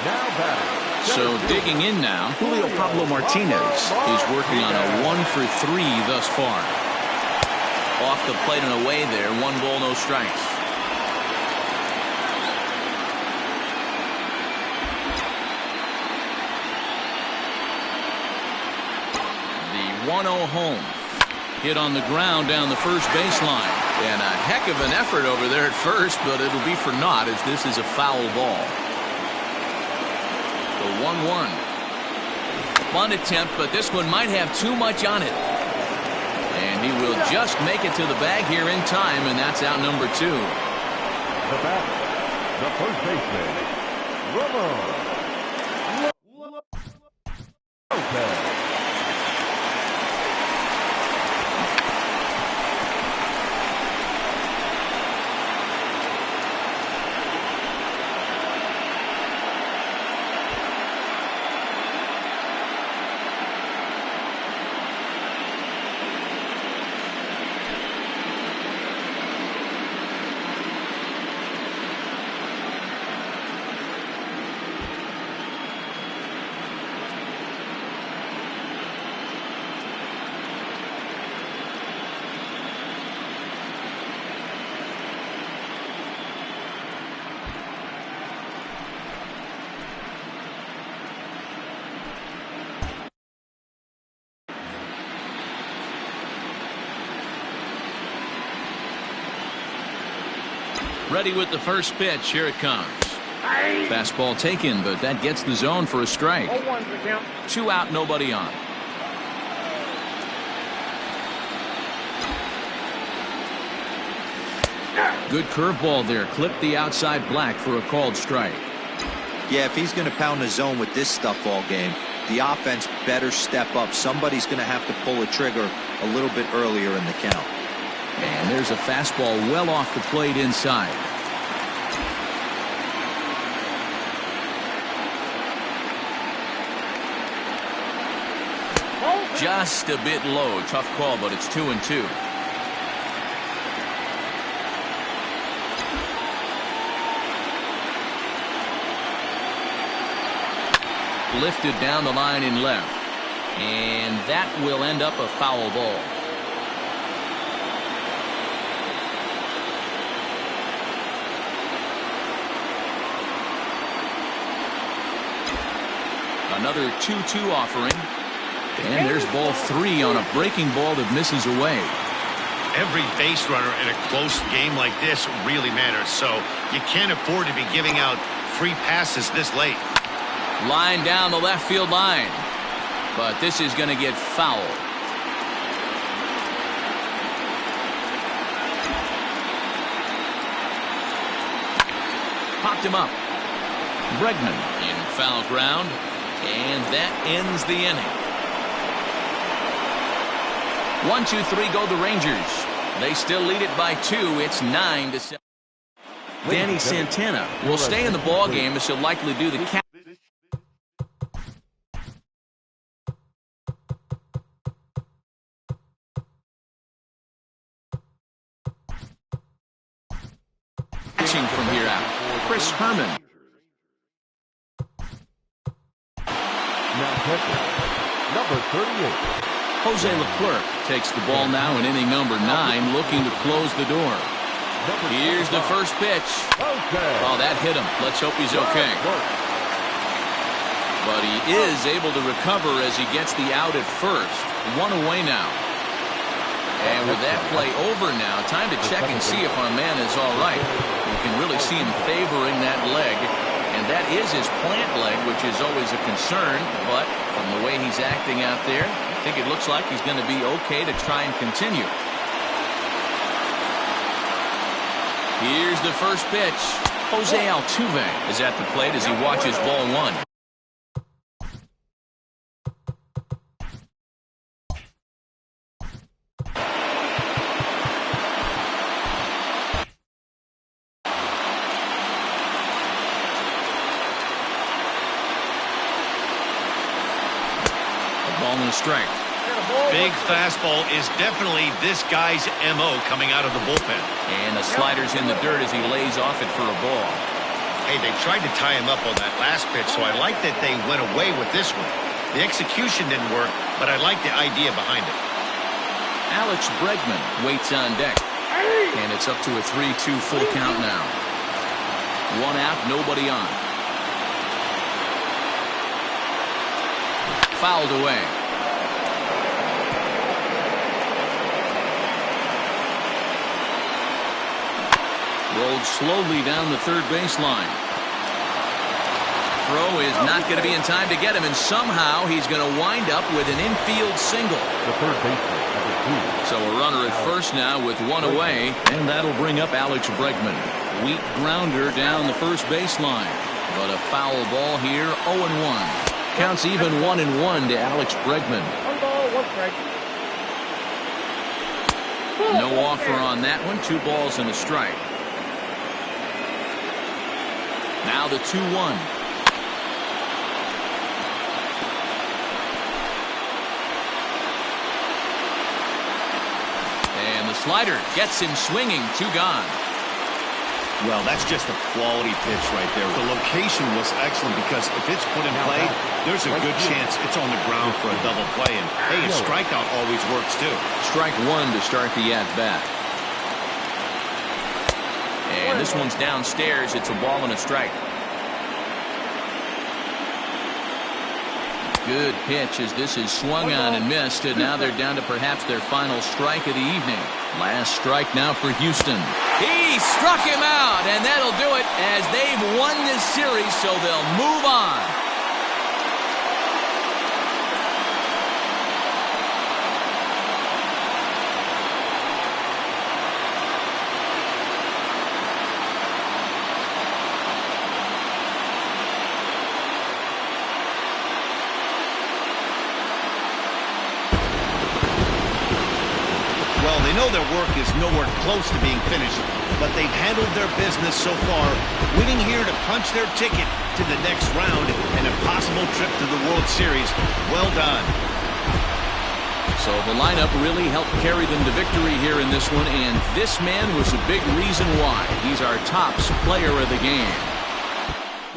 Now batting. So digging in now, Julio Pablo Martinez is working on a 1-for-3 thus far. Off the plate and away there. 1 ball, no strikes. The 1-0 home. Hit on the ground down the first baseline. And a heck of an effort over there at first, but it'll be for naught as this is a foul ball. The 1-1. Bunt attempt, but this one might have too much on it. And he will just make it to the bag here in time, and that's out number 2. The batter, the first baseman, Ramon Lopez. Ready with the first pitch. Here it comes. Fastball taken, but that gets the zone for a strike. 2 out, nobody on. Good curveball there. Clipped the outside black for a called strike. Yeah, if he's going to pound the zone with this stuff all game, the offense better step up. Somebody's going to have to pull a trigger a little bit earlier in the count. And there's a fastball well off the plate inside. Just a bit low. Tough call, but it's 2-2. Lifted down the line in left. And that will end up a foul ball. Another 2-2 offering. And there's ball 3 on a breaking ball that misses away. Every base runner in a close game like this really matters, so you can't afford to be giving out free passes this late. Line down the left field line. But this is going to get fouled. Popped him up. Bregman in foul ground. And that ends the inning. 1-2-3 go the Rangers. They still lead it by 2. It's 9-7. Danny Santana will stay in the ball game as he'll likely do the catching from here out. Chris Herman. Now pitching, number 38. Jose Leclerc takes the ball now in inning number 9, looking to close the door. Here's the first pitch. Oh, that hit him. Let's hope he's okay. But he is able to recover as he gets the out at first. 1 away now. And with that play over now, time to check and see if our man is all right. You can really see him favoring that leg. And that is his plant leg, which is always a concern. But from the way he's acting out there, I think it looks like he's going to be okay to try and continue. Here's the first pitch. Jose Altuve is at the plate as he watches ball 1. Ball and a strike. Big fastball is definitely this guy's MO coming out of the bullpen. And the slider's in the dirt as he lays off it for a ball. Hey, they tried to tie him up on that last pitch, so I like that they went away with this one. The execution didn't work, but I like the idea behind it. Alex Bregman waits on deck. And it's up to a 3-2 full count now. 1 out, nobody on. Fouled away. Rolled slowly down the third baseline. Throw is not going to be in time to get him, and somehow he's going to wind up with an infield single. The third baseman, number 2. So a runner at first now with 1 away, and that'll bring up Alex Bregman. Weak grounder down the first baseline, but a foul ball here, 0-1. Counts even 1-1 to Alex Bregman. 1 ball, 1 strike. No offer on that one. 2 balls and a strike. Now the 2-1. And the slider gets him swinging. 2 gone. Well, that's just a quality pitch right there. The location was excellent because if it's put in play, there's a good chance it's on the ground for a double play. And, hey, a strikeout always works, too. Strike 1 to start the at-bat. And this one's downstairs. It's a ball and a strike. Good pitch as this is swung on and missed. And now they're down to perhaps their final strike of the evening. Last strike now for Houston. He struck him out, and that'll do it as they've won this series, so they'll move on. Well, they know their work is nowhere close to being finished, but they've handled their business so far, winning here to punch their ticket to the next round and a possible trip to the World Series. Well done. So the lineup really helped carry them to victory here in this one, and this man was a big reason why. He's our tops player of the game.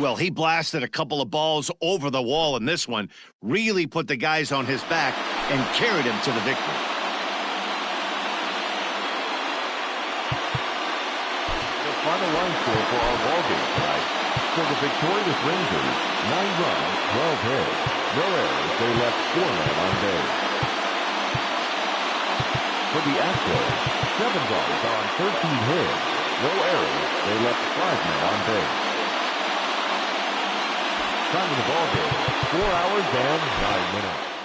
Well, he blasted a couple of balls over the wall in this one, really put the guys on his back and carried him to the victory. Final line score for our ball game tonight. For the victorious Rangers, 9 runs, 12 hits. No errors, they left 4 men on base. For the Astros, 7 runs on 13 hits. No errors, they left 5 men on base. Time of the ball game, 4 hours and 9 minutes.